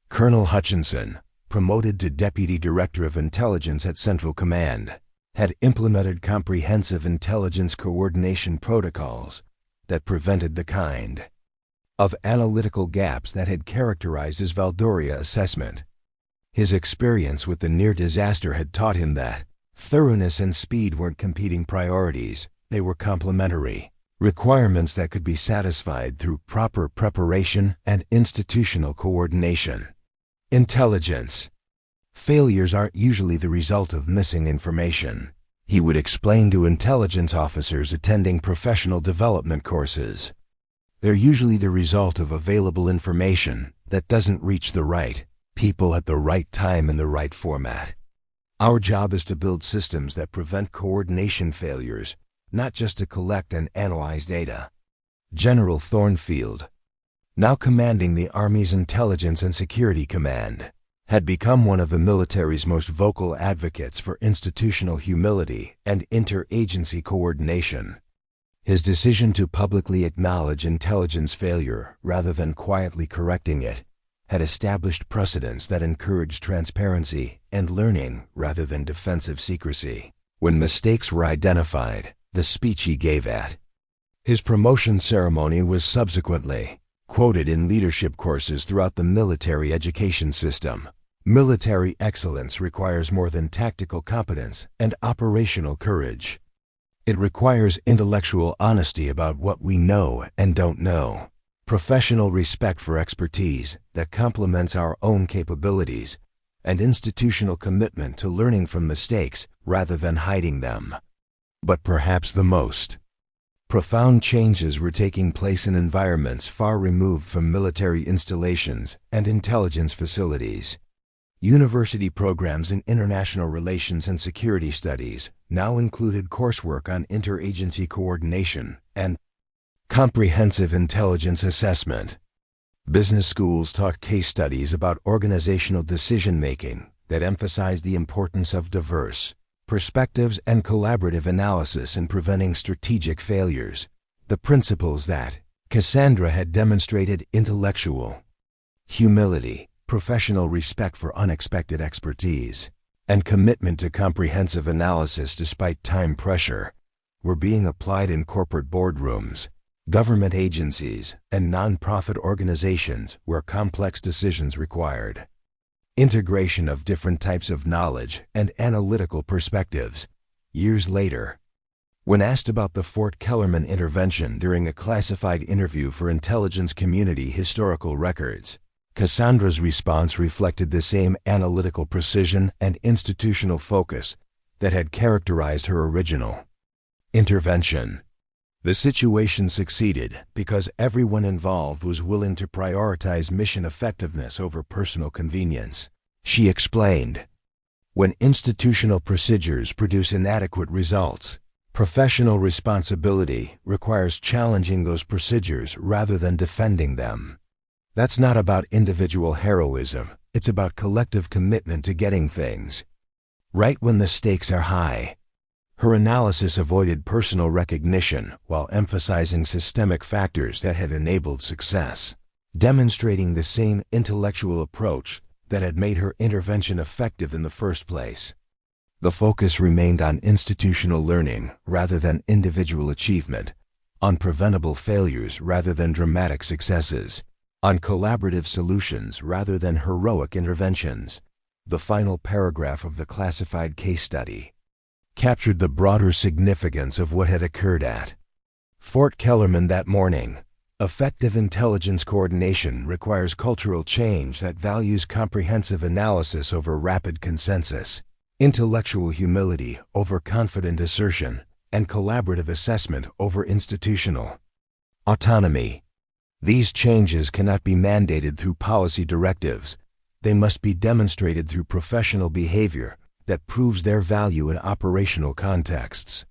Colonel Hutchinson, promoted to Deputy Director of Intelligence at Central Command, had implemented comprehensive intelligence coordination protocols that prevented the kind of analytical gaps that had characterized his Valdoria assessment. His experience with the near disaster had taught him that thoroughness and speed weren't competing priorities, they were complementary requirements that could be satisfied through proper preparation and institutional coordination. Intelligence. Failures aren't usually the result of missing information, he would explain to intelligence officers attending professional development courses. They're usually the result of available information that doesn't reach the right people at the right time in the right format. Our job is to build systems that prevent coordination failures, not just to collect and analyze data. General Thornfield, now commanding the Army's Intelligence and Security Command, had become one of the military's most vocal advocates for institutional humility and interagency coordination. His decision to publicly acknowledge intelligence failure rather than quietly correcting it had established precedents that encouraged transparency and learning rather than defensive secrecy. When mistakes were identified, the speech he gave at his promotion ceremony was subsequently quoted in leadership courses throughout the military education system. Military excellence requires more than tactical competence and operational courage. It requires intellectual honesty about what we know and don't know, professional respect for expertise that complements our own capabilities, and institutional commitment to learning from mistakes rather than hiding them. But perhaps the most profound changes were taking place in environments far removed from military installations and intelligence facilities. University programs in international relations and security studies now included coursework on interagency coordination and comprehensive intelligence assessment. Business schools taught case studies about organizational decision-making that emphasized the importance of diverse perspectives and collaborative analysis in preventing strategic failures. The principles that Cassandra had demonstrated: intellectual humility, professional respect for unexpected expertise, and commitment to comprehensive analysis despite time pressure, were being applied in corporate boardrooms, government agencies, and nonprofit organizations where complex decisions required integration of different types of knowledge and analytical perspectives. Years later, when asked about the Fort Kellerman intervention during a classified interview for intelligence community historical records, Cassandra's response reflected the same analytical precision and institutional focus that had characterized her original intervention. The situation succeeded because everyone involved was willing to prioritize mission effectiveness over personal convenience. She explained, "When institutional procedures produce inadequate results, professional responsibility requires challenging those procedures rather than defending them. That's not about individual heroism, it's about collective commitment to getting things right when the stakes are high." Her analysis avoided personal recognition while emphasizing systemic factors that had enabled success, demonstrating the same intellectual approach that had made her intervention effective in the first place. The focus remained on institutional learning rather than individual achievement, on preventable failures rather than dramatic successes, on collaborative solutions rather than heroic interventions. The final paragraph of the classified case study captured the broader significance of what had occurred at Fort Kellerman that morning. Effective intelligence coordination requires cultural change that values comprehensive analysis over rapid consensus, intellectual humility over confident assertion, and collaborative assessment over institutional autonomy. These changes cannot be mandated through policy directives. They must be demonstrated through professional behavior that proves their value in operational contexts.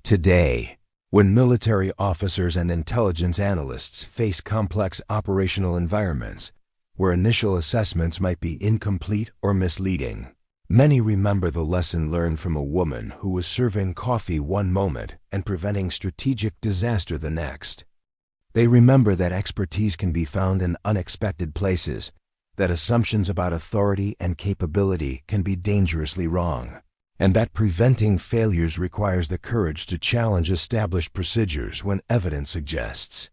Today, when military officers and intelligence analysts face complex operational environments, where initial assessments might be incomplete or misleading, many remember the lesson learned from a woman who was serving coffee one moment and preventing strategic disaster the next. They remember that expertise can be found in unexpected places, that assumptions about authority and capability can be dangerously wrong, and that preventing failures requires the courage to challenge established procedures when evidence suggests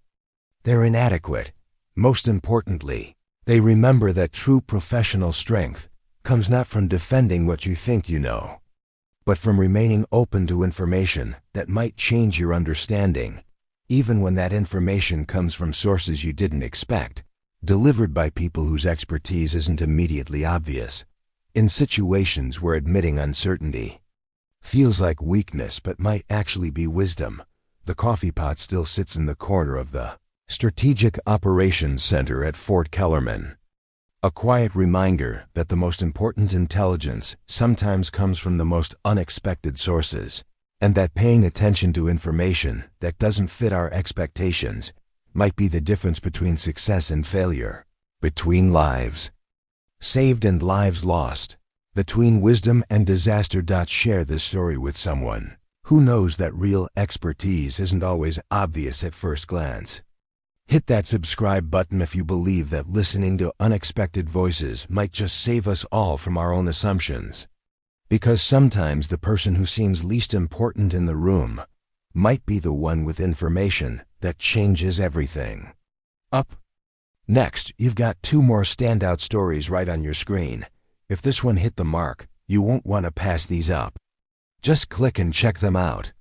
they're inadequate. Most importantly, they remember that true professional strength comes not from defending what you think you know, but from remaining open to information that might change your understanding, even when that information comes from sources you didn't expect, delivered by people whose expertise isn't immediately obvious. In situations where admitting uncertainty feels like weakness but might actually be wisdom, the coffee pot still sits in the corner of the Strategic Operations Center at Fort Kellerman. A quiet reminder that the most important intelligence sometimes comes from the most unexpected sources, and that paying attention to information that doesn't fit our expectations might be the difference between success and failure, between lives saved and lives lost, between wisdom and disaster. Share this story with someone who knows that real expertise isn't always obvious at first glance. Hit that subscribe button if you believe that listening to unexpected voices might just save us all from our own assumptions. Because sometimes the person who seems least important in the room might be the one with information that changes everything. Up next, you've got 2 more standout stories right on your screen. If this one hit the mark, you won't want to pass these up. Just click and check them out.